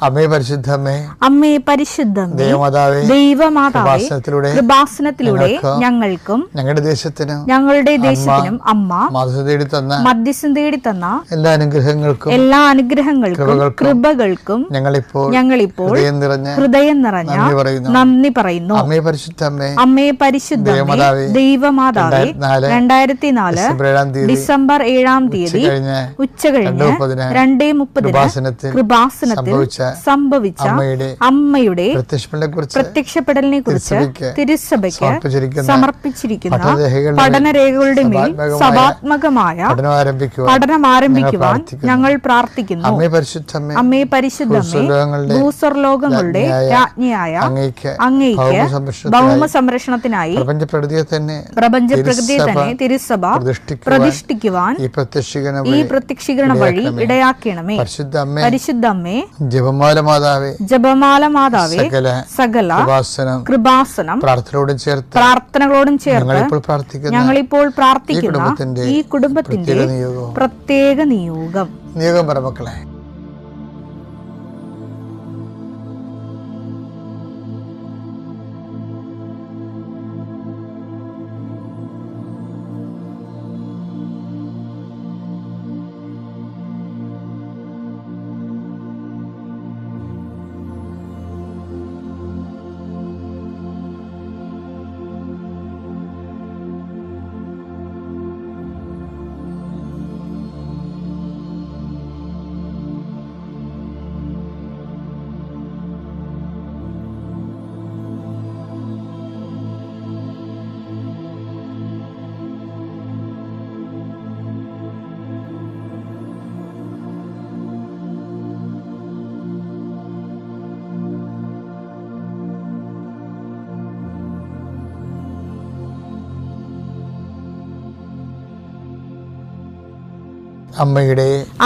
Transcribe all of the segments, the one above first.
അമ്മേ പരിശുദ്ധമ്മേ, അമ്മേ പരിശുദ്ധമ്മേ, ദൈവമാതാവേ, ദൈവമാതാവേ, കൃപാസനത്തിലൂടെ ഞങ്ങൾക്കും ഞങ്ങളുടെ ദേശത്തിനും അമ്മ മധ്യസ്ഥം തേടി തന്ന എല്ലാ അനുഗ്രഹങ്ങൾക്കും കൃപകൾക്കും ഞങ്ങളിപ്പോൾ ഹൃദയം നിറഞ്ഞ നന്ദി പറയുന്നു. അമ്മേ പരിശുദ്ധമ്മേ, ദൈവമാതാവേ, 2004 ഡിസംബർ 7 തീയതി ഉച്ചകഴിഞ്ഞ് 2:30 കൃപാസനത്തിൽ സംഭവിച്ച അമ്മയുടെ പ്രത്യക്ഷപ്പെടലിനെ കുറിച്ച് തിരുസഭയ്ക്ക് സമർപ്പിച്ചിരിക്കുന്ന പഠനരേഖകളുടെ മേൽ സഭാത്മകമായ പഠനം ആരംഭിക്കുവാൻ ഞങ്ങൾ പ്രാർത്ഥിക്കുന്നു. അമ്മേ പരിശുദ്ധമ്മേ, ഭൂസ്വർലോകങ്ങളുടെ രാജ്ഞിയായ അങ്ങയ്ക്ക് ഭൗമ സംരക്ഷണത്തിനായി പ്രപഞ്ചപ്രകൃതിയെ തന്നെ തിരുസഭ പ്രതിഷ്ഠിക്കുവാൻ ഈ പ്രത്യക്ഷീകരണ വഴി ഇടയാക്കണമേ. പരിശുദ്ധമ്മേ, ജപമാല മാതാവേ, സകല കൃപാസനം പ്രാർത്ഥനകളോടും ചേർത്ത് ഞങ്ങളിപ്പോൾ പ്രാർത്ഥിക്കുന്ന ഈ കുടുംബത്തിന്റെ പ്രത്യേക നിയോഗം പറമക്കളെ.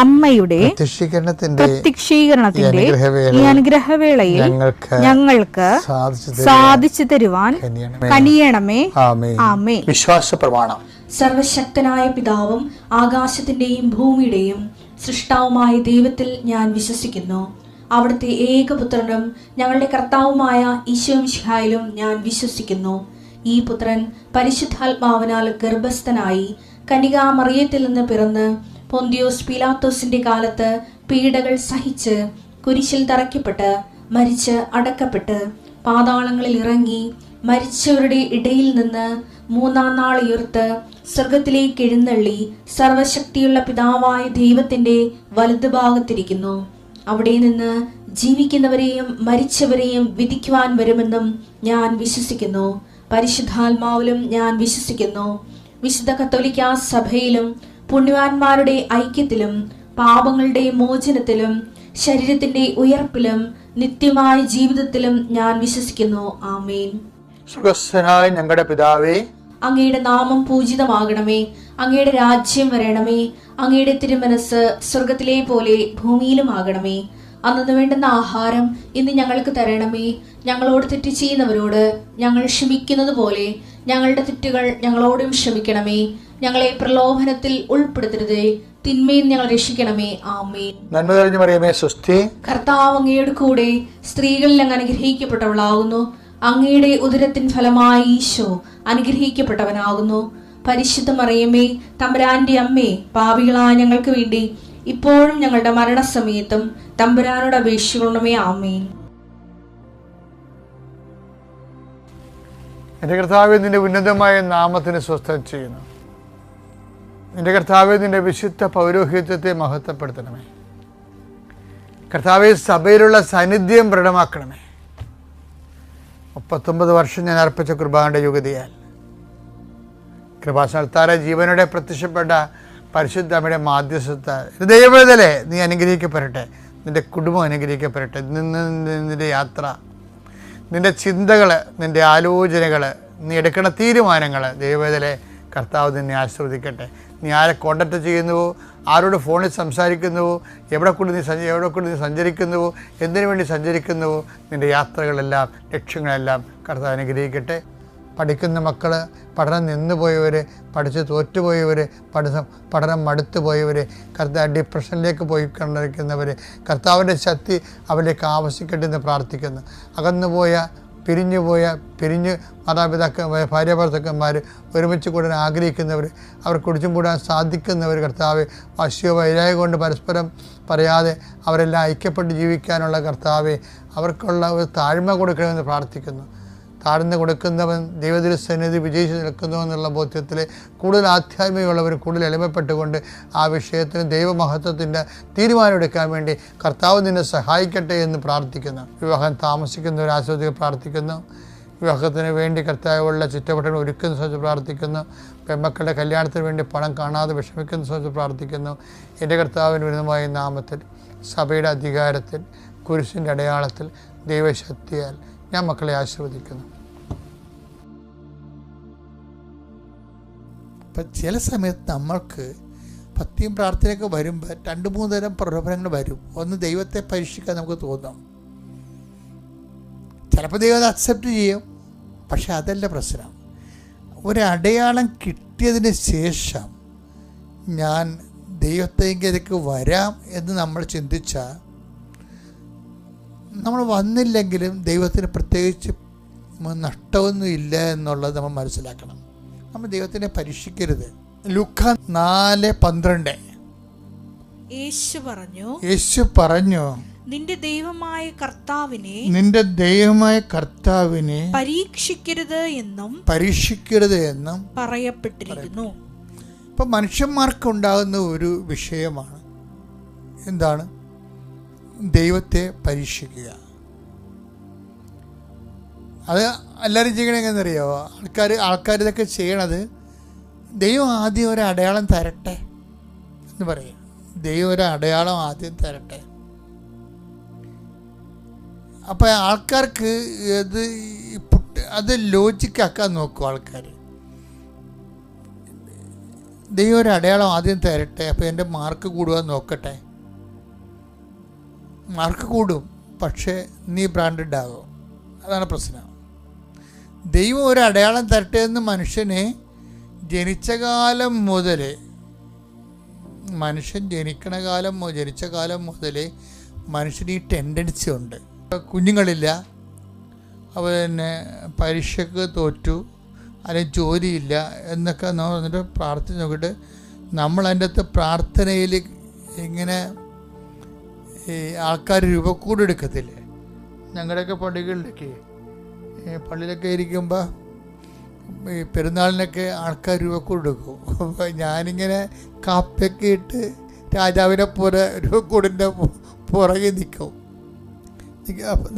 അമ്മയുടെ പ്രത്യക്ഷീകരണത്തിന്റെ ഈ അനുഗ്രഹവേളയിൽ ഞങ്ങൾക്ക് സാധിച്ചു തരുവാൻ കനിയണമേ. ആമേൻ. വിശ്വാസ പ്രമാണം. സർവശക്തനായ പിതാവും ആകാശത്തിന്റെയും ഭൂമിയുടെയും സൃഷ്ടാവുമായ ദൈവത്തിൽ ഞാൻ വിശ്വസിക്കുന്നു. അവിടുത്തെ ഏകപുത്രനും ഞങ്ങളുടെ കർത്താവുമായ ഈശോമിശിഹായിലും ഞാൻ വിശ്വസിക്കുന്നു. ഈ പുത്രൻ പരിശുദ്ധാത്മാവിനാൽ ഗർഭസ്ഥനായി കന്യകാമറിയത്തിൽ നിന്ന് പിറന്ന് പൊന്തിയോസ് പീലാത്തോസിന്റെ കാലത്ത് പീഡകൾ സഹിച്ച് കുരിശിൽ തറയ്ക്കപ്പെട്ട് മരിച്ച് അടക്കപ്പെട്ട് പാതാളങ്ങളിൽ ഇറങ്ങി മരിച്ചവരുടെ ഇടയിൽ നിന്ന് 3-ാം നാൾ ഉയർത്ത് സ്വർഗത്തിലേക്ക് എഴുന്നള്ളി സർവശക്തിയുള്ള പിതാവായ ദൈവത്തിന്റെ വലതുഭാഗത്തിരിക്കുന്നു. അവിടെ നിന്ന് ജീവിക്കുന്നവരെയും മരിച്ചവരെയും വിധിക്കുവാൻ വരുമെന്നും ഞാൻ വിശ്വസിക്കുന്നു. പരിശുദ്ധാത്മാവിലും ഞാൻ വിശ്വസിക്കുന്നു. വിശുദ്ധ കത്തോലിക്കാ സഭയിലും പുണ്യവാന്മാരുടെ ഐക്യത്തിലും പാപങ്ങളുടെ മോചനത്തിലും ശരീരത്തിന്റെ ഉയർപ്പിലും നിത്യമായ ജീവിതത്തിലും ഞാൻ വിശ്വസിക്കുന്നു. ആമേൻ. സ്വർഗ്ഗസ്ഥനായ ഞങ്ങളുടെ പിതാവേ, അങ്ങയുടെ നാമം പൂജിതമാകണമേ. അങ്ങയുടെ രാജ്യം വരണമേ. അങ്ങയുടെ തിരുമനസ് സ്വർഗത്തിലെ പോലെ ഭൂമിയിലും ആകണമേ. അന്നു വേണ്ടുന്ന ആഹാരം ഇന്ന് ഞങ്ങൾക്ക് തരണമേ. ഞങ്ങളോട് തെറ്റ് ചെയ്യുന്നവരോട് ഞങ്ങൾ ക്ഷമിക്കുന്നത് പോലെ ഞങ്ങളുടെ തെറ്റുകൾ ഞങ്ങളോടും ക്ഷമിക്കണമേ. ഞങ്ങളെ പ്രലോഭനത്തിൽ ഉൾപ്പെടുത്തരുതേ, തിന്മയിൽ ഞങ്ങൾ രക്ഷിക്കണമേ. ആമേൻ. നന്മ നിറഞ്ഞ മറിയമേ, സ്വസ്തി. കർത്താവ് അങ്ങയുടെ കൂടെ സ്ത്രീകളിൽ അങ്ങ് അനുഗ്രഹിക്കപ്പെട്ടവളാകുന്നു. അങ്ങയുടെ ഉദരത്തിൻ ഫലമായി ഈശോ അനുഗ്രഹിക്കപ്പെട്ടവനാകുന്നു. പരിശുദ്ധ മറിയമേ, തമ്പുരാന്റെ അമ്മേ, പാപികളായ ഞങ്ങൾക്ക് വേണ്ടി ഇപ്പോഴും ഞങ്ങളുടെ മരണസമയത്തും തമ്പുരാനോട് അപേക്ഷിക്കണമേ. ആമേൻ. എൻ്റെ കർത്താവേ, നിന്റെ ഉന്നതമായ നാമത്തിന് സ്വസ്ഥം ചെയ്യുന്നു. നിന്റെ കർത്താവേ, നിന്റെ വിശുദ്ധ പൗരോഹിത്യത്തെ മഹത്വപ്പെടുത്തണമേ. കർത്താവേ, സഭയിലുള്ള സാന്നിധ്യം ദൃഢമാക്കണമേ. 39 വർഷം ഞാൻ അർപ്പിച്ച കൃപാന്റെ യുഗതിയാൽ കൃപാസനത്താര ജീവനോടെ പ്രത്യക്ഷപ്പെട്ട പരിശുദ്ധ അമ്മയുടെ മാധ്യസ്ഥത്താൽ ദൈവവേദലേ നീ അനുഗ്രഹിക്കപ്പെടട്ടെ. നിന്റെ കുടുംബം അനുഗ്രഹിക്കപ്പെടട്ടെ. നിന്റെ യാത്ര, നിന്റെ ചിന്തകൾ, നിന്റെ ആലോചനകൾ, നീ എടുക്കുന്ന തീരുമാനങ്ങൾ ദൈവവേദലേ കർത്താവ് നിന്നെ ആശീർവദിക്കട്ടെ. നീ ആരെ കോണ്ടാക്ട് ചെയ്യുന്നുവോ, ആരോട് ഫോണിൽ സംസാരിക്കുന്നുവോ, എവിടെ കൊണ്ട് നീ സഞ്ചരിക്കുന്നുവോ, എന്തിനു വേണ്ടി സഞ്ചരിക്കുന്നുവോ, നിൻ്റെ യാത്രകളെല്ലാം ലക്ഷ്യങ്ങളെല്ലാം കർത്താവ് അനുഗ്രഹിക്കട്ടെ. പഠിക്കുന്ന മക്കൾ, പഠനം നിന്നുപോയവർ, പഠിച്ച് തോറ്റുപോയവർ, പഠനം മടുത്തു പോയവർ, ഡിപ്രഷനിലേക്ക് പോയി കൊണ്ടിരിക്കുന്നവർ, കർത്താവിൻ്റെ ശക്തി അവരിലേക്ക് ആവശ്യിക്കട്ടെ എന്ന് പ്രാർത്ഥിക്കുന്നു. അകന്നുപോയ, പിരിഞ്ഞ് മാതാപിതാക്കന്മാർ, ഭാര്യാഭർത്താക്കന്മാർ ഒരുമിച്ച് കൂടാൻ ആഗ്രഹിക്കുന്നവർ, അവർ കുടിച്ചും കൂടാൻ സാധിക്കുന്നവർ, കർത്താവ് വാശിയോ വൈരാഗ്യം കൊണ്ട് പരസ്പരം പറയാതെ അവരെല്ലാം ഐക്യപ്പെട്ട് ജീവിക്കാനുള്ള കർത്താവെ അവർക്കുള്ള ഒരു താഴ്മ കൊടുക്കണമെന്ന് പ്രാർത്ഥിക്കുന്നു. താഴ്ന്നു കൊടുക്കുന്നവൻ ദൈവത്തിൻ്റെ വിജയിച്ച് നിൽക്കുന്നു എന്നുള്ള ബോധ്യത്തിൽ കൂടുതൽ ആധ്യാത്മികമുള്ളവർ കൂടുതൽ എളിമപ്പെട്ടുകൊണ്ട് ആ വിഷയത്തിന് ദൈവമഹത്വത്തിൻ്റെ തീരുമാനമെടുക്കാൻ വേണ്ടി കർത്താവ് നിന്നെ സഹായിക്കട്ടെ എന്ന് പ്രാർത്ഥിക്കുന്നു. വിവാഹം താമസിക്കുന്നവർ ആസ്വദിക്കാൻ പ്രാർത്ഥിക്കുന്നു. വിവാഹത്തിന് വേണ്ടി കർത്താവുള്ള ചുറ്റവട്ടങ്ങൾ ഒരുക്കുന്ന സംബന്ധിച്ച് പ്രാർത്ഥിക്കുന്നു. പെൺമക്കളുടെ കല്യാണത്തിന് വേണ്ടി പണം കാണാതെ വിഷമിക്കുന്ന സംബന്ധിച്ച് പ്രാർത്ഥിക്കുന്നു. എൻ്റെ കർത്താവിന് വിരുദ്ധമായ നാമത്തിൽ, സഭയുടെ അധികാരത്തിൽ, കുരിശിൻ്റെ അടയാളത്തിൽ, ദൈവശക്തിയാൽ ഞാൻ മക്കളെ ആശീർവദിക്കുന്നു. ഇപ്പം ചില സമയത്ത് നമ്മൾക്ക് ഭക്തിയും പ്രാർത്ഥനയൊക്കെ വരുമ്പോൾ 2-3 തരം പ്രലോഭനങ്ങൾ വരും. ഒന്ന്, ദൈവത്തെ പരീക്ഷിക്കാൻ നമുക്ക് തോന്നും. ചിലപ്പോൾ ദൈവം അക്സെപ്റ്റ് ചെയ്യും. പക്ഷെ അതല്ല പ്രശ്നം. ഒരടയാളം കിട്ടിയതിന് ശേഷം ഞാൻ ദൈവത്തേക്ക് വരാം എന്ന് നമ്മൾ ചിന്തിച്ചാൽ, നമ്മൾ വന്നില്ലെങ്കിലും ദൈവത്തിന് പ്രത്യേകിച്ച് നഷ്ടമൊന്നും ഇല്ല എന്നുള്ളത് നമ്മൾ മനസ്സിലാക്കണം. നമ്മൾ ദൈവത്തിനെ പരീക്ഷിക്കരുത്. ലൂക്ക 4:12 യേശു പറഞ്ഞു നിന്റെ ദൈവമായ കർത്താവിനെ പരീക്ഷിക്കരുത് എന്നും പറയപ്പെട്ടിരിക്കുന്നു. ഇപ്പം മനുഷ്യന്മാർക്കുണ്ടാകുന്ന ഒരു വിഷയമാണ് എന്താണ്? ദൈവത്തെ പരീക്ഷിക്കുക. അത് എല്ലാവരും ചെയ്യണമെന്നറിയാമോ? ആൾക്കാർ ഇതൊക്കെ ചെയ്യണത് ദൈവം ആദ്യം ഒരു അടയാളം തരട്ടെ എന്ന് പറയും. ദൈവം ഒരു അടയാളം ആദ്യം തരട്ടെ. അപ്പം ആൾക്കാർക്ക് അത് ലോജിക്കാക്കാൻ നോക്കും ആൾക്കാർ. ദൈവം ഒരു അടയാളം ആദ്യം തരട്ടെ, അപ്പോൾ എൻ്റെ മാർക്ക് കൂടുവാൻ നോക്കട്ടെ. മാർക്ക് കൂടും, പക്ഷേ നീ ബ്രാൻഡഡ് ആകും. അതാണ് പ്രശ്നം. ദൈവം ഒരു അടയാളം തരട്ടെ എന്ന് മനുഷ്യനെ ജനിച്ച കാലം മുതൽ മനുഷ്യന് ഈ ടെൻഡൻസി ഉണ്ട്. കുഞ്ഞുങ്ങളില്ല, പിന്നെ പരീക്ഷയ്ക്ക് തോറ്റു, അല്ലെങ്കിൽ ജോലിയില്ല എന്നൊക്കെ പറഞ്ഞിട്ട് പ്രാർത്ഥിച്ച് നോക്കിയിട്ട് നമ്മൾ അതിൻ്റെ അകത്ത് പ്രാർത്ഥനയിൽ ഇങ്ങനെ ഈ ആൾക്കാർ രൂപക്കൂട് എടുക്കത്തില്ലേ? ഞങ്ങളുടെയൊക്കെ പള്ളിയിലൊക്കെ ഇരിക്കുമ്പോൾ ഈ പെരുന്നാളിനൊക്കെ ആൾക്കാർ രൂപക്കൂട് എടുക്കും. അപ്പോൾ ഞാനിങ്ങനെ കാപ്പയൊക്കെ ഇട്ട് രാജാവിനെ പോലെ രൂപക്കൂടിൻ്റെ പുറകെ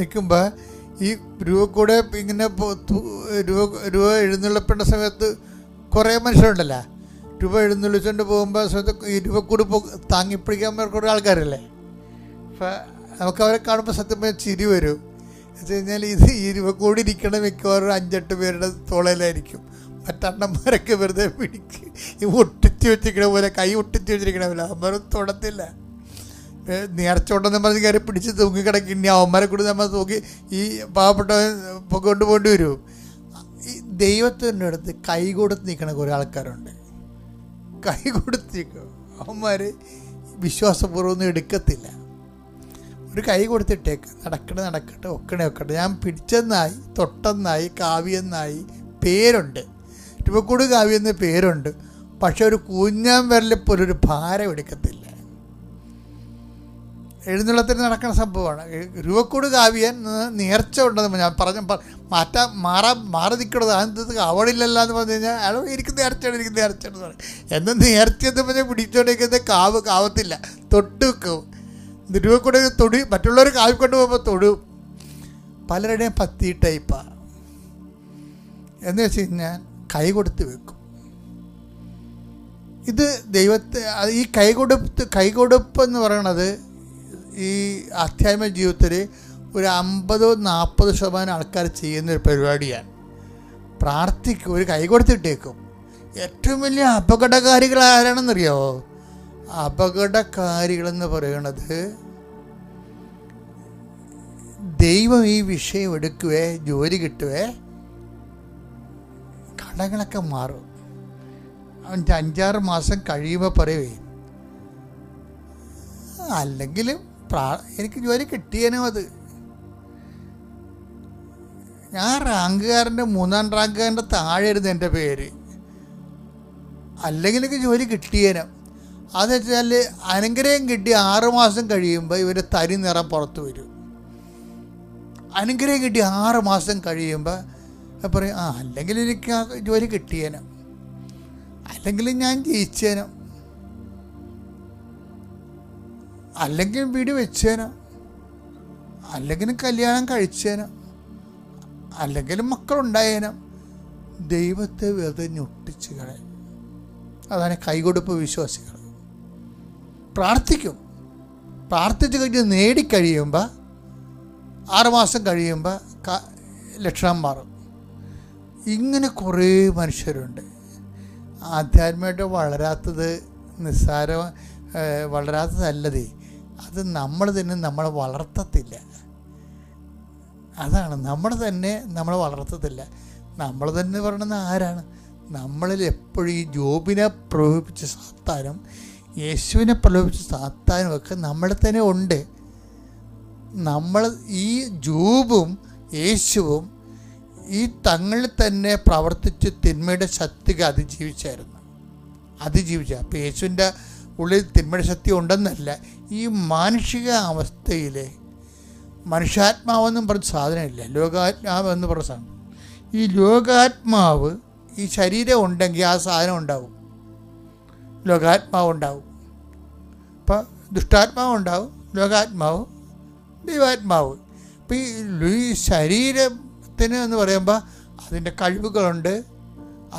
നിൽക്കുമ്പോൾ ഈ രൂപക്കൂടെ ഇങ്ങനെ രൂപ എഴുന്നള്ളിപ്പേണ്ട സമയത്ത് കുറേ മനുഷ്യരുണ്ടല്ലോ. രൂപ എഴുന്നള്ളിച്ചുകൊണ്ട് പോകുമ്പോൾ സമയത്ത് ഈ രൂപക്കൂട് താങ്ങിപ്പിടിക്കാൻ കുറേ ആൾക്കാരല്ലേ. അപ്പം നമുക്കവരെ കാണുമ്പോൾ സത്യം പറഞ്ഞാൽ ചിരി വരും. എന്ന് വെച്ച് കഴിഞ്ഞാൽ ഈ രൂപക്കൂടി ഇരിക്കണ മിക്കവാറും 5-8 പേരുടെ തോളയിലായിരിക്കും. മറ്റണ്ണന്മാരൊക്കെ വെറുതെ പിടിക്ക് ഈ ഒട്ടിച്ച് വെച്ചിരിക്കണ പോലെ, കൈ ഒട്ടിച്ച് വെച്ചിരിക്കണ പോലെ. അവന്മാരും തൊടത്തില്ല. നേർച്ചോട്ടെന്ന് പറഞ്ഞ് കയറി പിടിച്ച് തൂങ്ങിക്കിടക്കിനി അവന്മാരെ കൂടി നമ്മൾ തൂക്കി ഈ പാവപ്പെട്ട കൊണ്ടുപോകേണ്ടി വരും. ഈ ദൈവത്തിൻ്റെ അടുത്ത് കൈ കൊടുത്ത് നിൽക്കണ കുറേ ആൾക്കാരുണ്ട്. കൈ കൊടുത്ത് നിൽക്കും. അവന്മാർ വിശ്വാസപൂർവ്വമൊന്നും എടുക്കത്തില്ല. ഒരു കൈ കൊടുത്തിട്ടേക്ക്, നടക്കട്ടെ, ഒക്കട്ടെ. ഞാൻ പിടിച്ചെന്നായി, തൊട്ടെന്നായി, കാവ്യെന്നായി പേരുണ്ട്, രൂപക്കൂട് കാവ്യെന്ന് പേരുണ്ട്. പക്ഷെ ഒരു കൂഞ്ഞാൻ വിരലിൽ പോലും ഒരു ഭാരം എടുക്കത്തില്ല. എഴുന്നള്ളത്തിന് നടക്കുന്ന സംഭവമാണ്. രൂപക്കൂട് കാവ്യൻ നേർച്ച ഉണ്ടെന്ന് ഞാൻ മാറി നിൽക്കണത്. അത് അവളില്ലല്ലോ എന്ന് പറഞ്ഞു കഴിഞ്ഞാൽ അയാൾ എനിക്ക് നേർച്ചയാണ് പറയും. എന്നാൽ നേർച്ചയെന്ന് പറഞ്ഞാൽ പിടിച്ചോണ്ടിരിക്കുന്നത് കാവത്തില്ല, തൊട്ട് വെക്കും. രൂപക്കൂടെ തൊടി, മറ്റുള്ളവർ കാവി കൊണ്ട് പോകുമ്പോൾ തൊടും. പലരുടെയും പത്തി ടൈപ്പാണ്. എന്ന് വെച്ച് കഴിഞ്ഞാൽ കൈ കൊടുത്ത് വെക്കും. ഇത് ദൈവത്തെ ഈ കൈകൊടുപ്പ് എന്ന് പറയണത് ഈ ആധ്യാത്മിക ജീവിതത്തിൽ ഒരു 50-40% ആൾക്കാർ ചെയ്യുന്നൊരു പരിപാടിയാണ്. പ്രാർത്ഥിക്കും, ഒരു കൈ കൊടുത്തിട്ടേക്കും. ഏറ്റവും വലിയ അപകടകാരികൾ ആരാണെന്നറിയാമോ? അപകടകാരികളെന്ന് പറയണത് ദൈവം ഈ വിഷയം എടുക്കുവേ, ജോലി കിട്ടുവേ, കടങ്ങളൊക്കെ മാറും. അവൻ്റെ 5-6 മാസം കഴിയുമ്പോൾ പറയുവേ, അല്ലെങ്കിലും എനിക്ക് ജോലി കിട്ടിയേനും അത്. ഞാൻ റാങ്കുകാരൻ്റെ 3-ാം റാങ്കുകാരൻ്റെ താഴെ ഇരുന്ന് എൻ്റെ പേര്, അല്ലെങ്കിൽ എനിക്ക് ജോലി കിട്ടിയേനും. അതെന്ന് വെച്ചാൽ അനുഗ്രഹം കിട്ടി 6 മാസം കഴിയുമ്പോൾ ഇവൻ്റെ തരി നിറം പുറത്ത് വരും. അനുഗ്രഹം കിട്ടി 6 മാസം കഴിയുമ്പോൾ പറയും, അല്ലെങ്കിൽ എനിക്ക് ആ ജോലി കിട്ടിയേനും, അല്ലെങ്കിൽ ഞാൻ ജയിച്ചേനും, അല്ലെങ്കിൽ വീട് വെച്ചേനോ, അല്ലെങ്കിൽ കല്യാണം കഴിച്ചേനോ, അല്ലെങ്കിൽ മക്കളുണ്ടായേനോ. ദൈവത്തെ വെറുതെ ഞൊട്ടിച്ച് കളയും. അതാണ് കൈകൊടുപ്പ് വിശ്വാസികൾ. പ്രാർത്ഥിച്ച് കഴിഞ്ഞ് നേടിക്കഴിയുമ്പോൾ 6 മാസം കഴിയുമ്പോൾ ലക്ഷണം മാറും. ഇങ്ങനെ കുറേ മനുഷ്യരുണ്ട്. ആധ്യാത്മികമായിട്ട് വളരാത്തതല്ലതേ, അത് നമ്മൾ തന്നെ നമ്മളെ വളർത്തത്തില്ല. അതാണ്, നമ്മളെ വളർത്തത്തില്ല. നമ്മൾ തന്നെ പറയണത് ആരാണ്? നമ്മളിൽ എപ്പോഴും ഈ ജോബിനെ പ്രലോഭിപ്പിച്ച സാത്താനും യേശുവിനെ പ്രലോഭിപ്പിച്ച സാത്താനും ഒക്കെ നമ്മളെ തന്നെ ഉണ്ട്. നമ്മൾ ഈ ജോബും യേശുവും ഈ തങ്ങളിൽ തന്നെ പ്രവർത്തിച്ച് തിന്മയുടെ ശക്തിക്ക് അതിജീവിച്ച. അപ്പോൾ യേശുവിൻ്റെ ഉള്ളിൽ തിന്മയുടെ ശക്തി ഉണ്ടെന്നല്ല, ഈ മാനുഷിക അവസ്ഥയിലെ മനുഷ്യാത്മാവെന്നും പറഞ്ഞ സാധനമില്ല, ലോകാത്മാവെന്ന് പറഞ്ഞ സാധനം. ഈ ലോകാത്മാവ്, ഈ ശരീരം ഉണ്ടെങ്കിൽ ആ സാധനം ഉണ്ടാവും, ലോകാത്മാവ് ഉണ്ടാവും. അപ്പോൾ ദുഷ്ടാത്മാവ് ഉണ്ടാവും, ലോകാത്മാവ്, ദൈവാത്മാവ്. അപ്പോൾ ഈ ശരീരത്തിന് എന്ന് പറയുമ്പോൾ അതിൻ്റെ കഴിവുകളുണ്ട്,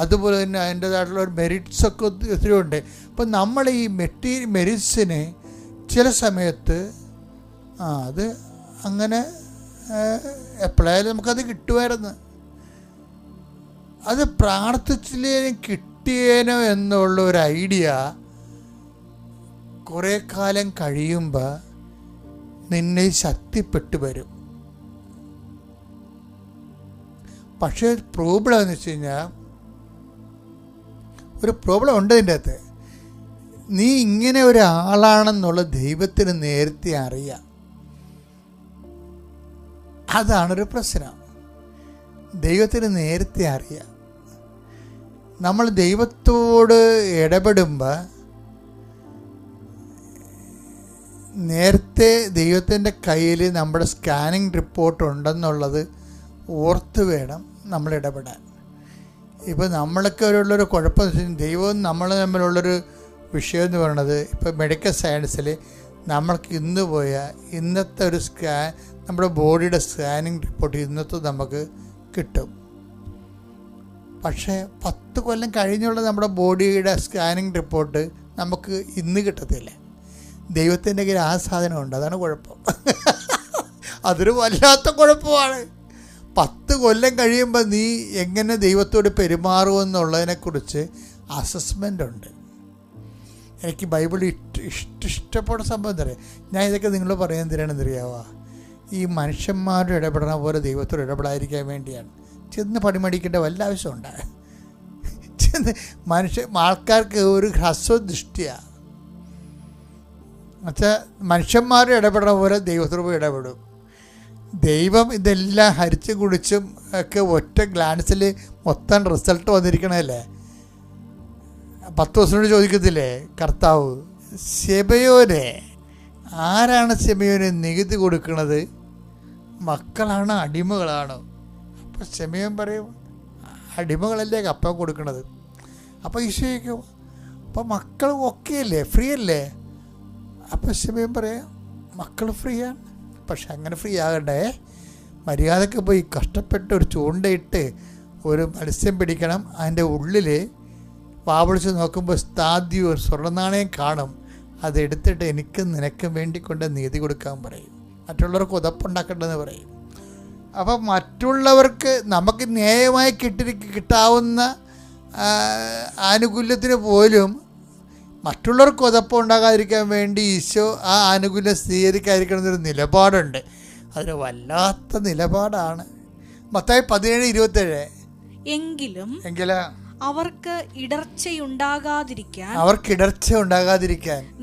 അതുപോലെ തന്നെ അതിൻ്റേതായിട്ടുള്ള ഒരു മെറിറ്റ്സൊക്കെ ഒത്തിരി ഉണ്ട്. അപ്പം നമ്മൾ ഈ മെറിറ്റ്സിനെ ചില സമയത്ത് അത് അങ്ങനെ എപ്പോഴായാലും നമുക്കത് കിട്ടുമായിരുന്നു. അത് പ്രാർത്ഥിച്ചില്ലേനും കിട്ടിയേനോ എന്നുള്ള ഒരു ഐഡിയ കുറേ കാലം കഴിയുമ്പോൾ നിന്നെ ശക്തിപ്പെട്ടു വരും. പക്ഷേ പ്രോബ്ലം എന്ന് വെച്ച് കഴിഞ്ഞാൽ, ഒരു പ്രോബ്ലം ഉണ്ട് ഇതിൻ്റെ അകത്ത്. നീ ഇങ്ങനെ ഒരാളാണെന്നുള്ള ദൈവത്തിന് നേരത്തെ അറിയാം. അതാണൊരു പ്രശ്നം. ദൈവത്തിന് നേരത്തെ അറിയാം. നമ്മൾ ദൈവത്തോട് ഇടപെടുമ്പോൾ നേരത്തെ ദൈവത്തിൻ്റെ കയ്യിൽ നമ്മുടെ സ്കാനിങ് റിപ്പോർട്ട് ഉണ്ടെന്നുള്ളത് ഓർത്ത് വേണം നമ്മൾ ഇടപെടാൻ. ഇപ്പോൾ നമ്മളൊക്കെ ഉള്ളൊരു കുഴപ്പം എന്ന് വെച്ചാൽ, ദൈവവും നമ്മൾ തമ്മിലുള്ളൊരു വിഷയം എന്ന് പറയുന്നത്, ഇപ്പോൾ മെഡിക്കൽ സയൻസിൽ നമ്മൾക്ക് ഇന്ന് പോയാൽ ഇന്നത്തെ ഒരു നമ്മുടെ ബോഡിയുടെ സ്കാനിങ് റിപ്പോർട്ട് ഇന്നത്തെ നമുക്ക് കിട്ടും. പക്ഷേ 10 കൊല്ലം കഴിഞ്ഞുള്ള നമ്മുടെ ബോഡിയുടെ സ്കാനിങ് റിപ്പോർട്ട് നമുക്ക് ഇന്ന് കിട്ടത്തില്ല. ദൈവത്തിൻ്റെ കയ്യിൽ ആ സാധനമുണ്ട്. അതാണ് കുഴപ്പം. അതൊരു വല്ലാത്ത കുഴപ്പമാണ്. 10 കൊല്ലം കഴിയുമ്പോൾ നീ എങ്ങനെ ദൈവത്തോട് പെരുമാറുമെന്നുള്ളതിനെക്കുറിച്ച് അസസ്മെൻ്റ് ഉണ്ട്. എനിക്ക് ബൈബിൾ ഇഷ്ടപ്പെടുന്ന സംഭവം തരാം. ഞാൻ ഇതൊക്കെ നിങ്ങൾ പറയാൻ തരണമെന്നറിയാവോ? ഈ മനുഷ്യന്മാരുടെ ഇടപെടണ പോലെ ദൈവത്തോട് ഇടപെടാതിരിക്കാൻ വേണ്ടിയാണ്. ചെന്ന് പണിമടിക്കേണ്ട വല്ല ആവശ്യമുണ്ട്? ആൾക്കാർക്ക് ഒരു ഹ്രസ്വദൃഷ്ടിയാണ്. എന്നുവെച്ചാൽ മനുഷ്യന്മാരുടെ ഇടപെടണ പോലെ ദൈവത്തോട് പോയി ഇടപെടും. ദൈവം ഇതെല്ലാം ഹരിച്ചും കുടിച്ചും ഒക്കെ ഒറ്റ ഗ്ലാൻസിൽ മൊത്തം റിസൾട്ട് വന്നിരിക്കണമല്ലേ. 10 ദിവസത്തോട് ചോദിക്കത്തില്ലേ കർത്താവ്, ശെബയോനെ, ആരാണ് ശെബയോന് നികുതി കൊടുക്കുന്നത്? മക്കളാണോ അടിമകളാണോ? അപ്പോൾ ശെമയോൻ പറയും, അടിമകളല്ലേ കപ്പം കൊടുക്കണത്. അപ്പോൾ ഈശോയ്ക്കും അപ്പോൾ മക്കൾ ഓക്കെ അല്ലേ, ഫ്രീ അല്ലേ? അപ്പോൾ ശെമയോൻ പറയാം, മക്കൾ ഫ്രീ ആണ്. പക്ഷെ അങ്ങനെ ഫ്രീ ആകണ്ടേ, മര്യാദക്ക് പോയി കഷ്ടപ്പെട്ട് ഒരു ചൂണ്ടയിട്ട് ഒരു മത്സ്യം പിടിക്കണം. അതിൻ്റെ ഉള്ളിൽ വാവിളിച്ച് നോക്കുമ്പോൾ സ്ഥാദ്യം ഒരു സ്വർണ്ണനാണയം കാണും. അതെടുത്തിട്ട് എനിക്കും നിനക്കും വേണ്ടി കൊണ്ട് നീതി കൊടുക്കാൻ പറയും. മറ്റുള്ളവർക്ക് ഉതപ്പുണ്ടാക്കേണ്ടതെന്ന് പറയും. അപ്പം മറ്റുള്ളവർക്ക് നമുക്ക് ന്യായമായി കിട്ടാവുന്ന ആനുകൂല്യത്തിന് പോലും മറ്റുള്ളവർക്ക് ഉതപ്പുണ്ടാകാതിരിക്കാൻ വേണ്ടി ഈശോ ആ ആനുകൂല്യം സ്വീകരിക്കാതിരിക്കണമെന്നൊരു നിലപാടുണ്ട്. അതൊരു വല്ലാത്ത നിലപാടാണ്. മത്തായി 17:27, എങ്കിലും എങ്കിലും അവർക്ക് ഇടർച്ചയുണ്ടാകാതിരിക്കാൻ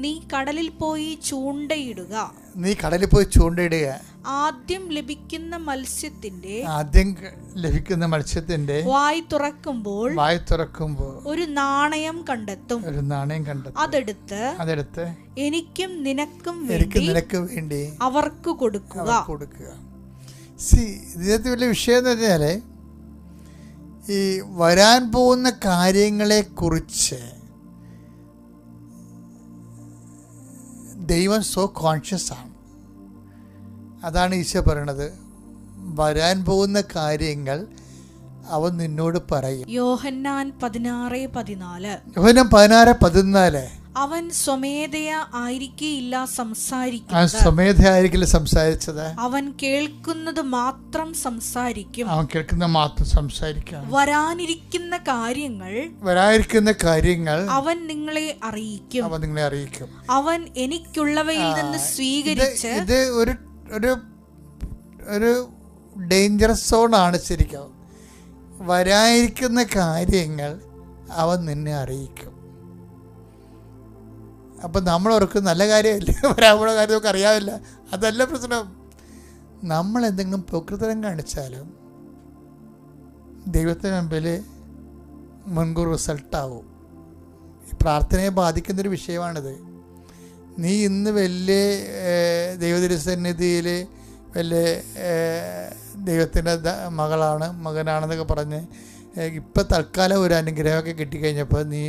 നീ കടലിൽ പോയി ചൂണ്ടയിടുക. ആദ്യം ലഭിക്കുന്ന മത്സ്യത്തിന്റെ വായ് തുറക്കുമ്പോൾ ഒരു നാണയം കണ്ടെത്തും. അതെടുത്ത് എനിക്കും നിനക്കും വേണ്ടി അവർക്ക് കൊടുക്കുക. ഇതിനകത്ത് വലിയ വിഷയം എന്ന് പറഞ്ഞാല് ഈ വരാൻ പോകുന്ന കാര്യങ്ങളെക്കുറിച്ച് ദൈവം സോ കോൺഷ്യസ് ആണ്. അതാണ് ഈശോ പറയണത്, വരാൻ പോകുന്ന കാര്യങ്ങൾ അവൻ നിന്നോട് പറയും. യോഹന്നാൻ 16:14. യോഹന്നാൻ 16:14. അവൻ സ്വമേധയാ ആയിരിക്കില്ല സംസാരിച്ചത്. അവൻ കേൾക്കുന്നത് മാത്രം സംസാരിക്കും. വരാനിരിക്കുന്ന കാര്യങ്ങൾ അവൻ നിങ്ങളെ അറിയിക്കും. അവൻ എനിക്കുള്ളവയിൽ നിന്ന് സ്വീകരിച്ച്. ഇത് ഒരു ഡേഞ്ചറസ് സോണാണ് ശരിക്കും. വരാനിരിക്കുന്ന കാര്യങ്ങൾ അവൻ നിന്നെ അറിയിക്കും. അപ്പം നമ്മൾ ഓർക്കും നല്ല കാര്യമില്ല, വരാനുള്ള കാര്യമൊക്കെ അറിയാമില്ല. അതല്ല പ്രശ്നം. നമ്മൾ എന്തെങ്കിലും പ്രകൃതം കാണിച്ചാലും ദൈവത്തിന് മുമ്പിൽ മുൻകൂർ റിസൾട്ടാവും. ഈ പ്രാർത്ഥനയെ ബാധിക്കുന്നൊരു വിഷയമാണിത്. നീ ഇന്ന് വലിയ ദൈവതിരുസന്നിധിയിൽ വലിയ ദൈവത്തിൻ്റെ മകനാണെന്നൊക്കെ പറഞ്ഞ് ഇപ്പം തൽക്കാലം ഒരു അനുഗ്രഹമൊക്കെ കിട്ടിക്കഴിഞ്ഞപ്പോൾ നീ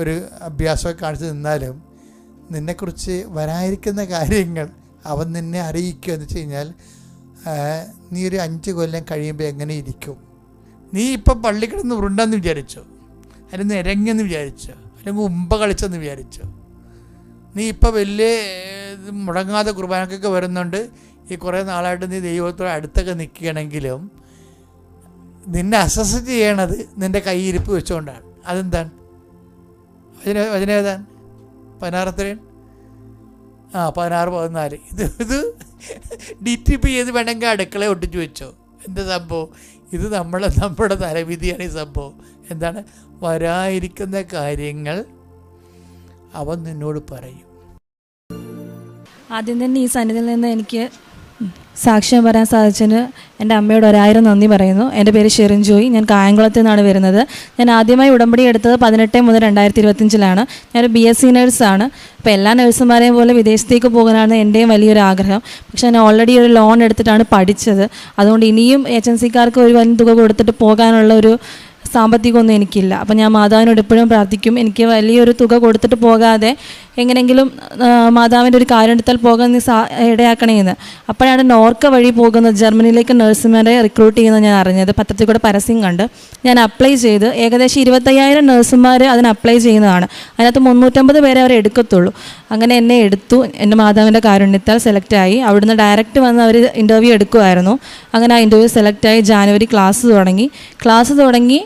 ഒരു അഭ്യാസമൊക്കെ കാണിച്ച് നിന്നാലും നിന്നെക്കുറിച്ച് വരാനിരിക്കുന്ന കാര്യങ്ങൾ അവൻ നിന്നെ അറിയിക്കുക എന്ന് വെച്ച് കഴിഞ്ഞാൽ നീ ഒരു 5 കൊല്ലം കഴിയുമ്പോൾ എങ്ങനെ ഇരിക്കും? നീ ഇപ്പം പള്ളി കിടന്ന് ഉരുണ്ടെന്ന് വിചാരിച്ചോ, അല്ലെങ്കിൽ ഇരങ്ങിയെന്ന് വിചാരിച്ചോ, അല്ലെങ്കിൽ ഉമ്പ കളിച്ചെന്ന് വിചാരിച്ചോ? നീ ഇപ്പം വലിയ മുടങ്ങാതെ കുർബാനക്കൊക്കെ വരുന്നുണ്ട്, ഈ കുറേ നാളായിട്ട് നീ ദൈവത്തോട് അടുത്തൊക്കെ നിൽക്കുകയാണെങ്കിലും നിന്നെ അസസ് ചെയ്യണത് നിൻ്റെ കൈയിരിപ്പ് വെച്ചുകൊണ്ടാണ്. അതെന്താണ്? അതിനേതാണ് 16 14. ഇത് DTP ചെയ്ത് വേണമെങ്കിൽ അടുക്കള ഒട്ടിച്ചു വെച്ചോ. എന്താ സംഭവം? ഇത് നമ്മുടെ തലവിധിയാണ് ഈ സംഭവം. എന്താണ്? വരാനിരിക്കുന്ന കാര്യങ്ങൾ അവൻ നിന്നോട് പറയും. ആദ്യം തന്നെ ഈ സന്നിധിയിൽ നിന്ന് എനിക്ക് സാക്ഷ്യം പറയാൻ സാധിച്ചതിന് എൻ്റെ അമ്മയോട് 1000 നന്ദി പറയുന്നു. എൻ്റെ പേര് ഷെറിൻ ജോയി. ഞാൻ കായംകുളത്ത് നിന്നാണ് വരുന്നത്. ഞാൻ ആദ്യമായി ഉടമ്പടി എടുത്തത് 18/3/2025 ഞാനൊരു BSc നേഴ്സാണ്. അപ്പോൾ എല്ലാ നഴ്സുമാരെയും പോലെ വിദേശത്തേക്ക് പോകാനാണ് എൻ്റെയും വലിയൊരു ആഗ്രഹം. പക്ഷേ ഞാൻ ഓൾറെഡി ഒരു ലോൺ എടുത്തിട്ടാണ് പഠിച്ചത്. അതുകൊണ്ട് ഇനിയും ഏജൻസിക്കാർക്ക് ഒരു വലിയ തുക കൊടുത്തിട്ട് പോകാനുള്ള ഒരു സാമ്പത്തികമൊന്നും എനിക്കില്ല. അപ്പം ഞാൻ മാതാവിനോട് എപ്പോഴും പ്രാർത്ഥിക്കും, എനിക്ക് വലിയൊരു തുക കൊടുത്തിട്ട് പോകാതെ എങ്ങനെയെങ്കിലും മാതാവിൻ്റെ ഒരു കാരുണ്യത്താൽ പോകാൻ ഇടയാക്കണമെന്ന്. അപ്പോഴാണ് നോർക്ക വഴി പോകുന്നത്, ജർമ്മനിയിലേക്ക് നഴ്സുമാരെ റിക്രൂട്ട് ചെയ്യുന്നത് ഞാൻ അറിഞ്ഞത്. പത്രത്തിൽ കൂടെ പരസ്യം കണ്ട് ഞാൻ അപ്ലൈ ചെയ്ത് ഏകദേശം 25,000 നഴ്സുമാർ അതിന് അപ്ലൈ ചെയ്യുന്നതാണ്. അതിനകത്ത് 350 പേരെ അവർ എടുക്കത്തുള്ളൂ. അങ്ങനെ എന്നെ എടുത്തു. എൻ്റെ മാതാവിൻ്റെ കാരുണ്യത്താൽ സെലക്റ്റായി. അവിടുന്ന് ഡയറക്റ്റ് വന്ന് അവർ ഇൻ്റർവ്യൂ എടുക്കുമായിരുന്നു. അങ്ങനെ ആ ഇൻ്റർവ്യൂ സെലക്റ്റായി. ജാനുവരി ക്ലാസ് തുടങ്ങി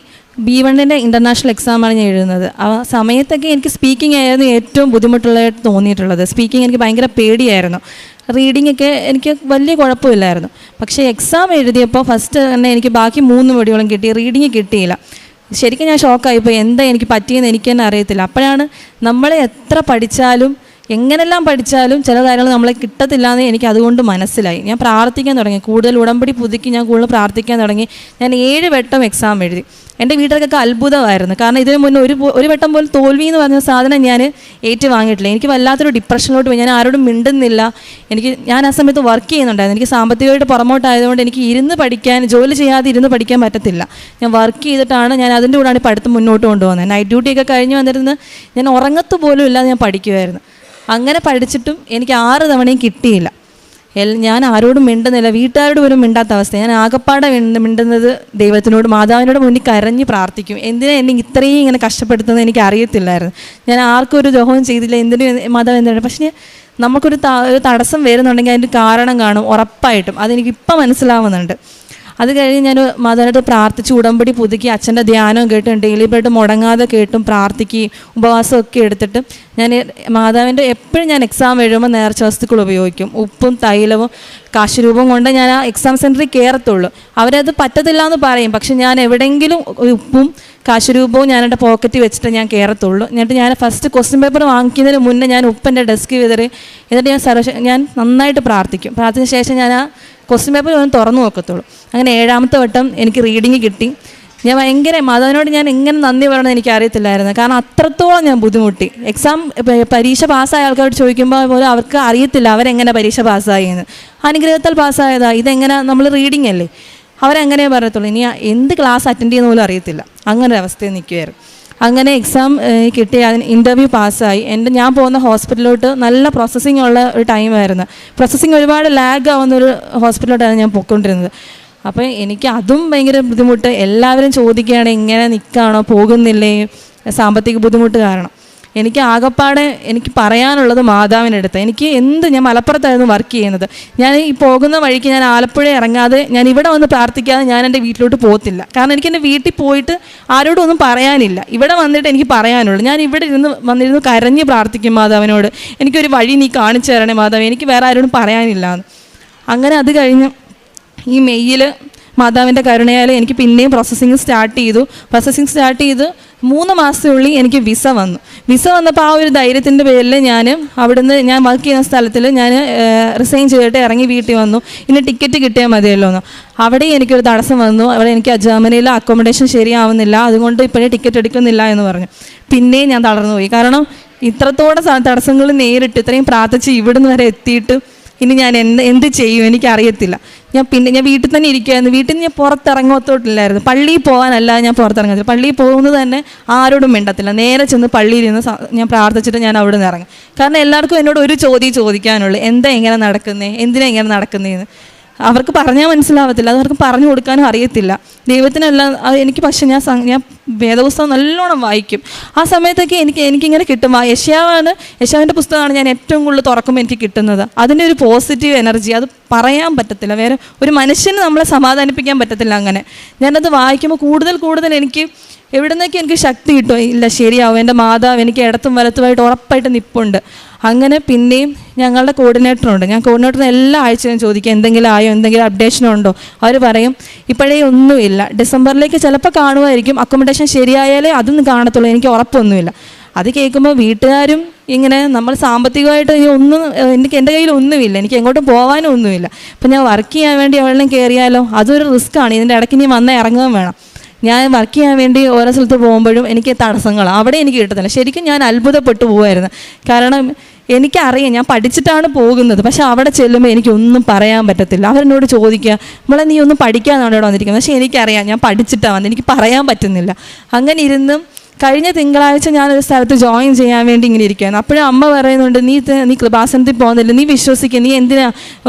B1 ഇൻ്റർനാഷണൽ എക്സാമാണ് ഞാൻ എഴുതുന്നത്. ആ സമയത്തൊക്കെ എനിക്ക് സ്പീക്കിംഗ് ആയിരുന്നു ഏറ്റവും ബുദ്ധിമുട്ടുള്ളതായിട്ട് തോന്നിയിട്ടുള്ളത്. സ്പീക്കിംഗ് എനിക്ക് ഭയങ്കര പേടിയായിരുന്നു. റീഡിംഗ് ഒക്കെ എനിക്ക് വലിയ കുഴപ്പമില്ലായിരുന്നു. പക്ഷേ എക്സാം എഴുതിയപ്പോൾ ഫസ്റ്റ് തന്നെ എനിക്ക് ബാക്കി 3 മൊഡ്യൂളും കിട്ടി, റീഡിങ് കിട്ടിയില്ല. ശരിക്കും ഞാൻ ഷോക്കായിപ്പോയി. എന്താ എനിക്ക് പറ്റിയെന്ന് എനിക്ക് തന്നെ അറിയത്തില്ല. അപ്പോഴാണ് നമ്മൾ എത്ര പഠിച്ചാലും എങ്ങനെല്ലാം പഠിച്ചാലും ചില കാര്യങ്ങൾ നമ്മളെ കിട്ടത്തില്ല എന്ന് എനിക്ക് അതുകൊണ്ട് മനസ്സിലായി. ഞാൻ പ്രാർത്ഥിക്കാൻ തുടങ്ങി. കൂടുതൽ ഉടമ്പടി പുതുക്കി ഞാൻ കൂടുതൽ പ്രാർത്ഥിക്കാൻ തുടങ്ങി. ഞാൻ 7 വട്ടം എക്സാം എഴുതി. എൻ്റെ വീട്ടുകാർക്കൊക്കെ അത്ഭുതമായിരുന്നു. കാരണം ഇതിനു മുന്നേ ഒരു വട്ടം പോലും തോൽവി എന്ന് പറഞ്ഞ സാധനം ഞാൻ വാങ്ങിയിട്ടില്ല. എനിക്ക് വല്ലാത്തൊരു ഡിപ്രഷനിലോട്ട് പോയി. ഞാൻ ആരോടും മിണ്ടുന്നില്ല. ഞാൻ ആ സമയത്ത് വർക്ക് ചെയ്യുന്നുണ്ടായിരുന്നു. എനിക്ക് സാമ്പത്തികമായിട്ട് പുറമോട്ടായതുകൊണ്ട് എനിക്ക് ജോലി ചെയ്യാതെ ഇരുന്ന് പഠിക്കാൻ പറ്റത്തില്ല. ഞാൻ വർക്ക് ചെയ്തിട്ടാണ് ഞാൻ അതിൻ്റെ കൂടെയാണ് പഠിത്തം മുന്നോട്ട് കൊണ്ടുപോകുന്നത്. നൈറ്റ് ഡ്യൂട്ടിയൊക്കെ കഴിഞ്ഞ് വന്നിരുന്ന് ഞാൻ ഉറങ്ങത്ത് പോലും ഇല്ലാതെ ഞാൻ പഠിക്കുമായിരുന്നു. അങ്ങനെ പഠിച്ചിട്ടും എനിക്ക് 6 തവണയും കിട്ടിയില്ല. ഞാൻ ആരോടും മിണ്ടുന്നില്ല, വീട്ടുകാരോട് പോലും മിണ്ടാത്ത അവസ്ഥ. ഞാൻ ആകപ്പാടെ മിണ്ടുന്നത് ദൈവത്തിനോട്, മാതാവിനോട് മുന്നിൽ കരഞ്ഞ് പ്രാർത്ഥിക്കും. എന്തിനാ എന്നെ ഇത്രയും ഇങ്ങനെ കഷ്ടപ്പെടുത്തുന്നത് എനിക്ക് അറിയത്തില്ലായിരുന്നു. ഞാൻ ആർക്കും ഒരു ദ്രോഹവും ചെയ്തില്ല. മാതാവ് എന്താണ്. പക്ഷേ നമുക്കൊരു തടസ്സം വരുന്നുണ്ടെങ്കിൽ അതിൻ്റെ കാരണം കാണും ഉറപ്പായിട്ടും. അതെനിക്കിപ്പം മനസ്സിലാവുന്നുണ്ട്. അത് കഴിഞ്ഞ് ഞാൻ മാതാവിനോട് പ്രാർത്ഥിച്ച് ഉടമ്പടി പുതുക്കി അച്ഛൻ്റെ ധ്യാനം കേട്ടും ഡെയിലി ബ്രെഡ് മുടങ്ങാതെ കേട്ടും പ്രാർത്ഥിക്കുകയും ഉപവാസമൊക്കെ എടുത്തിട്ട് ഞാൻ മാതാവിൻ്റെ എപ്പോഴും ഞാൻ എക്സാം എഴുതുമ്പോൾ നേർച്ച വസ്തുക്കൾ ഉപയോഗിക്കും. ഉപ്പും തൈലവും കാശുരൂപം കൊണ്ട് ഞാൻ ആ എക്സാം സെൻറ്ററിൽ കയറത്തുള്ളൂ. അവരത് പറ്റത്തില്ല എന്ന് പറയും, പക്ഷെ ഞാൻ എവിടെയെങ്കിലും ഉപ്പും കാശുരൂപവും ഞാൻ എൻ്റെ പോക്കറ്റിൽ വെച്ചിട്ട് ഞാൻ കയറത്തുള്ളൂ. എന്നിട്ട് ഞാൻ ഫസ്റ്റ് ക്വസ്റ്റ്യൻ പേപ്പർ വാങ്ങിക്കുന്നതിന് മുന്നേ ഞാൻ ഉപ്പെൻ്റെ ഡെസ്ക് വിതറി, എന്നിട്ട് ഞാൻ നന്നായിട്ട് പ്രാർത്ഥിക്കും. പ്രാർത്ഥിച്ച ശേഷം ഞാൻ ആ ക്വസ്റ്റ്യൻ പേപ്പർ ഒന്ന് തുറന്നു നോക്കത്തുള്ളൂ. അങ്ങനെ 7ാമത്തെ വട്ടം എനിക്ക് റീഡിങ് കിട്ടി. ഞാൻ ഭയങ്കര മാതാവിനോട് ഞാൻ എങ്ങനെ നന്ദി പറയണമെന്ന് എനിക്കറിയത്തില്ലായിരുന്നു. കാരണം അത്രത്തോളം ഞാൻ ബുദ്ധിമുട്ടി. പരീക്ഷ പാസ്സായ ആൾക്കാരോട് ചോദിക്കുമ്പോൾ പോലും അവർക്ക് അറിയത്തില്ല അവരെങ്ങനെ പരീക്ഷ പാസ്സായെന്ന്. അനുഗ്രഹത്താൽ പാസ്സായതാ, ഇതെങ്ങനെ, നമ്മൾ റീഡിങ് അല്ലേ, അവരെങ്ങനെ പറയത്തുള്ളൂ. ഇനി എന്ത് ക്ലാസ് അറ്റൻഡ് ചെയ്യുന്ന പോലും അറിയത്തില്ല. അങ്ങനെ ഒരു അവസ്ഥയിൽ നിൽക്കുമായിരുന്നു. അങ്ങനെ എക്സാം കിട്ടി, അതിന് ഇൻ്റർവ്യൂ പാസ്സായി. ഞാൻ പോകുന്ന ഹോസ്പിറ്റലിലോട്ട് നല്ല പ്രോസസ്സിങ് ഉള്ള ഒരു ടൈമായിരുന്നു. പ്രോസസ്സിങ് ഒരുപാട് ലാഗ് ആവുന്നൊരു ഹോസ്പിറ്റലിലോട്ടാണ് ഞാൻ പോയിക്കൊണ്ടിരുന്നത്. അപ്പോൾ എനിക്ക് അതും ഭയങ്കര ബുദ്ധിമുട്ട്. എല്ലാവരും ചോദിക്കുകയാണ് ഇങ്ങനെ നിൽക്കുകയാണോ, പോകുന്നില്ലേ, സാമ്പത്തിക ബുദ്ധിമുട്ട് കാരണം. എനിക്ക് ആകപ്പാടെ എനിക്ക് പറയാനുള്ളത് മാതാവിനടുത്ത്. ഞാൻ മലപ്പുറത്തായിരുന്നു വർക്ക് ചെയ്യുന്നത്. ഞാൻ ഈ പോകുന്ന വഴിക്ക് ഞാൻ ആലപ്പുഴ ഇറങ്ങാതെ, ഞാൻ ഇവിടെ വന്ന് പ്രാർത്ഥിക്കാതെ ഞാൻ എൻ്റെ വീട്ടിലോട്ട് പോകത്തില്ല. കാരണം എനിക്ക് എൻ്റെ വീട്ടിൽ പോയിട്ട് ആരോടും ഒന്നും പറയാനില്ല. ഇവിടെ വന്നിട്ട് എനിക്ക് പറയാനുള്ളൂ. ഞാൻ ഇവിടെ വന്നിരുന്ന് കരഞ്ഞ് പ്രാർത്ഥിക്കും മാതാവിനോട്, എനിക്കൊരു വഴി നീ കാണിച്ചു തരണേ മാതാവ്, എനിക്ക് വേറെ ആരോടും പറയാനില്ല എന്ന്. അങ്ങനെ അത് കഴിഞ്ഞ് ഈ മെയ്യിൽ മാതാവിൻ്റെ കരുണയാൽ എനിക്ക് പിന്നെയും പ്രോസസ്സിങ് സ്റ്റാർട്ട് ചെയ്ത് 3 മാസത്തിനുള്ളിൽ എനിക്ക് വിസ വന്നപ്പോൾ ആ ഒരു ധൈര്യത്തിൻ്റെ പേരിൽ ഞാൻ വർക്ക് ചെയ്യുന്ന സ്ഥലത്തിൽ ഞാൻ റിസൈൻ ചെയ്തിട്ട് ഇറങ്ങി വീട്ടിൽ വന്നു. ഇനി ടിക്കറ്റ് കിട്ടിയാൽ മതിയല്ലോ എന്ന്. അവിടെ എനിക്കൊരു തടസ്സം വന്നു. അവിടെ എനിക്ക് ജർമ്മനിയിൽ അക്കോമഡേഷൻ ശരിയാവുന്നില്ല, അതുകൊണ്ട് ഇപ്പോഴേ ടിക്കറ്റ് എടുക്കുന്നില്ല എന്ന് പറഞ്ഞു. പിന്നെയും ഞാൻ തളർന്നു പോയി. കാരണം ഇത്രത്തോടെ തടസ്സങ്ങൾ നേരിട്ട് ഇത്രയും പ്രാർത്ഥിച്ച് ഇവിടുന്ന് വരെ എത്തിയിട്ട് ഇനി ഞാൻ എന്ത് ചെയ്യും എനിക്കറിയത്തില്ല. ഞാൻ വീട്ടിൽ തന്നെ ഇരിക്കുമായിരുന്നു. വീട്ടിൽ നിന്ന് ഞാൻ പുറത്തിറങ്ങത്തോട്ടില്ലായിരുന്നു. പള്ളിയിൽ പോകാനല്ല ഞാൻ പുറത്തിറങ്ങത്തില്ല. പള്ളിയിൽ പോകുന്നത് തന്നെ ആരോടും മിണ്ടത്തില്ല. നേരെ ചെന്ന് പള്ളിയിൽ നിന്ന് ഞാൻ പ്രാർത്ഥിച്ചിട്ട് ഞാൻ അവിടെ നിന്ന് ഇറങ്ങും. കാരണം എല്ലാവർക്കും എന്നോട് ഒരു ചോദിക്കാനുള്ളൂ, എന്തിനാ ഇങ്ങനെ നടക്കുന്നതെന്ന്. അവർക്ക് പറഞ്ഞാൽ മനസ്സിലാവത്തില്ല, അത് അവർക്ക് പറഞ്ഞു കൊടുക്കാനും അറിയത്തില്ല. ദൈവത്തിനെല്ലാം എനിക്ക്. പക്ഷെ ഞാൻ വേദപുസ്തകം നല്ലോണം വായിക്കും. ആ സമയത്തൊക്കെ എനിക്കിങ്ങനെ കിട്ടും. യശയാവിൻ്റെ പുസ്തകമാണ് ഞാൻ ഏറ്റവും കൂടുതൽ തുറക്കുമ്പോൾ എനിക്ക് കിട്ടുന്നത്. അതിൻ്റെ ഒരു പോസിറ്റീവ് എനർജി, അത് പറയാൻ പറ്റത്തില്ല. വേറെ ഒരു മനുഷ്യന് നമ്മളെ സമാധാനിപ്പിക്കാൻ പറ്റത്തില്ല. അങ്ങനെ ഞാനത് വായിക്കുമ്പോൾ കൂടുതൽ എനിക്ക് എവിടുന്നൊക്കെ എനിക്ക് ശക്തി കിട്ടും. ഇല്ല, ശരിയാവും, എൻ്റെ മാതാവ് എനിക്ക് ഇടത്തും വലത്തുമായിട്ട് ഉറപ്പായിട്ട് നിൽപ്പുണ്ട്. അങ്ങനെ പിന്നെയും ഞങ്ങളുടെ കോർഡിനേറ്ററുണ്ട്. ഞാൻ കോർഡിനേറ്ററിന് എല്ലാ ആഴ്ചയും ചോദിക്കുക, എന്തെങ്കിലും ആയോ, എന്തെങ്കിലും അപ്ഡേഷൻ ഉണ്ടോ. അവർ പറയും ഇപ്പോഴേ ഒന്നുമില്ല, ഡിസംബറിലേക്ക് ചിലപ്പോൾ കാണുമായിരിക്കും, അക്കോമഡേഷൻ ശരിയായാലേ അതൊന്നും കാണത്തുള്ളൂ, എനിക്ക് ഉറപ്പൊന്നുമില്ല. അത് കേൾക്കുമ്പോൾ വീട്ടുകാരും ഇങ്ങനെ, നമ്മൾ സാമ്പത്തികമായിട്ട് എൻ്റെ കയ്യിൽ ഒന്നുമില്ല, എനിക്ക് എങ്ങോട്ടും പോകാനും ഒന്നുമില്ല. അപ്പം ഞാൻ വർക്ക് ചെയ്യാൻ വേണ്ടി എവിടെയും കയറിയാലോ, അതൊരു റിസ്ക്കാണ്. ഇതിൻ്റെ ഇടയ്ക്ക് ഇനി ഇറങ്ങുകയും വേണം. ഞാൻ വർക്ക് ചെയ്യാൻ വേണ്ടി ഓരോ സ്ഥലത്ത് പോകുമ്പോഴും എനിക്ക് തടസ്സങ്ങൾ, അവിടെ എനിക്ക് കിട്ടത്തില്ല. ശരിക്കും ഞാൻ അത്ഭുതപ്പെട്ടു പോകുമായിരുന്നു. കാരണം എനിക്കറിയാം ഞാൻ പഠിച്ചിട്ടാണ് പോകുന്നത്, പക്ഷെ അവിടെ ചെല്ലുമ്പോൾ എനിക്കൊന്നും പറയാൻ പറ്റത്തില്ല. അവരെന്നോട് ചോദിക്കുക, നമ്മളെ നീ ഒന്നും പഠിക്കാനാണ് ഇവിടെ വന്നിരിക്കുന്നത്. പക്ഷേ എനിക്കറിയാം ഞാൻ പഠിച്ചിട്ടാണ് വന്നത്, എനിക്ക് പറയാൻ പറ്റുന്നില്ല. അങ്ങനെ ഇരുന്നും കഴിഞ്ഞ തിങ്കളാഴ്ച ഞാനൊരു സ്ഥലത്ത് ജോയിൻ ചെയ്യാൻ വേണ്ടി ഇങ്ങനെ ഇരിക്കുകയാണ്. അപ്പോഴും അമ്മ പറയുന്നുണ്ട്, നീ കൃപാസനത്തിൽ പോകുന്നില്ല, നീ വിശ്വസിക്കുക, നീ എന്തിനാ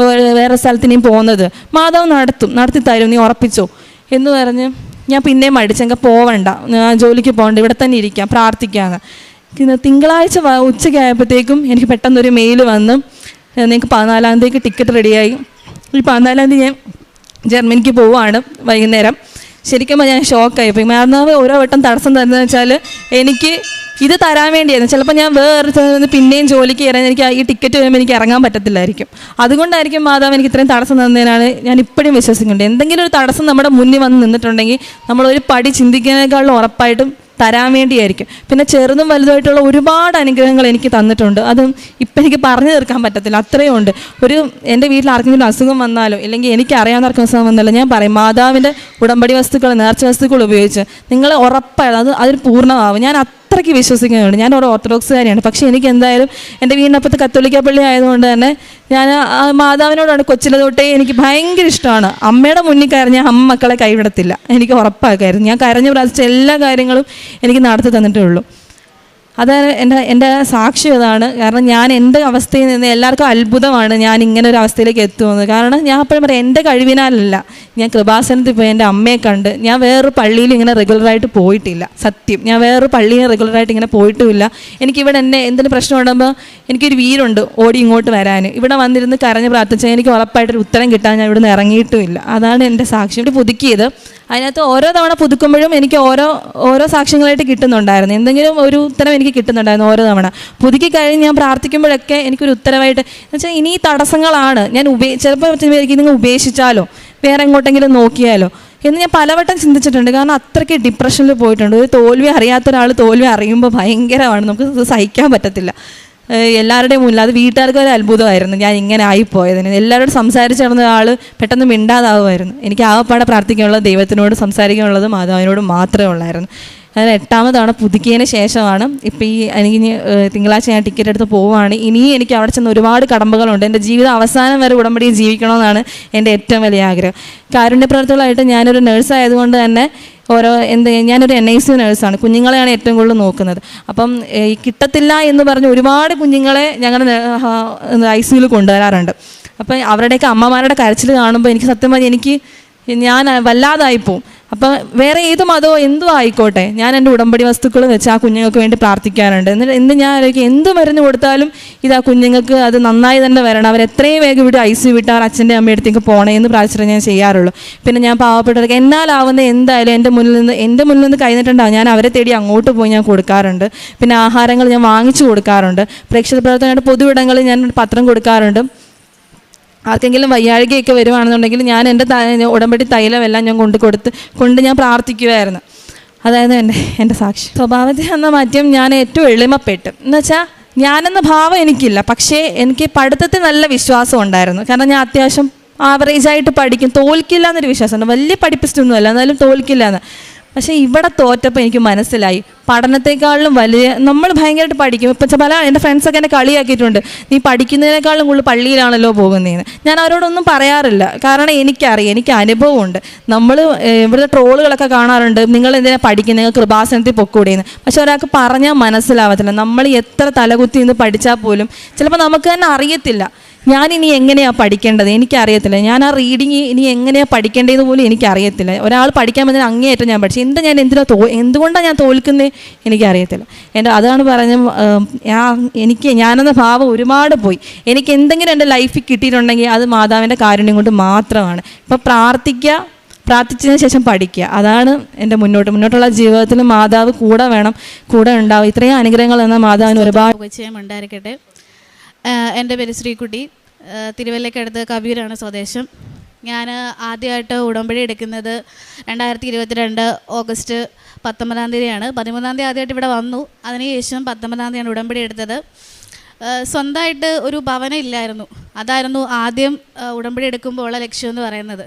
വേറെ സ്ഥലത്ത് നീ പോകുന്നത്, മാതാവ് നടത്തി തരും, നീ ഉറപ്പിച്ചോ എന്ന് പറഞ്ഞ് ഞാൻ പിന്നെയും മടിച്ചെങ്കിൽ പോവണ്ട, ജോലിക്ക് പോകണ്ട, ഇവിടെ തന്നെ ഇരിക്കാം, പ്രാർത്ഥിക്കാമെന്ന്. തിങ്കളാഴ്ച ഉച്ചയ്ക്കായപ്പോഴത്തേക്കും എനിക്ക് പെട്ടെന്നൊരു മെയിൽ വന്ന്, നിങ്ങൾക്ക് 14-ാം തീയതിക്ക് ടിക്കറ്റ് റെഡിയായി, ഈ 14-ാം തീയതി ഞാൻ ജർമ്മനിക്ക് പോവുകയാണ് വൈകുന്നേരം. ശരിക്കും ഞാൻ ഷോക്കായിപ്പോയി. മാതാവ് ഓരോ വട്ടം തടസ്സം തരുന്നതെന്ന് വെച്ചാൽ എനിക്ക് ഇത് തരാൻ വേണ്ടിയായിരുന്നു. ചിലപ്പോൾ ഞാൻ വേറെ പിന്നെയും ജോലിക്ക് കയറാൻ എനിക്ക് ഈ ടിക്കറ്റ് വരുമ്പോൾ എനിക്ക് ഇറങ്ങാൻ പറ്റത്തില്ലായിരിക്കും. അതുകൊണ്ടായിരിക്കും മാതാവ് എനിക്ക് ഇത്രയും തടസ്സം തന്നതിനാണ് ഞാൻ ഇപ്പോഴും വിശ്വസിക്കുന്നുണ്ട്. എന്തെങ്കിലും ഒരു തടസ്സം നമ്മുടെ മുന്നിൽ വന്ന് നിന്നിട്ടുണ്ടെങ്കിൽ നമ്മളൊരു പടി ചിന്തിക്കുന്നതിനേക്കാളും ഉറപ്പായിട്ടും തരാൻ വേണ്ടിയായിരിക്കും. പിന്നെ ചെറുതും വലുതായിട്ടുള്ള ഒരുപാട് അനുഗ്രഹങ്ങൾ എനിക്ക് തന്നിട്ടുണ്ട്. അതും ഇപ്പം എനിക്ക് പറഞ്ഞു തീർക്കാൻ പറ്റത്തില്ല, അത്രയും ഉണ്ട്. എൻ്റെ വീട്ടിൽ ആർക്കെങ്കിലും അസുഖം വന്നാലോ ഇല്ലെങ്കിൽ എനിക്ക് അറിയാവുന്ന ആർക്കും അസുഖം വന്നാലോ ഞാൻ പറയും, മാതാവിൻ്റെ ഉടമ്പടി വസ്തുക്കൾ, നേർച്ച വസ്തുക്കൾ ഉപയോഗിച്ച് നിങ്ങൾ ഉറപ്പായത് അതിൽ പൂർണ്ണമാവും. ഞാൻ അത്രയ്ക്ക് വിശ്വസിക്കുന്നുണ്ട്. ഞാൻ ഒരു ഓർത്തഡോക്സുകാരിയാണ്. പക്ഷേ എനിക്ക് എന്തായാലും എൻ്റെ വീടിനപ്പുറത്ത് കത്തോലിക്ക പള്ളി ആയതുകൊണ്ട് തന്നെ ഞാൻ മാതാവിനോടാണ് കൊച്ചിലെ തൊട്ടേ എനിക്ക് ഭയങ്കര ഇഷ്ടമാണ്. അമ്മയുടെ മുന്നിൽ കരഞ്ഞ അമ്മ മക്കളെ കൈവിടത്തില്ല, എനിക്ക് ഉറപ്പാക്കായിരുന്നു. ഞാൻ കരഞ്ഞു പ്രാർത്ഥിച്ച എല്ലാ കാര്യങ്ങളും എനിക്ക് നടത്തി തന്നിട്ടേ ഉള്ളൂ. അതാണ് എൻ്റെ സാക്ഷ്യം അതാണ്. കാരണം ഞാൻ എൻ്റെ അവസ്ഥയിൽ നിന്ന് എല്ലാവർക്കും അത്ഭുതമാണ് ഞാൻ ഇങ്ങനെ ഒരു അവസ്ഥയിലേക്ക് എത്തുന്നത്. കാരണം ഞാൻ എപ്പോഴും പറയാം, എൻ്റെ കഴിവിനാലല്ല, ഞാൻ കൃപാസനത്തിൽ പോയി എൻ്റെ അമ്മയെ കണ്ട്. ഞാൻ വേറൊരു പള്ളിയിൽ ഇങ്ങനെ റെഗുലറായിട്ട് പോയിട്ടില്ല, സത്യം. ഞാൻ വേറൊരു പള്ളിയിൽ റെഗുലറായിട്ട് ഇങ്ങനെ പോയിട്ടുമില്ല. എനിക്കിവിടെ എന്നെ എന്തെങ്കിലും പ്രശ്നം ഉണ്ടാകുമ്പോൾ എനിക്കൊരു വീരുണ്ട് ഓടി ഇങ്ങോട്ട് വരാൻ. ഇവിടെ വന്നിരുന്ന് കരഞ്ഞ് പ്രാർത്ഥിച്ചാൽ എനിക്ക് ഉറപ്പായിട്ടൊരു ഉത്തരം കിട്ടാൻ ഞാൻ ഇവിടെ നിന്ന് ഇറങ്ങിയിട്ടുമില്ല. അതാണ് എൻ്റെ സാക്ഷ്യം. ഇവിടെ പുതുക്കിയത് അതിനകത്ത് ഓരോ തവണ പുതുക്കുമ്പോഴും എനിക്ക് ഓരോ സാക്ഷ്യങ്ങളായിട്ട് കിട്ടുന്നുണ്ടായിരുന്നു. എന്തെങ്കിലും ഒരു ഉത്തരം എനിക്ക് കിട്ടുന്നുണ്ടായിരുന്നു ഓരോ തവണ. പുതുക്കി കഴിഞ്ഞ് ഞാൻ പ്രാർത്ഥിക്കുമ്പോഴൊക്കെ എനിക്കൊരു ഉത്തരവായിട്ട് എന്നുവെച്ചാൽ ഇനി ഈ തടസ്സങ്ങളാണ് ഞാൻ ചിലപ്പോൾ നിങ്ങൾ ഉപേക്ഷിച്ചാലോ വേറെ എങ്ങോട്ടെങ്കിലും നോക്കിയാലോ എന്ന് ഞാൻ പലവട്ടം ചിന്തിച്ചിട്ടുണ്ട്. കാരണം അത്രയ്ക്ക് ഡിപ്രഷനിൽ പോയിട്ടുണ്ട്. ഒരു തോൽവി അറിയാത്ത ഒരാൾ തോൽവി അറിയുമ്പോൾ ഭയങ്കരമാണ്, നമുക്ക് സഹിക്കാൻ പറ്റത്തില്ല. എല്ലാവരുടെയും മുന്നിൽ അത് വീട്ടുകാർക്ക് ഒരു അത്ഭുതമായിരുന്നു ഞാൻ ഇങ്ങനെ ആയിപ്പോയതിന്. എല്ലാവരോടും സംസാരിച്ച് നടന്ന ആൾ പെട്ടെന്ന് മിണ്ടാതാവുമായിരുന്നു. എനിക്ക് ആകപ്പാടെ പ്രാർത്ഥിക്കാനുള്ളത് ദൈവത്തിനോട് സംസാരിക്കാനുള്ളത് മാതാവിനോട് മാത്രമേ ഉള്ളായിരുന്നു. അതിന് 8ാമത് തവണ പുതുക്കിയതിന് ശേഷമാണ് ഇപ്പോൾ എനിക്ക് തിങ്കളാഴ്ച ഞാൻ ടിക്കറ്റ് എടുത്ത് പോവുകയാണ്. ഇനിയും എനിക്ക് അവിടെ ചെന്ന് ഒരുപാട് കടമ്പകളുണ്ട്. എൻ്റെ ജീവിതം അവസാനം വരെ ഉടമ്പടിയിൽ ജീവിക്കണമെന്നാണ് എൻ്റെ ഏറ്റവും വലിയ ആഗ്രഹം. കാരുണ്യ പ്രവർത്തകളായിട്ട് ഞാനൊരു നേഴ്സായതുകൊണ്ട് തന്നെ ഞാനൊരു NICU നേഴ്സാണ്. കുഞ്ഞുങ്ങളെയാണ് ഏറ്റവും കൂടുതൽ നോക്കുന്നത്. അപ്പം കിട്ടത്തില്ല എന്ന് പറഞ്ഞ് ഒരുപാട് കുഞ്ഞുങ്ങളെ ഞങ്ങളുടെ ICUയിൽ കൊണ്ടുവരാറുണ്ട്. അപ്പം അവരുടെയൊക്കെ അമ്മമാരുടെ കരച്ചിൽ കാണുമ്പോൾ എനിക്ക് സത്യം പറഞ്ഞാൽ ഞാൻ വല്ലാതായിപ്പോവും. അപ്പം വേറെ ഏത് മതമോ എന്തോ ആയിക്കോട്ടെ, ഞാൻ എൻ്റെ ഉടമ്പടി വസ്തുക്കൾ വെച്ച് ആ കുഞ്ഞുങ്ങൾക്ക് വേണ്ടി പ്രാർത്ഥിക്കാറുണ്ട്. എന്നിട്ട് ഞാൻ എന്ത് മരുന്ന് കൊടുത്താലും ആ കുഞ്ഞുങ്ങൾക്ക് അത് നന്നായി തന്നെ വരണം, അവരെത്രയും വേഗം ഇവിടെ ICU വിട്ട് അവർ അച്ഛൻ്റെ അമ്മയുടെ അടുത്തേക്ക് പോകണേ എന്ന് പ്രാർത്ഥിച്ചിട്ട് ഞാൻ ചെയ്യാറുള്ളൂ. പിന്നെ ഞാൻ പാവപ്പെട്ടവർക്ക് എന്നാലാവുന്ന എന്തായാലും എൻ്റെ മുന്നിൽ നിന്ന് കഴിഞ്ഞിട്ടുണ്ടാവും, ഞാൻ അവരെ തേടി അങ്ങോട്ട് പോയി ഞാൻ കൊടുക്കാറുണ്ട്. പിന്നെ ആഹാരങ്ങൾ ഞാൻ വാങ്ങിച്ചു കൊടുക്കാറുണ്ട്. പ്രേക്ഷിത പ്രവർത്തനമായിട്ട് പൊതുവിടങ്ങളിൽ ഞാൻ പത്രം കൊടുക്കാറുണ്ട്. ആർക്കെങ്കിലും വയ്യാഴികയൊക്കെ വരുവാണെന്നുണ്ടെങ്കിൽ ഞാൻ എൻ്റെ ഉടമ്പടി തൈലമെല്ലാം ഞാൻ കൊണ്ട് ഞാൻ പ്രാർത്ഥിക്കുമായിരുന്നു. അതായത് എൻ്റെ സാക്ഷി. സ്വഭാവത്തിൽ എന്ന മാറ്റം ഞാൻ ഏറ്റവും എളിമപ്പെട്ടു. എന്നുവെച്ചാൽ ഞാനെന്ന ഭാവം എനിക്കില്ല, പക്ഷേ എനിക്ക് പഠിത്തത്തിൽ നല്ല വിശ്വാസം ഉണ്ടായിരുന്നു. കാരണം ഞാൻ അത്യാവശ്യം ആവറേജായിട്ട് പഠിക്കും, തോൽക്കില്ല എന്നൊരു വിശ്വാസമുണ്ട്. വലിയ പഠിപ്പിച്ചിട്ടൊന്നുമല്ല, എന്നാലും തോൽക്കില്ല എന്ന്. പക്ഷേ ഇവിടെ തോറ്റപ്പോൾ എനിക്ക് മനസ്സിലായി പഠനത്തെക്കാളും വലിയ നമ്മൾ ഭയങ്കരമായിട്ട് പഠിക്കും. ഇപ്പം പല എൻ്റെ ഫ്രണ്ട്സൊക്കെ എന്നെ കളിയാക്കിയിട്ടുണ്ട്, നീ പഠിക്കുന്നതിനേക്കാളും കൂടുതൽ പള്ളിയിലാണല്ലോ പോകുന്നതെന്ന്. ഞാൻ അവരോടൊന്നും പറയാറില്ല, കാരണം എനിക്കറിയാം, എനിക്ക് അനുഭവമുണ്ട്. നമ്മൾ ഇവിടുത്തെ ട്രോളുകളൊക്കെ കാണാറുണ്ട്, നിങ്ങൾ എന്തിനാണ് പഠിക്കുന്നത്, നിങ്ങൾ കൃപാസനത്തിൽ പൊക്കൂടെയെന്ന്. പക്ഷെ ഒരാൾക്ക് പറഞ്ഞാൽ മനസ്സിലാവത്തില്ല. നമ്മൾ എത്ര തലകുത്തി നിന്ന് പഠിച്ചാൽ പോലും ചിലപ്പോൾ നമുക്ക് തന്നെ അറിയത്തില്ല ഞാനിനി എങ്ങനെയാണ് പഠിക്കേണ്ടത്, എനിക്കറിയത്തില്ല. ഞാൻ ആ റീഡിങ് ഇനി എങ്ങനെയാണ് പഠിക്കേണ്ടതെന്ന് പോലും എനിക്കറിയത്തില്ല. ഒരാൾ പഠിക്കാൻ പറ്റുന്ന അങ്ങേയറ്റം ഞാൻ പഠിച്ചു. എന്തുകൊണ്ടാണ് ഞാൻ തോൽക്കുന്നത് എനിക്കറിയത്തില്ല. അതാണ് ഞാനെന്ന ഭാവം ഒരുപാട് പോയി. എനിക്ക് എന്തെങ്കിലും എൻ്റെ ലൈഫിൽ കിട്ടിയിട്ടുണ്ടെങ്കിൽ അത് മാതാവിൻ്റെ കാരുണ്യം കൊണ്ട് മാത്രമാണ്. ഇപ്പം പ്രാർത്ഥിച്ചതിന് ശേഷം പഠിക്കുക, അതാണ് എൻ്റെ മുന്നോട്ടുള്ള ജീവിതത്തിൽ മാതാവ് കൂടെ വേണം, കൂടെ ഉണ്ടാവും. ഇത്രയും അനുഗ്രഹങ്ങൾ എന്ന മാതാവിന് ഒരുപാട് ഉണ്ടായിരിക്കട്ടെ. എൻ്റെ പേര് ശ്രീകുട്ടി, തിരുവല്ലയ്ക്കടുത്ത് കവിയൂരാണ് സ്വദേശം. ഞാൻ ആദ്യമായിട്ട് ഉടമ്പടി എടുക്കുന്നത് 2022 ഓഗസ്റ്റ് 19-ാം തീയതിയാണ്. 13-ാം തീയതി ആദ്യമായിട്ട് ഇവിടെ വന്നു. അതിനുശേഷം 19-ാം തീയതിയാണ് ഉടമ്പടി എടുത്തത്. സ്വന്തമായിട്ട് ഒരു ഭവനം ഇല്ലായിരുന്നു. അതായിരുന്നു ആദ്യം ഉടമ്പടി എടുക്കുമ്പോൾ ഉള്ള ലക്ഷ്യം എന്ന് പറയുന്നത്.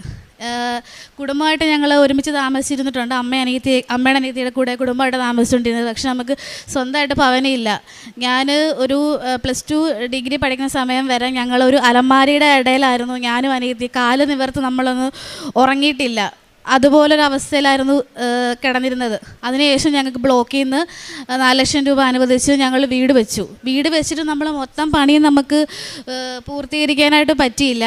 കുടുംബമായിട്ട് ഞങ്ങൾ ഒരുമിച്ച് താമസിച്ചിരുന്നിട്ടുണ്ട്. അമ്മയുടെ അനിയത്തിയുടെ കൂടെ കുടുംബമായിട്ട് താമസിച്ചുകൊണ്ടിരുന്നത്. പക്ഷെ നമുക്ക് സ്വന്തമായിട്ട് ഭവനമില്ല. ഞാൻ ഒരു +2 ഡിഗ്രി പഠിക്കുന്ന സമയം വരെ ഞങ്ങളൊരു അലമാരിയുടെ ഇടയിലായിരുന്നു ഞാനും അനിയത്തി. കാല് നിവർത്ത് നമ്മളൊന്ന് ഉറങ്ങിയിട്ടില്ല. അതുപോലൊരവസ്ഥയിലായിരുന്നു കിടന്നിരുന്നത്. അതിനുശേഷം ഞങ്ങൾക്ക് ബ്ലോക്കിൽ നിന്ന് 4 ലക്ഷം രൂപ അനുവദിച്ച് ഞങ്ങൾ വീട് വെച്ചു. വീട് വെച്ചിട്ട് നമ്മൾ മൊത്തം പണിയും നമുക്ക് പൂർത്തീകരിക്കാനായിട്ട് പറ്റിയില്ല.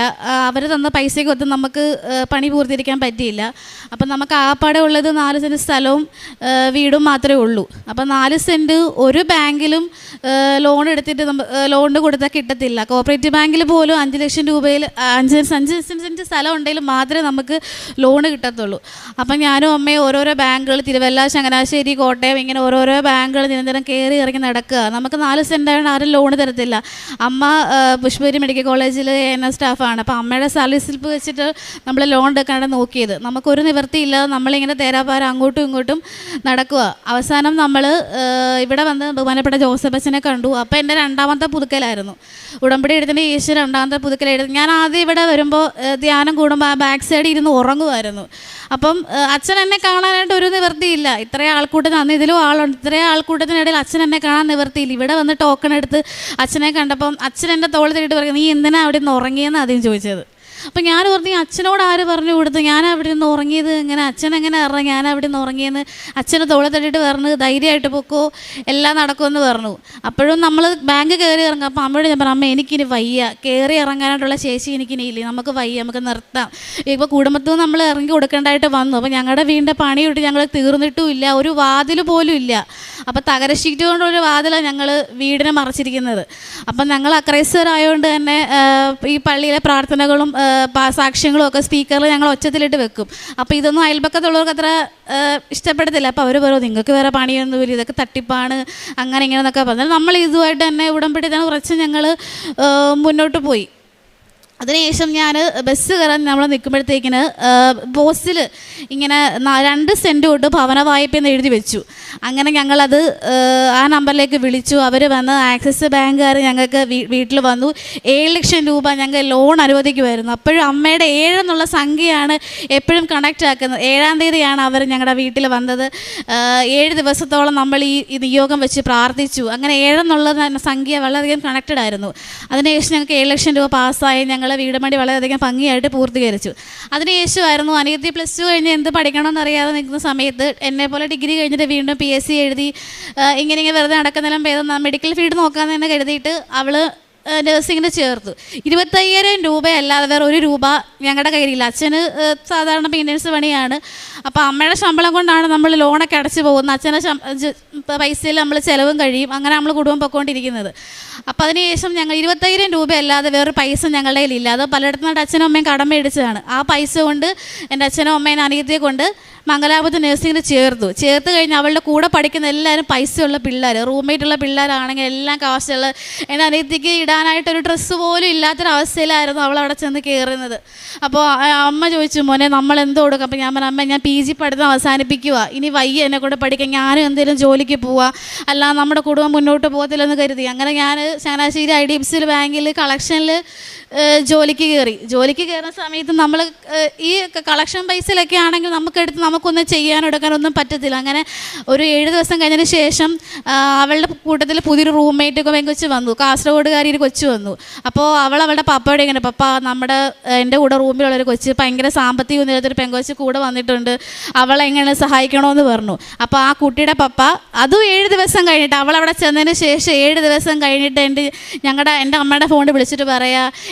അവർ തന്ന പൈസയ്ക്കൊത്ത് നമുക്ക് പണി പൂർത്തീകരിക്കാൻ പറ്റിയില്ല. അപ്പം നമുക്ക് ആപ്പാടെ ഉള്ളത് 4 സെൻറ്റ് സ്ഥലവും വീടും മാത്രമേ ഉള്ളൂ. അപ്പം 4 സെൻറ്റ് ഒരു ബാങ്കിലും ലോൺ എടുത്തിട്ട് ലോണിന് കൊടുത്താൽ കിട്ടത്തില്ല. കോപ്പറേറ്റീവ് ബാങ്കിൽ പോലും 5 ലക്ഷം രൂപയിൽ 5 സെൻറ്റ് സ്ഥലം ഉണ്ടെങ്കിൽ മാത്രമേ നമുക്ക് ലോണ് കിട്ടത്തുള്ളൂ. അപ്പം ഞാനും അമ്മയും ഓരോരോ ബാങ്കുകൾ, തിരുവല്ല, ചങ്ങനാശ്ശേരി, കോട്ടയം, ഇങ്ങനെ ഓരോരോ ബാങ്കുകൾ നിരന്തരം കയറി ഇറങ്ങി നടക്കുക. നമുക്ക് 4 സെൻറ്റ് ആയതുകൊണ്ട് ആരും ലോണ് തരത്തില്ല. അമ്മ പുഷ്പഗിരി മെഡിക്കൽ കോളേജിൽ ANM സ്റ്റാഫാണ്. അപ്പം അമ്മയുടെ സാലറി സ്ലിപ്പ് വെച്ചിട്ട് നമ്മൾ ലോൺ എടുക്കാനാണ് നോക്കിയത്. നമുക്കൊരു നിവൃത്തിയില്ല. നമ്മളിങ്ങനെ തേരാപ്പാര അങ്ങോട്ടും ഇങ്ങോട്ടും നടക്കുക. അവസാനം നമ്മൾ ഇവിടെ വന്ന് ബഹുമാനപ്പെട്ട ജോസഫ് അച്ഛനെ കണ്ടു. അപ്പോൾ എൻ്റെ 2ാമത്തെ പുതുക്കലായിരുന്നു. ഉടമ്പടി എടുത്തതിൻ്റെ 2ാമത്തെ പുതുക്കലായിരുന്നു. ഞാൻ ആദ്യം ഇവിടെ വരുമ്പോൾ ധ്യാനം കൂടുമ്പോൾ ആ ബാക്ക് സൈഡിൽ ഇരുന്ന് ഉറങ്ങുമായിരുന്നു. അപ്പം അച്ഛൻ എന്നെ കാണാനായിട്ട് ഒരു നിവൃത്തിയില്ല. ഇത്രയും ആൾക്കൂട്ടത്തിന്, അന്ന് ഇതിലും ആളുണ്ട്, ഇത്രയും ആൾക്കൂട്ടത്തിനിടയിൽ അച്ഛൻ എന്നെ കാണാൻ നിവൃത്തിയില്ല. ഇവിടെ വന്ന് ടോക്കൺ എടുത്ത് അച്ഛനെ കണ്ടപ്പം അച്ഛൻ എൻ്റെ തോളിൽ തട്ടിയിട്ട് പറയും, നീ എന്തിനാ അവിടെ നിന്ന് ഉറങ്ങിയെന്ന് ആദ്യം ചോദിച്ചത്. അപ്പം ഞാൻ പറഞ്ഞു അച്ഛനോട് ആര് പറഞ്ഞു കൊടുത്തു, ഞാൻ അവിടെ നിന്ന് ഉറങ്ങിയത് എങ്ങനെ, അച്ഛൻ എങ്ങനെ അറിയാം ഞാൻ അവിടെ നിന്ന് ഉറങ്ങിയെന്ന്. അച്ഛനെ തോളെ തട്ടിയിട്ട് പറഞ്ഞു ധൈര്യമായിട്ട് പൊക്കോ എല്ലാം നടക്കുമെന്ന് പറഞ്ഞു. അപ്പോഴും നമ്മൾ ബാങ്ക് കയറി ഇറങ്ങും. അപ്പം അമ്മയോട് ഞാൻ പറഞ്ഞു അമ്മ എനിക്കിനി വയ്യ, കയറി ഇറങ്ങാനായിട്ടുള്ള ശേഷി എനിക്കിനി ഇല്ലേ, നമുക്ക് വയ്യ, നമുക്ക് നിർത്താം. ഇപ്പോൾ കുടുംബത്തിൽ നമ്മൾ ഇറങ്ങി കൊടുക്കേണ്ടതായിട്ട് വന്നു. അപ്പോൾ ഞങ്ങളുടെ വീടിൻ്റെ പണിയിട്ട് ഞങ്ങൾ തീർന്നിട്ടും ഇല്ല, ഒരു വാതിൽ പോലും ഇല്ല. അപ്പോൾ തകര ഷീറ്റ് കൊണ്ടൊരു വാതിലാണ് ഞങ്ങൾ വീടിനെ മറച്ചിരിക്കുന്നത്. അപ്പം ഞങ്ങൾ അക്രൈസ്തരായതുകൊണ്ട് തന്നെ ഈ പള്ളിയിലെ പ്രാർത്ഥനകളും സാക്ഷ്യങ്ങളും ഒക്കെ സ്പീക്കറിൽ ഞങ്ങൾ ഒച്ചത്തിലിട്ട് വെക്കും. അപ്പോൾ ഇതൊന്നും അയൽപക്കത്തുള്ളവർക്ക് അത്ര ഇഷ്ടപ്പെടത്തില്ല. അപ്പോൾ അവർ പറയും നിങ്ങൾക്ക് വേറെ പണിയൊന്നുമില്ല, ഇതൊക്കെ തട്ടിപ്പാണ് അങ്ങനെ ഇങ്ങനെ എന്നൊക്കെ പറഞ്ഞാൽ നമ്മൾ ഇതുമായിട്ട് തന്നെ ഉടമ്പടി തന്നെ കുറച്ച് ഞങ്ങൾ മുന്നോട്ട് പോയി. അതിനുശേഷം ഞാൻ ബസ് കയറാൻ നമ്മൾ നിൽക്കുമ്പോഴത്തേക്കിന് പോസ്റ്റിൽ ഇങ്ങനെ 2 സെൻറ്റ് തൊട്ട് ഭവന വായ്പ എന്ന് എഴുതി വെച്ചു. അങ്ങനെ ഞങ്ങളത് ആ നമ്പറിലേക്ക് വിളിച്ചു. അവർ വന്ന് ആക്സിസ് ബാങ്കുകാർ ഞങ്ങൾക്ക് വീട്ടിൽ വന്നു. 7 ലക്ഷം രൂപ ഞങ്ങൾ ലോൺ അനുവദിക്കുമായിരുന്നു. അപ്പോഴും അമ്മയുടെ 7 എന്നുള്ള സംഖ്യയാണ് എപ്പോഴും കണക്റ്റ് ആക്കുന്നത്. 7-ാം തീയതിയാണ് അവർ ഞങ്ങളുടെ വീട്ടിൽ വന്നത്. 7 ദിവസത്തോളം നമ്മൾ ഈ നിയോഗം വെച്ച് പ്രാർത്ഥിച്ചു. അങ്ങനെ 7 എന്നുള്ള സംഖ്യ വളരെയധികം കണക്റ്റഡ് ആയിരുന്നു. അതിനുശേഷം ഞങ്ങൾക്ക് 7 ലക്ഷം രൂപ പാസ്സായി. ഞങ്ങൾ വീട് പണി വളരെയധികം ഭംഗിയായിട്ട് പൂർത്തീകരിച്ചു. അതിനുശേഷമായിരുന്നു അനിയത്തി +2 കഴിഞ്ഞ് എന്ത് പഠിക്കണമെന്നറിയാതെ നിൽക്കുന്ന സമയത്ത് എന്നെപ്പോലെ ഡിഗ്രി കഴിഞ്ഞിട്ട് വീണ്ടും PSC എഴുതി ഇങ്ങനെ വെറുതെ നടക്കുന്നതിലും ഭേദം മെഡിക്കൽ ഫീൽഡ് നോക്കാമെന്ന് തന്നെ കരുതിയിട്ട് അവൾ നഴ്സിങ്ങിന് ചേർത്തു. 25,000 രൂപ അല്ലാതെ വേറെ 1 രൂപ ഞങ്ങളുടെ കയ്യിലില്ല. അച്ഛന് സാധാരണ മെയിൻ്റനൻസ് പണിയാണ്. അപ്പോൾ അമ്മയുടെ ശമ്പളം കൊണ്ടാണ് നമ്മൾ ലോണൊക്കെ അടച്ചു പോകുന്നത്. അച്ഛൻ്റെ പൈസയിൽ നമ്മൾ ചിലവും കഴിയും. അങ്ങനെ നമ്മൾ കുടുംബം പൊയ്ക്കൊണ്ടിരിക്കുന്നത്. അപ്പോൾ അതിനുശേഷം ഞങ്ങൾ 25,000 രൂപ അല്ലാതെ വേറൊരു പൈസ ഞങ്ങളുടെ കയ്യിലില്ല. അത് പലയിടത്തുനിന്ന് അച്ഛനും അമ്മയും കടം മേടിച്ചതാണ്. ആ പൈസ കൊണ്ട് എൻ്റെ അച്ഛനും അമ്മയും അനിയത്തിയെ കൊണ്ട് മംഗലാപുരത്ത് നഴ്സിങ്ങിന് ചേർത്ത് കഴിഞ്ഞ് അവളുടെ കൂടെ പഠിക്കുന്ന എല്ലാവരും പൈസയുള്ള പിള്ളേർ, റൂംമേറ്റുള്ള പിള്ളേരാണെങ്കിൽ എല്ലാം കാശുള്ള. എൻ്റെ അനിയത്തിക്ക് ഇടാനായിട്ടൊരു ഡ്രസ്സ് പോലും ഇല്ലാത്തൊരവസ്ഥയിലായിരുന്നു അവൾ അവിടെ ചെന്ന് കയറുന്നത്. അപ്പോൾ അമ്മ ചോദിച്ചു മോനെ നമ്മൾ എന്ത് കൊടുക്കും? അപ്പോൾ ഞാൻ പറഞ്ഞു അമ്മ ഞാൻ PG പഠിത്തം അവസാനിപ്പിക്കുക, ഇനി വയ്യ എന്നെ കൊണ്ട് പഠിക്കാൻ, ഞാനും എന്തെങ്കിലും ജോലിക്ക് പോവുക, അല്ലാതെ നമ്മുടെ കുടുംബം മുന്നോട്ട് പോകത്തില്ലെന്ന് കരുതി. അങ്ങനെ ഞാൻ ചങ്ങനാശ്ശേരി IDFC ബാങ്കിൽ കളക്ഷനിൽ ജോലിക്ക് കയറുന്ന സമയത്ത് നമ്മൾ ഈ കളക്ഷൻ പൈസയിലൊക്കെ ആണെങ്കിൽ നമുക്കൊന്നും ചെയ്യാനോ എടുക്കാനൊന്നും പറ്റത്തില്ല. അങ്ങനെ ഒരു 7 ദിവസം കഴിഞ്ഞതിന് ശേഷം അവളുടെ കൂട്ടത്തിൽ പുതിയൊരു റൂംമേറ്റ് പെങ്കൊച്ച് വന്നു, കാസർഗോഡുകാരി ഒരു കൊച്ചു വന്നു. അപ്പോൾ അവളുടെ പപ്പയോട് ഇങ്ങനെ പപ്പ എൻ്റെ കൂടെ റൂമിലുള്ളൊരു കൊച്ച് ഭയങ്കര സാമ്പത്തിക ഉന്നതത്തൊരു പെങ്കൊച്ച് കൂടെ വന്നിട്ടുണ്ട്, അവളെ എങ്ങനെ സഹായിക്കണമെന്ന് പറഞ്ഞു. അപ്പോൾ ആ കുട്ടിയുടെ പപ്പ അതും 7 ദിവസം കഴിഞ്ഞിട്ട് അവളവിടെ ചെന്നതിന് ശേഷം 7 ദിവസം കഴിഞ്ഞിട്ട് എൻ്റെ അമ്മയുടെ ഫോണിൽ വിളിച്ചിട്ട് പറയാ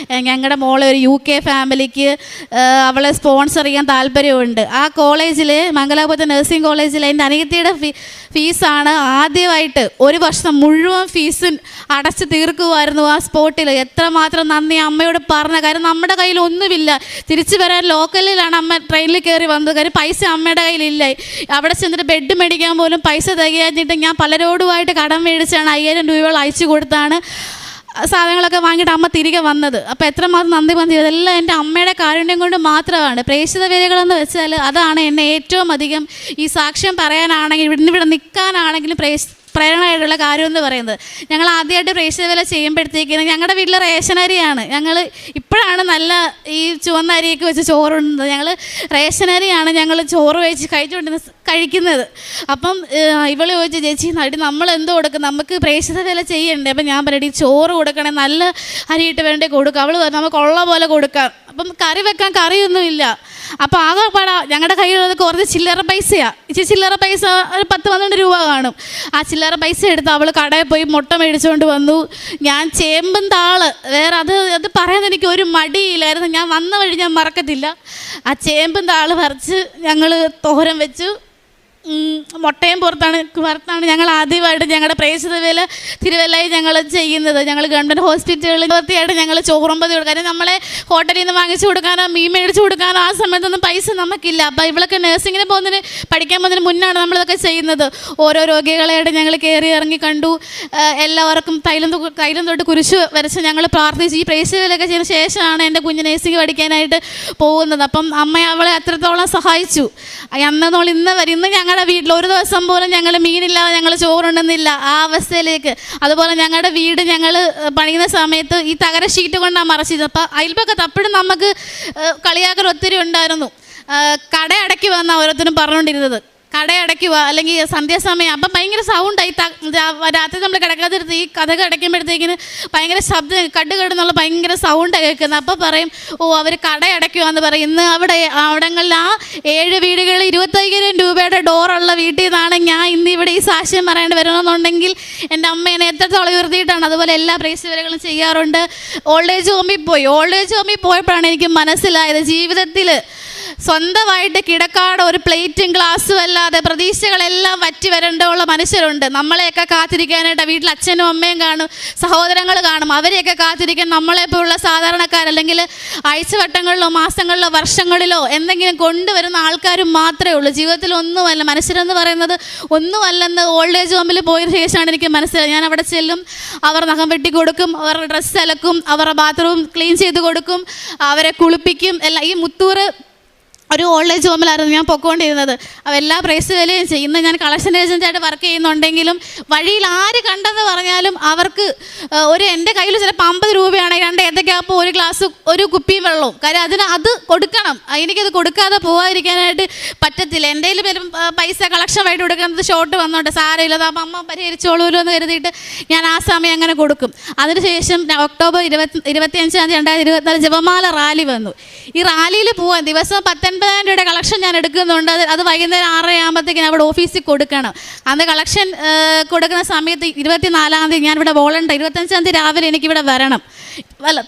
ഞങ്ങളുടെ മോളെ ഒരു UK ഫാമിലിക്ക് അവളെ സ്പോൺസർ ചെയ്യാൻ താല്പര്യമുണ്ട്. ആ കോളേജിൽ മംഗലാപുരത്തെ നഴ്സിംഗ് കോളേജിൽ എൻ്റെ അനിയത്തിയുടെ ഫീസാണ് ആദ്യമായിട്ട് 1 വർഷം മുഴുവൻ ഫീസ് അടച്ച് തീർക്കുമായിരുന്നു ആ സ്പോട്ടിൽ. എത്രമാത്രം നന്ദി അമ്മയോട് പറഞ്ഞ കാര്യം. നമ്മുടെ കയ്യിൽ ഒന്നുമില്ല, തിരിച്ചു വരാൻ ലോക്കലിലാണ് അമ്മ ട്രെയിനിൽ കയറി വന്നത്. കാര്യം പൈസ അമ്മയുടെ കയ്യിലില്ല. അവിടെ ചെന്നിട്ട് ബെഡ് മേടിക്കാൻ പോലും പൈസ തികയാഞ്ഞിട്ട് ഞാൻ പലരോടുമായിട്ട് കടം മേടിച്ചാണ് 5,000 രൂപകൾ അയച്ചു കൊടുത്താണ് സാധനങ്ങളൊക്കെ വാങ്ങിയിട്ട് അമ്മ തിരികെ വന്നത്. അപ്പോൾ എത്രമാത്രം നന്ദി പറഞ്ഞു. ഇതെല്ലാം എൻ്റെ അമ്മയുടെ കാരുണ്യം കൊണ്ട് മാത്രമാണ്. പ്രേക്ഷിത വേലകളെന്ന് വെച്ചാൽ അതാണ് എന്നെ ഏറ്റവും അധികം ഈ സാക്ഷ്യം പറയാനാണെങ്കിൽ ഇവിടെ നിൽക്കാനാണെങ്കിലും പ്രേരണയായിട്ടുള്ള കാര്യം എന്ന് പറയുന്നത്. ഞങ്ങൾ ആദ്യമായിട്ട് പ്രേക്ഷിത വേല ചെയ്യുമ്പോഴത്തേക്കിനും ഞങ്ങളുടെ വീട്ടിൽ റേഷനരിയാണ്. ഞങ്ങൾ ഇപ്പോഴാണ് നല്ല ഈ ചുവന്ന അരിയൊക്കെ വെച്ച് ചോറുണ്ട്. ഞങ്ങൾ റേഷനരിയാണ് ഞങ്ങൾ ചോറ് വെച്ച് കഴിക്കുന്നത്. അപ്പം ഇവള് ചോദിച്ചു ചേച്ചി നമ്മൾ എന്തോ കൊടുക്കും, നമുക്ക് പ്രേക്ഷിത വേല ചെയ്യണ്ടേ? അപ്പം ഞാൻ പറയടി ചോറ് കൊടുക്കണേ, നല്ല അരിയിട്ട് വേണ്ടേ കൊടുക്കാം. അവൾ പറഞ്ഞു നമുക്ക് ഉള്ള പോലെ കൊടുക്കാം. അപ്പം കറി വെക്കാൻ കറിയൊന്നുമില്ല. അപ്പോൾ ആകെ ഞങ്ങളുടെ കയ്യിലുള്ളത് കുറച്ച് ചില്ലറ പൈസയാണ്. ചില്ലറ പൈസ ഒരു 10-12 രൂപ കാണും. ആ ചില്ലറ പൈസ എടുത്ത് അവൾ കടയിൽ പോയി മുട്ട മേടിച്ചുകൊണ്ട് വന്നു. ഞാൻ ചേമ്പും താള് വേറെ അത് പറയാൻ എനിക്ക് ഒരു മടിയില്ലായിരുന്നു. ഞാൻ വന്ന വഴി ഞാൻ മറക്കത്തില്ല. ആ ചേമ്പും താള് പറിച്ച് ഞങ്ങൾ തോരൻ വെച്ചു. മുട്ടയും വറുത്താണ് ഞങ്ങൾ ആദ്യമായിട്ട് ഞങ്ങളുടെ പ്രേക്ഷിത വേല തിരുവല്ലയിൽ ഞങ്ങൾ ചെയ്യുന്നത്. ഞങ്ങൾ ഗവൺമെൻറ് ഹോസ്പിറ്റലുകളിൽ വൃത്തിയായിട്ട് ഞങ്ങൾ ചോറുമ്പതി കൊടുക്കാൻ, നമ്മളെ ഹോട്ടലിൽ നിന്ന് വാങ്ങിച്ചു കൊടുക്കാനോ മീൻ മേടിച്ചു കൊടുക്കാനോ ആ സമയത്തൊന്നും പൈസ നമുക്കില്ല. അപ്പോൾ ഇവളൊക്കെ നഴ്സിങ്ങിന് പഠിക്കാൻ പോകുന്നതിന് മുന്നാണ് നമ്മളിതൊക്കെ ചെയ്യുന്നത്. ഓരോ രോഗികളായിട്ട് ഞങ്ങൾ കയറി ഇറങ്ങി കണ്ടു. എല്ലാവർക്കും തൈലം തൊട്ട് കുരിശ് വരച്ച് ഞങ്ങൾ പ്രാർത്ഥിച്ചു. ഈ പ്രേക്ഷിത വേലയൊക്കെ ചെയ്തതിന് ശേഷമാണ് എൻ്റെ കുഞ്ഞ് നഴ്സിംഗ് പഠിക്കാനായിട്ട് പോകുന്നത്. അപ്പം അമ്മ അവളെ അത്രത്തോളം സഹായിച്ചു. ഇന്ന് ഞങ്ങളുടെ വീട്ടിൽ ഒരു ദിവസം പോലും ഞങ്ങൾ മീനില്ലാതെ ഞങ്ങൾ ചോറുണ്ടെന്നില്ല ആ അവസ്ഥയിലേക്ക്. അതുപോലെ ഞങ്ങളുടെ വീട് ഞങ്ങൾ പണിയുന്ന സമയത്ത് ഈ തകര ഷീറ്റ് കൊണ്ടാണ് മറച്ചത്. അപ്പോൾ അയൽപക്കത്ത് അപ്പോഴും നമുക്ക് കളിയാക്കൽ ഒത്തിരി ഉണ്ടായിരുന്നു. കട അടക്കി വന്ന ഓരോരുത്തരും പറഞ്ഞുകൊണ്ടിരുന്നത് കടയടയ്ക്കുക, അല്ലെങ്കിൽ സന്ധ്യാസമയം അപ്പം ഭയങ്കര സൗണ്ടായി. രാത്രി നമ്മൾ കിടക്കാതിരുത്ത് ഈ കഥ അടയ്ക്കുമ്പോഴത്തേക്കിന് ഭയങ്കര ശബ്ദം കടുകടുന്നുള്ള ഭയങ്കര സൗണ്ടാണ് കേൾക്കുന്നത്. അപ്പോൾ പറയും അവർ കടയടയ്ക്കുക എന്ന് പറയും. ഇന്ന് അവിടങ്ങളിൽ ആ 7 വീടുകളിൽ 25,000 രൂപയുടെ ഡോറുള്ള വീട്ടിൽ നിന്നാണ് ഞാൻ ഇന്ന് ഇവിടെ ഈ സാക്ഷ്യം പറയേണ്ടി വരണമെന്നുണ്ടെങ്കിൽ എൻ്റെ അമ്മ എന്നെ എത്രത്തോളം ഉയർത്തിയിട്ടാണ്. അതുപോലെ എല്ലാ പ്രേക്ഷിതകളും ചെയ്യാറുണ്ട്. ഓൾഡ് ഏജ് ഹോമിൽ പോയപ്പോഴാണ് എനിക്ക് മനസ്സിലായത് ജീവിതത്തിൽ സ്വന്തമായിട്ട് കിടക്കാട് ഒരു പ്ലേറ്റും ഗ്ലാസ്സും അല്ലാതെ പ്രതീക്ഷകളെല്ലാം വറ്റി വരേണ്ടുള്ള മനുഷ്യരുണ്ട്. നമ്മളെയൊക്കെ കാത്തിരിക്കാനായിട്ട് വീട്ടിൽ അച്ഛനും അമ്മയും കാണും, സഹോദരങ്ങൾ കാണും. അവരെയൊക്കെ കാത്തിരിക്കാൻ നമ്മളെപ്പോലുള്ള സാധാരണക്കാരല്ലെങ്കിൽ ആഴ്ചവട്ടങ്ങളിലോ മാസങ്ങളിലോ വർഷങ്ങളിലോ എന്തെങ്കിലും കൊണ്ടുവരുന്ന ആൾക്കാരും മാത്രമേ ഉള്ളൂ. ജീവിതത്തിൽ ഒന്നുമല്ല, മനുഷ്യരെന്ന് പറയുന്നത് ഒന്നുമല്ലെന്ന് ഓൾഡ് ഏജ് ഹോമിൽ പോയതിനു ശേഷമാണ് എനിക്ക് മനസ്സിലായത്. ഞാൻ അവിടെ ചെല്ലും, അവർ നഖം വെട്ടി കൊടുക്കും, അവരുടെ ഡ്രസ്സ് അലക്കും, അവരുടെ ബാത്റൂം ക്ലീൻ ചെയ്ത് കൊടുക്കും, അവരെ കുളിപ്പിക്കും എല്ലാം. ഈ മുത്തൂർ ഒരു ഓൾഡ് ഏജ് ഹോമിലായിരുന്നു ഞാൻ പൊയ്ക്കൊണ്ടിരുന്നത്. അപ്പോൾ എല്ലാ പ്രൈസ് വിലയും ചെയ്യും. ഇന്ന് ഞാൻ കളക്ഷൻ ഏജൻറ്റായിട്ട് വർക്ക് ചെയ്യുന്നുണ്ടെങ്കിലും വഴിയിൽ ആര് കണ്ടെന്ന് പറഞ്ഞാലും അവർക്ക് എൻ്റെ കയ്യിൽ ചിലപ്പോൾ 50 രൂപയാണെങ്കിൽ 2 ഏത്തക്കാപ്പോ 1 ഗ്ലാസ് 1 കുപ്പിയും വെള്ളവും. കാര്യം അത് കൊടുക്കണം. എനിക്കത് കൊടുക്കാതെ പോകാതിരിക്കാനായിട്ട് പറ്റത്തില്ല. എൻ്റെ കയ്യിൽ വരും പൈസ കളക്ഷനായിട്ട് കൊടുക്കുന്നത് ഷോർട്ട് വന്നോട്ടെ, സാരമില്ല, അപ്പം അമ്മ പരിഹരിച്ചോളൂല്ലോ എന്ന് കരുതിയിട്ട് ഞാൻ ആ സമയം അങ്ങനെ കൊടുക്കും. അതിനുശേഷം ഒക്ടോബർ 25 2024 ജപമാല റാലി വന്നു. ഈ റാലിയിൽ പോകാൻ ദിവസം 19,000 രൂപയുടെ കളക്ഷൻ ഞാൻ എടുക്കുന്നുണ്ട്. അത് വൈകുന്നേരം 6 ആകുമ്പോഴത്തേക്കും അവിടെ ഓഫീസിൽ കൊടുക്കണം. അന്ന് കളക്ഷൻ കൊടുക്കുന്ന സമയത്ത് 24-ാം തീയതി ഞാൻ ഇവിടെ വോളണ്ടർ, 25-ാം തീയതി രാവിലെ എനിക്കിവിടെ വരണം,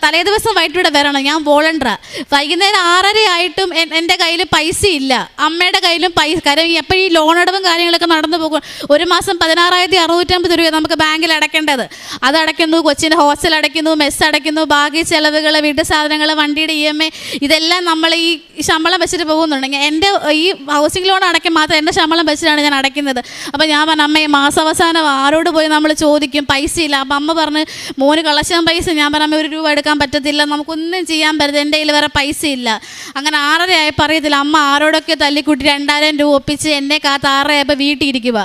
തലേ ദിവസം വൈകിട്ട് ഇവിടെ വരണം. ഞാൻ വോളണ്ടറാണ്. വൈകുന്നേരം 6:30 ആയിട്ടും എൻ്റെ കയ്യിൽ പൈസ ഇല്ല, അമ്മയുടെ കയ്യിലും പൈസ. കാര്യം എപ്പോഴും ഈ ലോൺ അടവും കാര്യങ്ങളൊക്കെ നടന്നു പോകും. ഒരു മാസം 16,650 രൂപ നമുക്ക് ബാങ്കിൽ അടയ്ക്കേണ്ടത്. അത് അടയ്ക്കുന്നു, കൊച്ചിൻ്റെ ഹോസ്റ്റൽ അടയ്ക്കുന്നു, മെസ്സ് അടയ്ക്കുന്നു, ബാക്കി ചിലവുകൾ, വീട്ടു സാധനങ്ങൾ, വണ്ടിയുടെ EMI, ഇതെല്ലാം നമ്മൾ ഈ ശമ്പളം വെച്ചിട്ട് പോകുന്നുണ്ടെങ്കിൽ എൻ്റെ ഈ ഹൗസിംഗ് ലോൺ അടയ്ക്കാൻ മാത്രം എൻ്റെ ശമ്പളം വെച്ചിട്ടാണ് ഞാൻ അടയ്ക്കുന്നത്. അപ്പോൾ ഞാൻ പറഞ്ഞു, അമ്മയെ മാസാവസാനം ആരോട് പോയി നമ്മൾ ചോദിക്കും, പൈസ ഇല്ല. അപ്പം അമ്മ പറഞ്ഞ്, മോന് കളക്ഷൻ പൈസ. ഞാൻ പറഞ്ഞു, അമ്മ 1 രൂപ എടുക്കാൻ പറ്റത്തില്ല, നമുക്കൊന്നും ചെയ്യാൻ പറ്റില്ല, എൻ്റെ കയ്യിൽ വേറെ പൈസ ഇല്ല. അങ്ങനെ 6:30 ആയപ്പോൾ അറിയത്തില്ല, അമ്മ ആരോടൊക്കെ തല്ലിക്കൂട്ടി 2,000 രൂപ ഒപ്പിച്ച് എന്നെ കാത്ത് 6:30 ആയപ്പോൾ വീട്ടിൽ ഇരിക്കുക.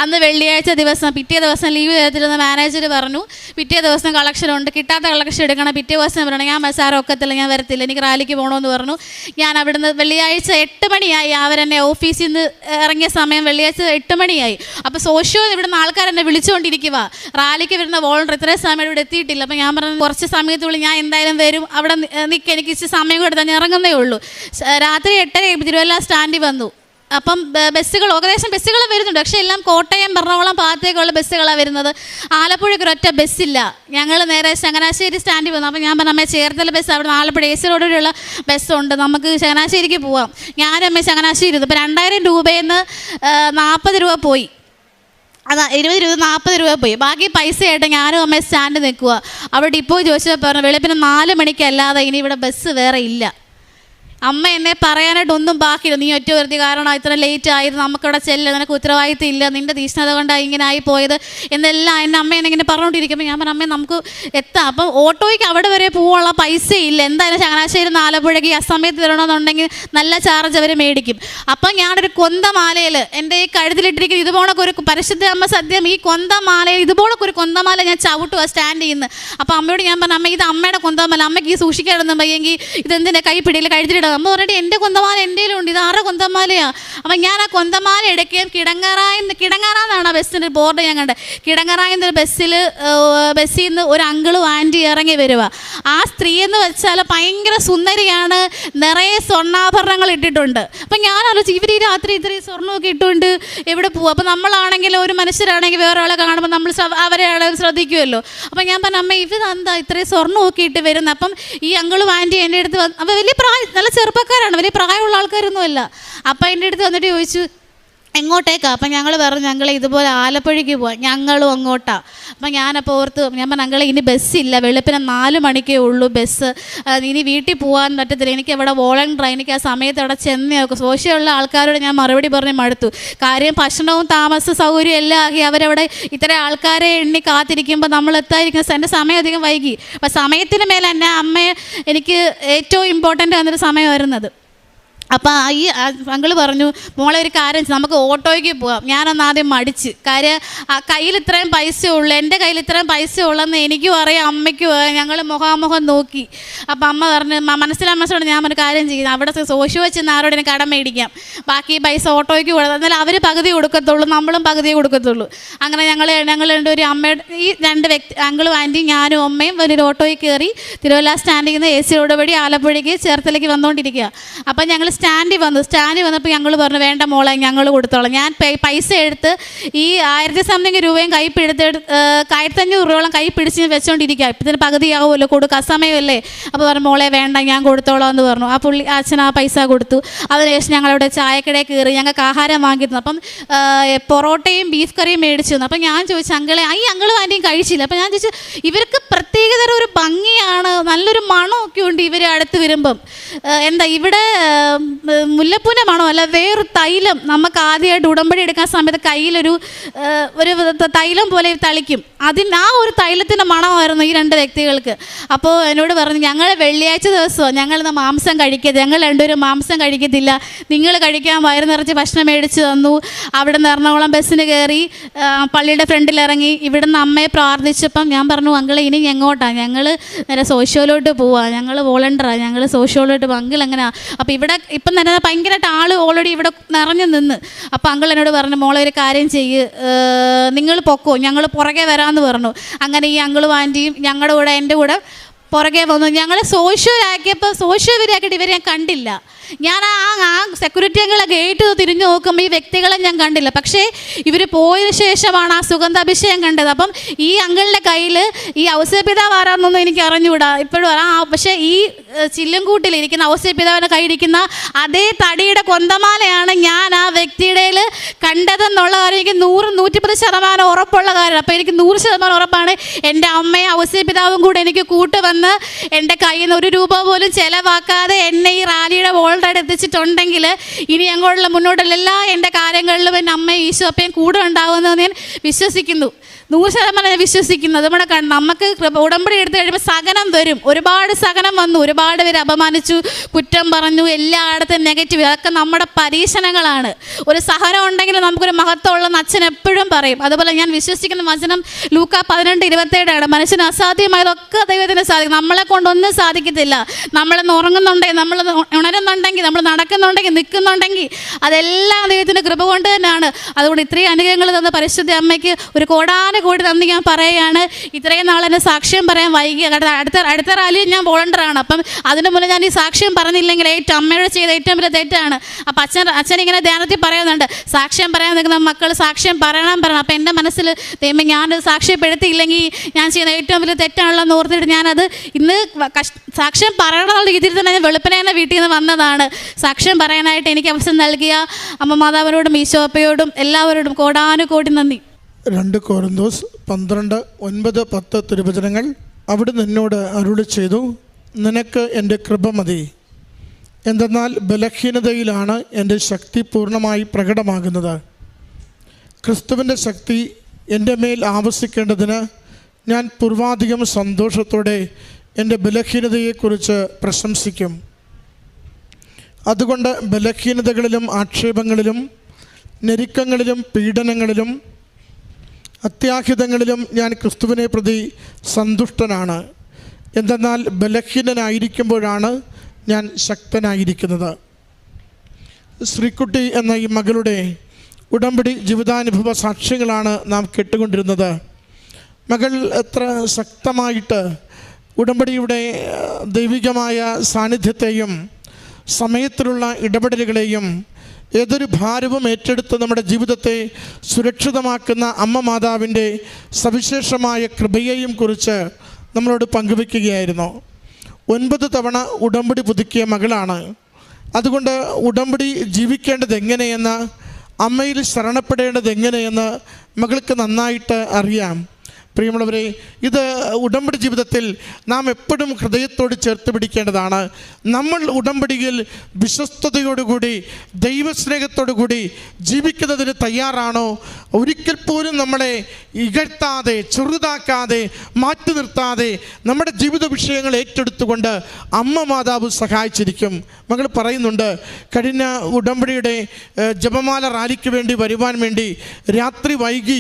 അന്ന് വെള്ളിയാഴ്ച ദിവസം, പിറ്റേ ദിവസം ലീവ് ചെയ്തിരുന്ന മാനേജർ പറഞ്ഞു, പിറ്റേ ദിവസം കളക്ഷൻ ഉണ്ട്, കിട്ടാത്ത കളക്ഷൻ എടുക്കണം. പിറ്റേ ദിവസം പറയണം, ഞാൻ സാറ് ഒക്കത്തില്ല, ഞാൻ വരത്തില്ല, എനിക്ക് റാലിക്ക് പോകണമെന്ന് പറഞ്ഞു. ഞാൻ അവിടുന്ന് വെള്ളിയാഴ്ച 8 മണിയായി, അവരെന്നെ ഓഫീസിൽ നിന്ന് ഇറങ്ങിയ സമയം വെള്ളിയാഴ്ച 8 മണിയായി. അപ്പോൾ സോഷ്യോ ഇവിടുന്ന് ആൾക്കാരെന്നെ വിളിച്ചുകൊണ്ടിരിക്കുക, റാലിക്ക് വരുന്ന വോളണ്ടർ ഇത്രയും സമയം ഇവിടെ എത്തിയിട്ടില്ല. അപ്പോൾ ഞാൻ പറഞ്ഞു, കുറച്ച് സമയത്തുള്ളിൽ ഞാൻ എന്തായാലും വരും, അവിടെ നിൽക്കുക, എനിക്ക് ഇച്ചിരി സമയം കൊടുത്താൽ ഞാൻ ഇറങ്ങുന്നേ ഉള്ളൂ. രാത്രി 8:30 തിരുവല്ല സ്റ്റാൻഡിൽ വന്നു. അപ്പം ബസ്സുകൾ ഏകദേശം ബസ്സുകൾ വരുന്നുണ്ട്, പക്ഷേ എല്ലാം കോട്ടയം എറണാകുളം ഭാഗത്തേക്കുള്ള ബസ്സുകളാണ് വരുന്നത്. ആലപ്പുഴയ്ക്ക് ഒരൊറ്റ ബസ്സില്ല. ഞങ്ങൾ നേരെ ചങ്ങനാശ്ശേരി സ്റ്റാൻഡിൽ വന്നു. അപ്പോൾ ഞാൻ പറഞ്ഞു, അമ്മ ചേർത്തല ബസ് അവിടെ ആലപ്പുഴ AC റോഡിലുള്ള ബസ്സുണ്ട്, നമുക്ക് ചങ്ങനാശ്ശേരിക്ക് പോവാം. ഞാനും അമ്മ ചങ്ങനാശ്ശേരി ഇരുന്നു. ഇപ്പോൾ 2,000 രൂപയിൽ നിന്ന് 40 രൂപ പോയി. അത് 20 രൂപ 40 രൂപ പോയി. ബാക്കി പൈസയായിട്ട് ഞാനും അമ്മ സ്റ്റാൻഡ് നിൽക്കുക. അവിടെ ഡിപ്പോ ചോദിച്ചപ്പോൾ പറഞ്ഞു, വെളുപ്പിന് 4 മണിക്കല്ലാതെ ഇനി ഇവിടെ ബസ് വേറെ ഇല്ല. അമ്മ എന്നെ പറയാനായിട്ട് ഒന്നും ബാക്കിയില്ല, നീ ഒറ്റ വരുത്തി കാരണം ഇത്ര ലേറ്റ് ആയിരുന്നു, നമുക്കിവിടെ ചെല്ലുക, നിനക്ക് ഉത്തരവാദിത്തം ഇല്ല, നിൻ്റെ തീഷ്ണത കൊണ്ടാണ് ഇങ്ങനെ ആയി പോയത് എന്നെല്ലാം എൻ്റെ അമ്മ എന്നെ ഇങ്ങനെ പറഞ്ഞുകൊണ്ടിരിക്കുമ്പോൾ ഞാൻ പറഞ്ഞു, അമ്മ നമുക്ക് എത്താം. അപ്പം ഓട്ടോയ്ക്ക് അവിടെ വരെ പോകാനുള്ള പൈസ ഇല്ല, എന്തായാലും ചങ്ങനാശ്ശേരി ആലപ്പുഴയ്ക്ക് ആ സമയത്ത് വരണമെന്നുണ്ടെങ്കിൽ നല്ല ചാർജ് അവർ മേടിക്കും. അപ്പം ഞാനൊരു കൊന്തമാലയിൽ എൻ്റെ ഈ കഴുത്തിലിട്ടിരിക്കുന്ന ഇതുപോലൊക്കെ ഒരു പരിശുദ്ധ അമ്മ സദ്യം, ഈ കൊന്തമാലയിൽ ഇതുപോലൊക്കെ ഒരു കൊന്തമാല ഞാൻ ചവിട്ടുക സ്റ്റാൻഡ് ചെയ്യുന്നു. അപ്പോൾ അമ്മയോട് ഞാൻ പറഞ്ഞു, അമ്മ ഇത് അമ്മയുടെ കൊന്തമാല, അമ്മയ്ക്ക് ഈ സൂക്ഷിക്കാനൊന്നും വയ്യെങ്കിൽ ഇതെന്തിൻ്റെ കൈപ്പിടിയിൽ കഴുത്തിലിടുക. അമ്മ പറഞ്ഞിട്ട് എൻ്റെ കൊന്തമാല എൻ്റെ ഉണ്ട്, ഇത് 6 കൊന്തമാലയാണ്. അപ്പം ഞാൻ ആ കൊന്തമാല എടുക്കുകയും കിടങ്ങറാന്നാണ് ആ ബസ്സിൻ്റെ ബോർഡ് ഞാൻ കണ്ടത്. കിടങ്ങറായെന്നൊരു ബസ്സിൽ നിന്ന് ഒരു അങ്കിളും ആൻറ്റി ഇറങ്ങി വരിക. ആ സ്ത്രീ എന്ന് വെച്ചാൽ ഭയങ്കര സുന്ദരിയാണ്, നിറയെ സ്വർണ്ണാഭരണങ്ങൾ ഇട്ടിട്ടുണ്ട്. അപ്പം ഞാൻ ആലോചിച്ചു, ഇവർ ഈ രാത്രി ഇത്രയും സ്വർണ്ണമൊക്കെ ഇട്ടുകൊണ്ട് എവിടെ പോകും? അപ്പം നമ്മളാണെങ്കിൽ ഒരു മനുഷ്യരാണെങ്കിൽ വേറെ ആളെ കാണുമ്പോൾ നമ്മൾ അവരെ ശ്രദ്ധിക്കുമല്ലോ. അപ്പം ഞാൻ പറഞ്ഞു, അമ്മ ഇവരെന്താ ഇത്രയും സ്വർണ്ണമൊക്കെ ഇട്ട് വരുന്നത്? അപ്പം ഈ അങ്കിളും ആൻറ്റി എൻ്റെ അടുത്ത് വന്ന്, അപ്പം വലിയ പ്രായം, നല്ല ചെറുപ്പക്കാരാണ്, വലിയ പ്രായമുള്ള ആൾക്കാരൊന്നുമല്ല. അപ്പം എൻ്റെ അടുത്ത് വന്നിട്ട് ചോദിച്ചു, എങ്ങോട്ടേക്കാണ്? അപ്പം ഞങ്ങൾ പറഞ്ഞു, ഞങ്ങൾ ഇതുപോലെ ആലപ്പുഴയ്ക്ക് പോവാം, ഞങ്ങളും അങ്ങോട്ടാണ്. അപ്പം ഞാനപ്പോൾ ഓർത്ത്, ഞാൻ പറഞ്ഞു, ഞങ്ങൾ ഇനി ബസ്സില്ല, വെളുപ്പിന് 4 മണിക്കേ ഉള്ളൂ ബസ്, ഇനി വീട്ടിൽ പോകാൻ പറ്റത്തില്ല, എനിക്ക് അവിടെ വോളണ്ടറാണ്, എനിക്ക് ആ സമയത്ത് അവിടെ ചെന്നേക്കും. സോഷ്യലുള്ള ആൾക്കാരോട് ഞാൻ മറുപടി പറഞ്ഞ് മടുത്തു. കാര്യം ഭക്ഷണവും താമസ സൗകര്യവും എല്ലാം ആക്കി അവരവിടെ ഇത്ര ആൾക്കാരെ എണ്ണി കാത്തിരിക്കുമ്പോൾ നമ്മൾ എത്താതിരിക്കുന്ന എൻ്റെ സമയം അധികം വൈകി. അപ്പം സമയത്തിന് മേലെ എൻ്റെ അമ്മയെ എനിക്ക് ഏറ്റവും ഇമ്പോർട്ടൻ്റ് വന്നൊരു സമയം വരുന്നത്. അപ്പം ഈ അങ്കിള് പറഞ്ഞു, മോളെ ഒരു കാര്യം നമുക്ക് ഓട്ടോയ്ക്ക് പോവാം. ഞാനന്ന് ആദ്യം മടിച്ച്. കാര്യം കയ്യിൽ ഇത്രയും പൈസ ഉള്ളൂ, എൻ്റെ കയ്യിൽ ഇത്രയും പൈസ ഉള്ളെന്ന് എനിക്കും അറിയാം, അമ്മയ്ക്കും അറിയാം. ഞങ്ങൾ മുഖാമുഖം നോക്കി. അപ്പം അമ്മ പറഞ്ഞു, മനസ്സിലോട് ഞാൻ ഒരു കാര്യം ചെയ്യുന്നത്, അവിടെ സോഷ്യൽ വെച്ച് ആരോടെ കടം മേടിക്കാം, ബാക്കി പൈസ ഓട്ടോയ്ക്ക് കൊടുക്കാം, എന്നാലും അവർ പകുതി കൊടുക്കത്തുള്ളൂ, നമ്മളും പകുതിയെ കൊടുക്കത്തുള്ളൂ. അങ്ങനെ ഞങ്ങൾ ഒരു അമ്മയുടെ ഈ രണ്ട് അങ്കിളും ആൻറ്റിയും ഞാനും അമ്മയും ഒരു ഓട്ടോയിൽ കയറി തിരുവല്ല സ്റ്റാൻഡിൽ നിന്ന് AC റോഡ് വഴി ആലപ്പുഴയ്ക്ക് ചേർത്തലേക്ക് വന്നുകൊണ്ടിരിക്കുക. അപ്പം ഞങ്ങൾ സ്റ്റാൻഡിൽ വന്നപ്പോൾ ഞങ്ങൾ പറഞ്ഞു, വേണ്ട മോളെ ഞങ്ങൾ കൊടുത്തോളാം. ഞാൻ പൈസ എടുത്ത് ഈ 1000 രൂപയും കൈ പിടുത്ത് 1500 രൂപയോളം കൈ പിടിച്ച് വെച്ചുകൊണ്ടിരിക്കുക. ഇപ്പത്തിന് പകുതിയാവുമല്ലോ, കൊടുക്കുക സമയമല്ലേ. അപ്പോൾ പറഞ്ഞു, മോളെ വേണ്ട ഞാൻ കൊടുത്തോളാം എന്ന് പറഞ്ഞു. ആ അച്ഛൻ ആ പൈസ കൊടുത്തു. അതിനുശേഷം ഞങ്ങളവിടെ ചായക്കടയിൽ കയറി ഞങ്ങൾക്ക് ആഹാരം വാങ്ങിയിരുന്നു. അപ്പം പൊറോട്ടയും ബീഫ് കറിയും മേടിച്ചു തന്നു. അപ്പം ഞാൻ ചോദിച്ചു, അങ്കിളും ആൻറ്റിയും കഴിച്ചില്ല. അപ്പം ഞാൻ ചോദിച്ചു, ഇവർക്ക് പ്രത്യേകതരം ഒരു ഭംഗിയാണ്, നല്ലൊരു മണമൊക്കെ ഉണ്ട് ഇവർ അടുത്ത് വരുമ്പം. എന്താ ഇവിടെ മുല്ലപ്പൂവിൻ്റെ മണോ അല്ല, വേറൊരു തൈലം നമുക്ക് ആദ്യമായിട്ട് ഉടമ്പടി എടുക്കാൻ സമയത്ത് കയ്യിലൊരു തൈലം പോലെ തളിക്കും. ആ ഒരു തൈലത്തിൻ്റെ മണമായിരുന്നു ഈ രണ്ട് വ്യക്തികൾക്ക്. അപ്പോൾ എന്നോട് പറഞ്ഞു, ഞങ്ങൾ വെള്ളിയാഴ്ച ദിവസമോ ഞങ്ങളിന്ന് മാംസം കഴിക്കരുത്, ഞങ്ങൾ രണ്ടുപേരും മാംസം കഴിക്കത്തില്ല, നിങ്ങൾ കഴിക്കാൻ വയറ് നിറച്ച് ഭക്ഷണം മേടിച്ച് തന്നു. അവിടെ നിന്ന് എറണാകുളം ബസ്സിന് കയറി പള്ളിയുടെ ഫ്രണ്ടിൽ ഇറങ്ങി ഇവിടുന്ന് അമ്മയെ പ്രാർത്ഥിച്ചപ്പം ഞാൻ പറഞ്ഞു, അങ്കിളെ ഇനി എങ്ങോട്ടാണ്, ഞങ്ങൾ നേരെ സോഷ്യോയിലോട്ട് പോവാം, ഞങ്ങൾ വോളണ്ടറാണ്, ഞങ്ങൾ സോഷ്യോയിലോട്ട് പോകും. അങ്കിൾ എങ്ങനെയാണ്? അപ്പോൾ ഇവിടെ ഇപ്പം തന്നെ ഭയങ്കരമായിട്ട് ആൾ ഓൾറെഡി ഇവിടെ നിറഞ്ഞു നിന്ന്. അപ്പോൾ അങ്കിൾ എന്നോട് പറഞ്ഞു, മോളെ ഒരു കാര്യം ചെയ്യ്, നിങ്ങൾ പൊക്കോ, ഞങ്ങൾ പുറകെ വരാമെന്ന് പറഞ്ഞു. അങ്ങനെ ഈ അങ്കിളും ആൻറ്റിയും ഞങ്ങളുടെ കൂടെ എൻ്റെ കൂടെ പുറകെ വന്നു. ഞങ്ങൾ സോഷ്യോവരാക്കിയിട്ട് ഇവരെ ഞാൻ കണ്ടില്ല. ഞാൻ ആ സെക്യൂരിറ്റി അങ്കിളെ ഗേറ്റ് തിരിഞ്ഞു നോക്കുമ്പോൾ ഈ വ്യക്തികളെ ഞാൻ കണ്ടില്ല. പക്ഷേ ഇവർ പോയതിനു ശേഷമാണ് ആ സുഗന്ധാഭിഷേകം കണ്ടത്. അപ്പം ഈ അങ്കിളിൻ്റെ കയ്യിൽ ഈ ഔസേപിതാവ് ആരാന്നൊന്നും എനിക്ക് അറിഞ്ഞുകൂടാ ഇപ്പോഴും. പക്ഷേ ഈ ചില്ലുംകൂട്ടിലിരിക്കുന്ന ഔസേപിതാവിൻ്റെ കയ്യിലിരിക്കുന്ന അതേ തടിയുടെ കൊന്തമാലയാണ് ഞാൻ ആ വ്യക്തിയുടെ കണ്ടതെന്നുള്ള കാര്യം എനിക്ക് 100-110% ഉറപ്പുള്ള കാര്യം. അപ്പോൾ എനിക്ക് 100% ഉറപ്പാണ് എൻ്റെ അമ്മയും ഔസേപിതാവും കൂടെ എനിക്ക് കൂട്ടുവന്ന് എൻ്റെ കയ്യിൽ നിന്ന് 1 രൂപ പോലും ചിലവാക്കാതെ എന്നെ ഈ റാലിയുടെ വോൾട്ടായിട്ട് എത്തിച്ചിട്ടുണ്ടെങ്കിൽ ഇനി അങ്ങോട്ടുള്ള മുന്നോട്ടുള്ള എല്ലാ എൻ്റെ കാര്യങ്ങളിലും എൻ്റെ അമ്മയും ഈശോപ്പയും കൂടെ ഉണ്ടാകുമെന്ന് ഞാൻ വിശ്വസിക്കുന്നു. 100% വിശ്വസിക്കുന്നത്. നമുക്ക് ഉടമ്പടി എടുത്ത് കഴിയുമ്പോൾ സഹനം വരും. ഒരുപാട് സഹനം വന്നു, ഒരുപാട് പേര് അപമാനിച്ചു, കുറ്റം പറഞ്ഞു, എല്ലായിടത്തും നെഗറ്റീവ്. അതൊക്കെ നമ്മുടെ പരീക്ഷണങ്ങളാണ്. ഒരു സഹനം ഉണ്ടെങ്കിൽ നമുക്കൊരു മഹത്വമുള്ളതെന്ന് അച്ഛൻ എപ്പോഴും പറയും. അതുപോലെ ഞാൻ വിശ്വസിക്കുന്ന വചനം ലൂക്കാ 12:27 മനുഷ്യന് അസാധ്യമായതൊക്കെ ദൈവത്തിന് സാധിക്കും. നമ്മളെ കൊണ്ടൊന്നും സാധിക്കത്തില്ല. നമ്മളെന്ന് ഉറങ്ങുന്നുണ്ടെങ്കിൽ, നമ്മൾ ഉണരുന്നുണ്ടെങ്കിൽ, നമ്മൾ നടക്കുന്നുണ്ടെങ്കിൽ, നിൽക്കുന്നുണ്ടെങ്കിൽ അതെല്ലാം ദൈവത്തിൻ്റെ കൃപ കൊണ്ട് തന്നെയാണ്. അതുകൊണ്ട് ഇത്രയും അനുഗ്രഹങ്ങൾ തന്ന പരിശുദ്ധ അമ്മയ്ക്ക് ഒരു കോടി നന്ദി ഞാൻ പറയുകയാണ്. ഇത്രയും നാളെന്നെ സാക്ഷ്യം പറയാൻ വൈകി. അടുത്ത റാലിയിൽ ഞാൻ വോളണ്ടറാണ്. അപ്പം അതിന് മുന്നേ ഞാൻ ഈ സാക്ഷ്യം പറഞ്ഞില്ലെങ്കിൽ അമ്മയോട് ചെയ്ത ഏറ്റവും വലിയ തെറ്റാണ്. അപ്പം അച്ഛൻ ഇങ്ങനെ ധ്യാനത്തിൽ പറയുന്നുണ്ട്, സാക്ഷ്യം പറയാൻ നിൽക്കുന്ന മക്കൾ സാക്ഷ്യം പറയണം. അപ്പം എൻ്റെ മനസ്സിൽ ദൈവമേ, ഞാൻ സാക്ഷ്യപ്പെടുത്തിയില്ലെങ്കിൽ ഞാൻ ചെയ്യുന്ന ഏറ്റവും വലിയ തെറ്റാണല്ലോ എന്ന് ഓർത്തിട്ട് ഞാനത് ഇന്ന് സാക്ഷ്യം പറയണമെന്നുള്ള രീതിയിൽ തന്നെ ഞാൻ വെളുപ്പിനെ വീട്ടിൽ നിന്ന് വന്നതാണ്. സാക്ഷ്യം പറയാനായിട്ട് എനിക്ക് അവസരം നൽകിയ അമ്മ മാതാവിനോടും ഈശോപ്പയോടും എല്ലാവരോടും കോടാനുകോടി നന്ദി. 2 കൊരിന്തോസ് 12:9-10 തിരുവചനങ്ങൾ. അവിടുന്ന് എന്നോട് അരുളി ചെയ്തു, നിനക്ക് എൻ്റെ കൃപ മതി, എന്തെന്നാൽ ബലഹീനതയിലാണ് എൻ്റെ ശക്തി പൂർണ്ണമായി പ്രകടമാകുന്നത്. ക്രിസ്തുവിൻ്റെ ശക്തി എൻ്റെ മേൽ ആവസിക്കേണ്ടതിന് ഞാൻ പൂർവാധികം സന്തോഷത്തോടെ എൻ്റെ ബലഹീനതയെക്കുറിച്ച് പ്രശംസിക്കും. അതുകൊണ്ട് ബലഹീനതകളിലും ആക്ഷേപങ്ങളിലും ഞെരുക്കങ്ങളിലും പീഡനങ്ങളിലും അത്യാഹിതങ്ങളിലും ഞാൻ ക്രിസ്തുവിനെ പ്രതി സന്തുഷ്ടനാണ്. എന്തെന്നാൽ ബലഹീനനായിരിക്കുമ്പോഴാണ് ഞാൻ ശക്തനായിരിക്കുന്നത്. ശ്രീകുട്ടി എന്ന ഈ മകളുടെ ഉടമ്പടി ജീവിതാനുഭവ സാക്ഷ്യങ്ങളാണ് നാം കേട്ടുകൊണ്ടിരുന്നത്. മകൾ എത്ര ശക്തമായിട്ട് ഉടമ്പടിയുടെ ദൈവികമായ സാന്നിധ്യത്തെയും സമയത്തിലുള്ള ഇടപെടലുകളെയും ഏതൊരു ഭാരവും ഏറ്റെടുത്ത് നമ്മുടെ ജീവിതത്തെ സുരക്ഷിതമാക്കുന്ന അമ്മ മാതാവിൻ്റെ സവിശേഷമായ കൃപയെയും കുറിച്ച് നമ്മളോട് പങ്കുവയ്ക്കുകയായിരുന്നു. 9 തവണ ഉടമ്പടി പുതുക്കിയ മകളാണ്. അതുകൊണ്ട് ഉടമ്പടി ജീവിക്കേണ്ടത് എങ്ങനെയെന്ന്, അമ്മയിൽ ശരണപ്പെടേണ്ടത് എങ്ങനെയെന്ന് മകൾക്ക് നന്നായിട്ട് അറിയാം. പ്രിയമുള്ളവരെ, ഇത് ഉടമ്പടി ജീവിതത്തിൽ നാം എപ്പോഴും ഹൃദയത്തോട് ചേർത്ത് പിടിക്കേണ്ടതാണ്. നമ്മൾ ഉടമ്പടിയിൽ വിശ്വസ്തയോടുകൂടി ദൈവസ്നേഹത്തോടുകൂടി ജീവിക്കുന്നതിന് തയ്യാറാണോ? ഒരിക്കൽ പോലും നമ്മളെ ഇകഴ്ത്താതെ, ചെറുതാക്കാതെ, മാറ്റി നിർത്താതെ നമ്മുടെ ജീവിത വിഷയങ്ങൾ ഏറ്റെടുത്തുകൊണ്ട് അമ്മ മാതാവ് സഹായിച്ചിരിക്കും. മകൾ പറയുന്നുണ്ട്, കഴിഞ്ഞ ഉടമ്പടിയുടെ ജപമാല റാലിക്ക് വേണ്ടി വരുവാൻ വേണ്ടി രാത്രി വൈകി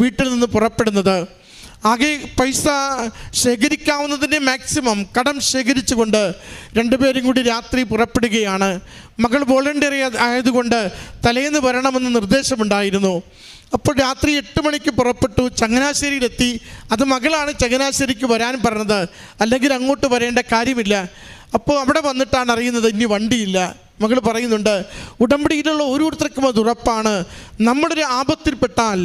വീട്ടിൽ നിന്ന് പുറപ്പെടുന്നത്. ആകെ പൈസ ശേഖരിക്കാവുന്നതിൻ്റെ മാക്സിമം കടം ശേഖരിച്ചുകൊണ്ട് രണ്ടുപേരും കൂടി രാത്രി പുറപ്പെടുകയാണ്. മകൾ വോളണ്ടിയർ ആയതുകൊണ്ട് തലേന്ന് വരണമെന്ന് നിർദ്ദേശമുണ്ടായിരുന്നു. അപ്പോൾ രാത്രി 8 മണിക്ക് പുറപ്പെട്ടു, ചങ്ങനാശ്ശേരിയിലെത്തി. അത് മകളാണ് ചങ്ങനാശ്ശേരിക്ക് വരാൻ പറഞ്ഞത്, അല്ലെങ്കിൽ അങ്ങോട്ട് വരേണ്ട കാര്യമില്ല. അപ്പോൾ അവിടെ വന്നിട്ടാണ് അറിയുന്നത് ഇനി വണ്ടിയില്ല. മകൾ പറയുന്നുണ്ട്, ഉടമ്പടിയിലുള്ള ഓരോരുത്തർക്കും അത് ഉറപ്പാണ്. നമ്മളൊരു ആപത്തിൽപ്പെട്ടാൽ,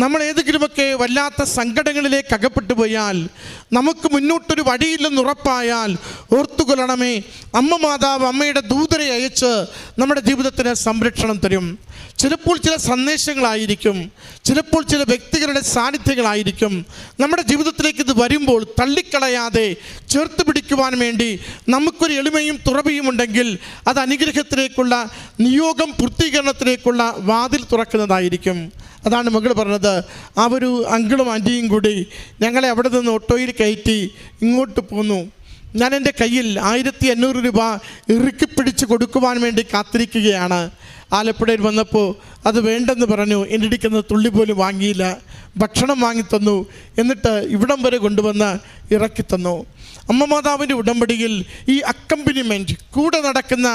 നമ്മൾ ഏതെങ്കിലുമൊക്കെ വല്ലാത്ത സങ്കടങ്ങളിലേക്ക് അകപ്പെട്ടു പോയാൽ, നമുക്ക് മുന്നോട്ടൊരു വഴിയില്ലെന്ന് ഉറപ്പായാൽ ഓർത്തുകൊള്ളണമേ, അമ്മ മാതാവ് അമ്മയുടെ ദൂതരെ അയച്ച് നമ്മുടെ ജീവിതത്തിന് സംരക്ഷണം തരും. ചിലപ്പോൾ ചില സന്ദേശങ്ങളായിരിക്കും, ചിലപ്പോൾ ചില വ്യക്തികളുടെ സാന്നിധ്യങ്ങളായിരിക്കും. നമ്മുടെ ജീവിതത്തിലേക്ക് ഇത് വരുമ്പോൾ തള്ളിക്കളയാതെ ചേർത്ത് പിടിക്കുവാൻ വേണ്ടി നമുക്കൊരു എളിമയും തുറവിയും ഉണ്ടെങ്കിൽ അത് അനുഗ്രഹത്തിലേക്കുള്ള നിയോഗം പൂർത്തീകരണത്തിലേക്കുള്ള വാതിൽ തുറക്കുന്നതായിരിക്കും. അതാണ് മകൾ പറഞ്ഞത്. ആ ഒരു അങ്കിളും ആൻറ്റിയും കൂടി ഞങ്ങളെ അവിടെ നിന്ന് ഓട്ടോയിൽ കയറ്റി ഇങ്ങോട്ട് പോന്നു. ഞാൻ എൻ്റെ കയ്യിൽ 1500 രൂപ ഇറുക്കി പിടിച്ച് കൊടുക്കുവാൻ വേണ്ടി കാത്തിരിക്കുകയാണ്. ആലപ്പുഴയിൽ വന്നപ്പോൾ അത് വേണ്ടെന്ന് പറഞ്ഞു. എൻ്റെ ഇടിക്കുന്ന തുള്ളി പോലും വാങ്ങിയില്ല. ഭക്ഷണം വാങ്ങിത്തന്നു. എന്നിട്ട് ഇവിടം വരെ കൊണ്ടുവന്ന് ഇറക്കി തന്നു. അമ്മ മാതാവിൻ്റെ ഉടമ്പടിയിൽ ഈ അക്കമ്പനിമെൻറ്റ്, കൂടെ നടക്കുന്ന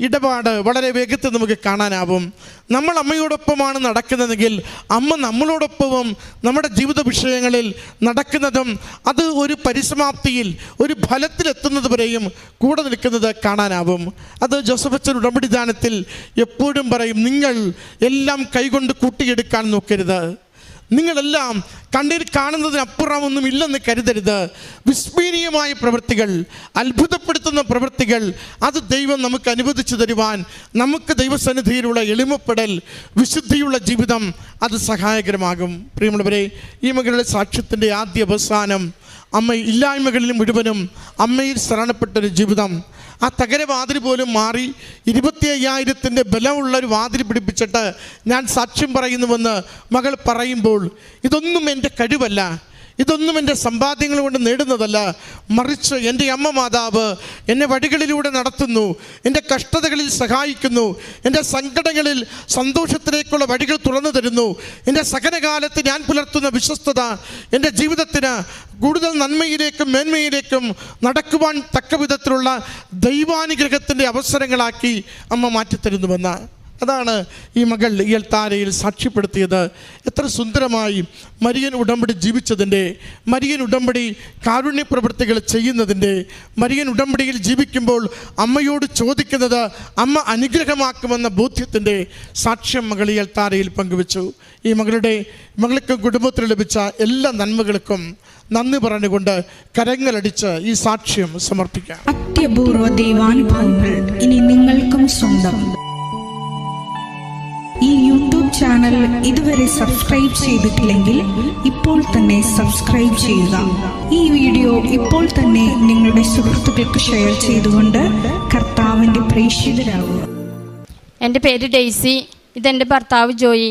ഇടപാട് വളരെ വേഗത്തിൽ നമുക്ക് കാണാനാവും. നമ്മൾ അമ്മയോടൊപ്പമാണ് നടക്കുന്നതെങ്കിൽ അമ്മ നമ്മളോടൊപ്പവും നമ്മുടെ ജീവിത വിഷയങ്ങളിൽ നടക്കുന്നതും അത് ഒരു പരിസമാപ്തിയിൽ, ഒരു ഫലത്തിലെത്തുന്നത് വരെയും കൂടെ നിൽക്കുന്നത് കാണാനാവും. അത് ജോസഫ് അച്ഛൻ ഉടമ്പടി ദാനത്തിൽ എപ്പോഴും പറയും, നിങ്ങൾ എല്ലാം കൈകൊണ്ട് കൂട്ടിയെടുക്കാൻ നോക്കരുത്. നിങ്ങളെല്ലാം കണ്ണിൽ കാണുന്നതിനപ്പുറമൊന്നും ഇല്ലെന്ന് കരുതരുത്. വിസ്മരണീയമായ പ്രവൃത്തികൾ, അത്ഭുതപ്പെടുത്തുന്ന പ്രവൃത്തികൾ അത് ദൈവം നമുക്ക് അനുവദിച്ചു തരുവാൻ, നമുക്ക് ദൈവസന്നിധിയിലുള്ള എളിമപ്പെടൽ, വിശുദ്ധിയുള്ള ജീവിതം അത് സഹായകരമാകും. പ്രിയമുള്ളവരെ, ഈ മകളുടെ സാക്ഷ്യത്തിൻ്റെ ആദ്യ അവസാനം അമ്മ ഇല്ലായ്മകളിൽ മുഴുവനും അമ്മയിൽ ശരണപ്പെട്ടൊരു ജീവിതം. ആ തകരവാതിൽ പോലും മാറി 25,000 ബലമുള്ളൊരു വാതിൽ പിടിപ്പിച്ചിട്ട് ഞാൻ സാക്ഷ്യം പറയുന്നുവെന്ന് മകൾ പറയുമ്പോൾ, ഇതൊന്നും എൻ്റെ കഴിവല്ല, ഇതൊന്നും എൻ്റെ സമ്പാദ്യങ്ങൾ കൊണ്ട് നേടുന്നതല്ല, മറിച്ച് എൻ്റെ അമ്മ മാതാവ് എന്നെ വഴികളിലൂടെ നടത്തുന്നു, എൻ്റെ കഷ്ടതകളിൽ സഹായിക്കുന്നു, എൻ്റെ സങ്കടങ്ങളിൽ സന്തോഷത്തിലേക്കുള്ള വഴികൾ തുറന്നു തരുന്നു. എൻ്റെ സഹനകാലത്ത് ഞാൻ പുലർത്തുന്ന വിശ്വസ്തത എൻ്റെ ജീവിതത്തിന് കൂടുതൽ നന്മയിലേക്കും മേന്മയിലേക്കും നടക്കുവാൻ തക്ക വിധത്തിലുള്ള ദൈവാനുഗ്രഹത്തിൻ്റെ അവസരങ്ങളാക്കി അമ്മ മാറ്റിത്തരുന്നുവെന്ന്. അതാണ് ഈ മകൾ ഈ അൾത്താരയിൽ സാക്ഷ്യപ്പെടുത്തിയത്. എത്ര സുന്ദരമായി മരിയൻ ഉടമ്പടി ജീവിച്ചതിൻ്റെ, മരിയൻ ഉടമ്പടി കാരുണ്യ പ്രവൃത്തികൾ ചെയ്യുന്നതിൻ്റെ, മരിയൻ ഉടമ്പടിയിൽ ജീവിക്കുമ്പോൾ അമ്മയോട് ചോദിക്കുന്നത് അമ്മ അനുഗ്രഹമാക്കുമെന്ന ബോധ്യത്തിൻ്റെ സാക്ഷ്യം മകൾ ഈ അൾത്താരയിൽ പങ്കുവച്ചു. ഈ മകൾക്ക് കുടുംബത്തിൽ ലഭിച്ച എല്ലാ നന്മകൾക്കും നന്ദി പറഞ്ഞുകൊണ്ട് കരങ്ങളടിച്ച് ഈ സാക്ഷ്യം സമർപ്പിക്കാം. അത്യപൂർവ ദൈവാനുഭവങ്ങൾ ഇനി നിങ്ങൾക്കും സ്വന്തം. ഈ യൂട്യൂബ് ചാനൽ ഇതുവരെ സബ്സ്ക്രൈബ് ചെയ്തിട്ടില്ലെങ്കിൽ ഇപ്പോൾ തന്നെ സബ്സ്ക്രൈബ് ചെയ്യുക. ഈ വീഡിയോ ഇപ്പോൾ തന്നെ നിങ്ങളുടെ സുഹൃത്തുക്കൾക്ക് ഷെയർ ചെയ്തുകൊണ്ട് കർത്താവിൻ്റെ പ്രേക്ഷിതരാകുക. എൻ്റെ പേര് ഡെയ്സി. ഇതെൻ്റെ ഭർത്താവ് ജോയി.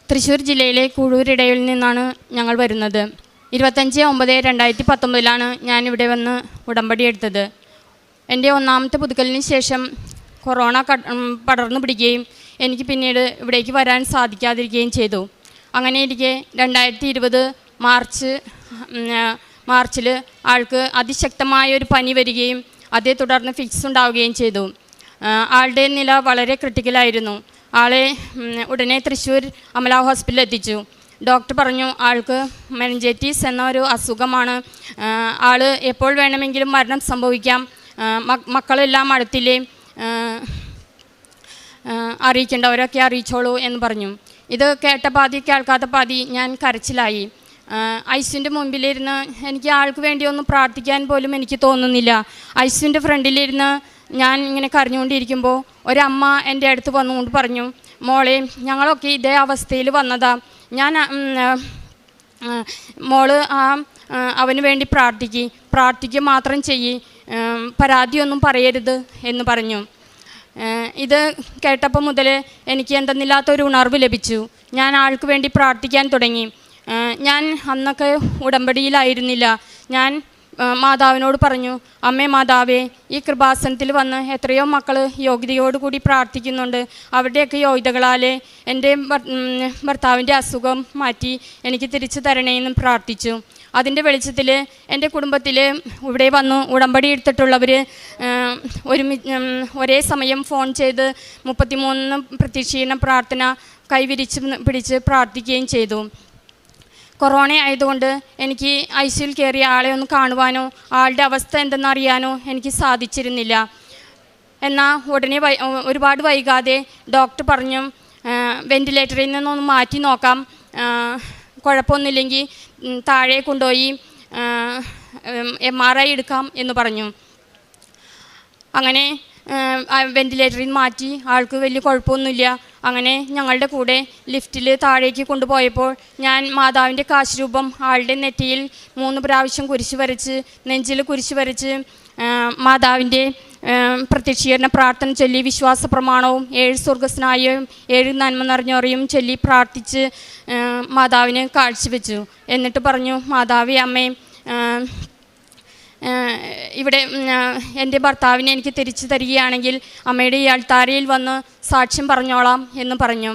തൃശ്ശൂർ ജില്ലയിലെ കൂഴൂരിടയിൽ നിന്നാണ് ഞങ്ങൾ വരുന്നത്. 25/9/2019 ഞാനിവിടെ വന്ന് ഉടമ്പടി എടുത്തത്. എൻ്റെ ഒന്നാമത്തെ പുതുക്കലിന് ശേഷം കൊറോണ പടർന്നു പിടിക്കുകയും എനിക്ക് പിന്നീട് ഇവിടേക്ക് വരാൻ സാധിക്കാതിരിക്കുകയും ചെയ്തു. അങ്ങനെ ഇരിക്കെ 2020 മാർച്ചിൽ ആൾക്ക് അതിശക്തമായൊരു പനി വരികയും അതേ തുടർന്ന് ഫിക്സ് ഉണ്ടാവുകയും ചെയ്തു. ആളുടെ നില വളരെ ക്രിട്ടിക്കലായിരുന്നു. ആളെ ഉടനെ തൃശ്ശൂർ അമല ഹോസ്പിറ്റലിൽ എത്തിച്ചു. ഡോക്ടർ പറഞ്ഞു ആൾക്ക് മെനിഞ്ചൈറ്റിസ് എന്ന ഒരു അസുഖമാണ്, ആൾ എപ്പോൾ വേണമെങ്കിലും മരണം സംഭവിക്കാം, മക്കളെല്ലാം അടുത്തില്ലേ, അറിയിക്കേണ്ടവരൊക്കെ അറിയിച്ചോളൂ എന്ന് പറഞ്ഞു. ഇത് കേട്ട പാതി കേൾക്കാത്ത പാതി ഞാൻ കരച്ചിലായി. ഐസിൻ്റെ മുമ്പിലിരുന്ന് എനിക്ക് ആൾക്ക് വേണ്ടി ഒന്നും പ്രാർത്ഥിക്കാൻ പോലും എനിക്ക് തോന്നുന്നില്ല. ഐസിൻ്റെ ഫ്രണ്ടിലിരുന്ന് ഞാൻ ഇങ്ങനെ കരഞ്ഞുകൊണ്ടിരിക്കുമ്പോൾ ഒരമ്മ എൻ്റെ അടുത്ത് വന്നുകൊണ്ട് പറഞ്ഞു, മോളെ ഞങ്ങളൊക്കെ ഇതേ അവസ്ഥയിൽ വന്നതാ, ഞാൻ മോള് അവന് വേണ്ടി പ്രാർത്ഥിക്കുക മാത്രം ചെയ്യ്, പരാതിയൊന്നും പറയരുത് എന്ന് പറഞ്ഞു. ഇത് കേട്ടപ്പോൾ മുതൽ എനിക്ക് എന്തെന്നില്ലാത്തൊരു ഉണർവ് ലഭിച്ചു. ഞാൻ ആൾക്ക് വേണ്ടി പ്രാർത്ഥിക്കാൻ തുടങ്ങി. ഞാൻ അന്നൊക്കെ ഉടമ്പടിയിലായിരുന്നില്ല. ഞാൻ മാതാവിനോട് പറഞ്ഞു, അമ്മേ മാതാവേ, ഈ കൃപാസനത്തിൽ വന്ന് എത്രയോ മക്കൾ യോഗ്യതയോടുകൂടി പ്രാർത്ഥിക്കുന്നുണ്ട്. അവരുടെയൊക്കെ യോഗ്യതകളാൽ എൻ്റെ ഭർത്താവിൻ്റെ അസുഖം മാറ്റി എനിക്ക് തിരിച്ചു തരണേന്നും പ്രാർത്ഥിച്ചു. അതിൻ്റെ വെളിച്ചത്തിൽ എൻ്റെ കുടുംബത്തിൽ ഇവിടെ വന്നു ഉടമ്പടി എടുത്തിട്ടുള്ളവർ ഒരേ സമയം ഫോൺ ചെയ്ത് 33 പ്രത്യക്ഷീകരണ പ്രാർത്ഥന കൈവിരിച്ച് പിടിച്ച് പ്രാർത്ഥിക്കുകയും ചെയ്തു. കൊറോണ ആയതുകൊണ്ട് എനിക്ക് ICUവിൽ കയറിയ ആളെ ഒന്ന് കാണുവാനോ ആളുടെ അവസ്ഥ എന്തെന്നറിയാനോ എനിക്ക് സാധിച്ചിരുന്നില്ല. എന്നാൽ ഉടനെ ഒരുപാട് വൈകാതെ ഡോക്ടർ പറഞ്ഞു, വെൻറ്റിലേറ്ററിൽ നിന്നൊന്ന് മാറ്റി നോക്കാം, കുഴപ്പമൊന്നുമില്ലെങ്കിൽ താഴെ കൊണ്ടുപോയി MRI എടുക്കാം എന്ന് പറഞ്ഞു. അങ്ങനെ വെൻറ്റിലേറ്ററിൽ മാറ്റി, ആൾക്ക് വലിയ കുഴപ്പമൊന്നുമില്ല. അങ്ങനെ ഞങ്ങളുടെ കൂടെ ലിഫ്റ്റിൽ താഴേക്ക് കൊണ്ടുപോയപ്പോൾ ഞാൻ മാതാവിൻ്റെ കാശുരൂപം ആളുടെ നെറ്റിയിൽ 3 പ്രാവശ്യം കുരിശ് വരച്ച്, നെഞ്ചിൽ കുരിശ് വരച്ച് മാതാവിൻ്റെ പ്രത്യക്ഷീകരണ പ്രാർത്ഥന ചൊല്ലി വിശ്വാസ പ്രമാണവും 7 സ്വർഗസ്നായും 7 നന്മ നിറഞ്ഞോറിയും ചൊല്ലി പ്രാർത്ഥിച്ച് മാതാവിന് കാഴ്ചവെച്ചു. എന്നിട്ട് പറഞ്ഞു, മാതാവേ അമ്മേ, ഇവിടെ എൻ്റെ ഭർത്താവിനെ എനിക്ക് തിരിച്ചു തരികയാണെങ്കിൽ അമ്മയുടെ ഈ അൾത്താരയിൽ വന്ന് സാക്ഷ്യം പറഞ്ഞോളാം എന്ന് പറഞ്ഞു.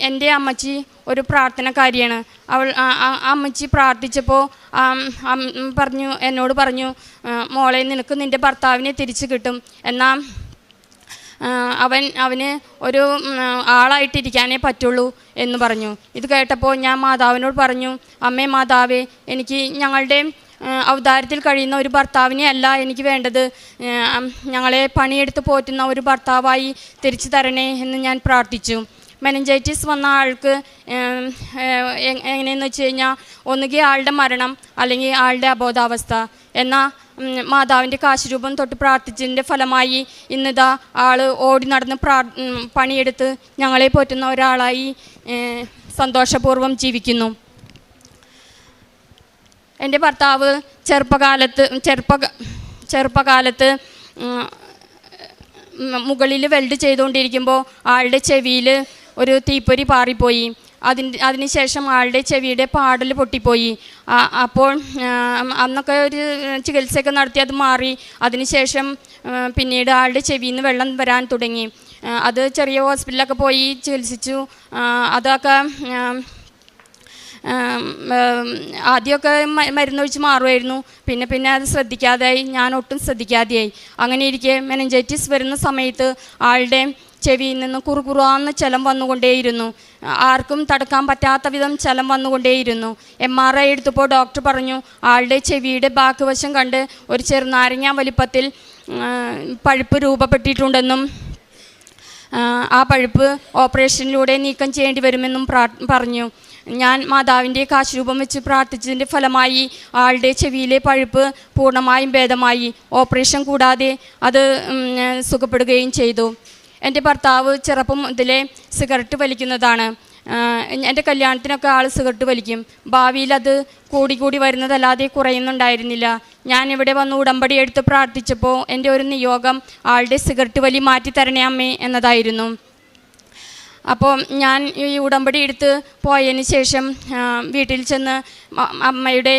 എൻ്റെ അമ്മച്ചി ഒരു പ്രാർത്ഥനക്കാരിയാണ്. അമ്മച്ചി പ്രാർത്ഥിച്ചപ്പോൾ എന്നോട് പറഞ്ഞു, മോളെ, നിനക്ക് നിൻ്റെ ഭർത്താവിനെ തിരിച്ചു കിട്ടും, എന്നാൽ അവന് ഒരു ആളായിട്ടിരിക്കാനേ പറ്റുള്ളൂ എന്ന് പറഞ്ഞു. ഇത് കേട്ടപ്പോൾ ഞാൻ മാതാവിനോട് പറഞ്ഞു, അമ്മേ മാതാവേ, എനിക്ക് ഞങ്ങളുടെ അവതാരത്തിൽ കഴിയുന്ന ഒരു ഭർത്താവിനെ അല്ല എനിക്ക് വേണ്ടത്, ഞങ്ങളെ പണിയെടുത്ത് പോറ്റുന്ന ഒരു ഭർത്താവായി തിരിച്ചു തരണേ എന്ന് ഞാൻ പ്രാർത്ഥിച്ചു. മെനിഞ്ചൈറ്റിസ് വന്ന ആൾക്ക് എങ്ങനെയെന്ന് വെച്ച് കഴിഞ്ഞാൽ ഒന്നുകിൽ ആളുടെ മരണം അല്ലെങ്കിൽ ആളുടെ അബോധാവസ്ഥ. എന്നാൽ മാതാവിൻ്റെ കാശുരൂപം തൊട്ട് പ്രാർത്ഥിച്ചതിൻ്റെ ഫലമായി ഇന്നിതാ ആൾ ഓടി നടന്ന് പണിയെടുത്ത് ഞങ്ങളെ പോറ്റുന്ന ഒരാളായി സന്തോഷപൂർവ്വം ജീവിക്കുന്നു. എൻ്റെ ഭർത്താവ് ചെറുപ്പകാലത്ത് മുകളിൽ വെൽഡ് ചെയ്തുകൊണ്ടിരിക്കുമ്പോൾ ആളുടെ ചെവിയിൽ ഒരു തീപ്പൊരി പാറിപ്പോയി. അതിനുശേഷം ആളുടെ ചെവിയുടെ പാടൽ പൊട്ടിപ്പോയി. അപ്പോൾ അന്നൊക്കെ ഒരു ചികിത്സയൊക്കെ നടത്തി അത് മാറി. അതിനുശേഷം പിന്നീട് ആളുടെ ചെവിയിൽ നിന്ന് വെള്ളം വരാൻ തുടങ്ങി. അത് ചെറിയ ഹോസ്പിറ്റലിലൊക്കെ പോയി ചികിത്സിച്ചു. അതൊക്കെ ആദ്യമൊക്കെ മരുന്നൊഴിച്ച് മാറുമായിരുന്നു. പിന്നെ അത് ശ്രദ്ധിക്കാതെയായി, ഞാൻ ഒട്ടും ശ്രദ്ധിക്കാതെയായി. അങ്ങനെ ഇരിക്കെ മെനിഞ്ചൈറ്റിസ് വരുന്ന സമയത്ത് ആളുടെ ചെവിയിൽ നിന്ന് കുറുകുറാന്ന് ചലം വന്നുകൊണ്ടേയിരുന്നു. ആർക്കും തടുക്കാൻ പറ്റാത്ത വിധം ചലം വന്നുകൊണ്ടേയിരുന്നു. MRI എടുത്തപ്പോൾ ഡോക്ടർ പറഞ്ഞു, ആളുടെ ചെവിയുടെ ബാക്ക് വശം കണ്ട് ഒരു ചെറുനാരങ്ങ വലിപ്പത്തിൽ പഴുപ്പ് രൂപപ്പെട്ടിട്ടുണ്ടെന്നും ആ പഴുപ്പ് ഓപ്പറേഷനിലൂടെ നീക്കം ചെയ്യേണ്ടി വരുമെന്നും പറഞ്ഞു. ഞാൻ മാതാവിൻ്റെ കാശുരൂപം വെച്ച് പ്രാർത്ഥിച്ചതിൻ്റെ ഫലമായി ആളുടെ ചെവിയിലെ പഴുപ്പ് പൂർണ്ണമായും ഭേദമായി. ഓപ്പറേഷൻ കൂടാതെ അത് സുഖപ്പെടുകയും ചെയ്തു. എൻ്റെ ഭർത്താവ് ചെറുപ്പം മുതലേ സിഗരറ്റ് വലിക്കുന്നതാണ്. എൻ്റെ കല്യാണത്തിനൊക്കെ ആൾ സിഗരറ്റ് വലിക്കും. ഭാവിയിൽ അത് കൂടി വരുന്നതല്ലാതെ കുറയുന്നുണ്ടായിരുന്നില്ല. ഞാനിവിടെ വന്ന് ഉടമ്പടി എടുത്ത് പ്രാർത്ഥിച്ചപ്പോൾ എൻ്റെ ഒരു നിയോഗം ആളുടെ സിഗരറ്റ് വലി മാറ്റിത്തരണേ അമ്മേ എന്നതായിരുന്നു. അപ്പോൾ ഞാൻ ഈ ഉടമ്പടി എടുത്ത് പോയതിന് ശേഷം വീട്ടിൽ ചെന്ന് അമ്മയുടെ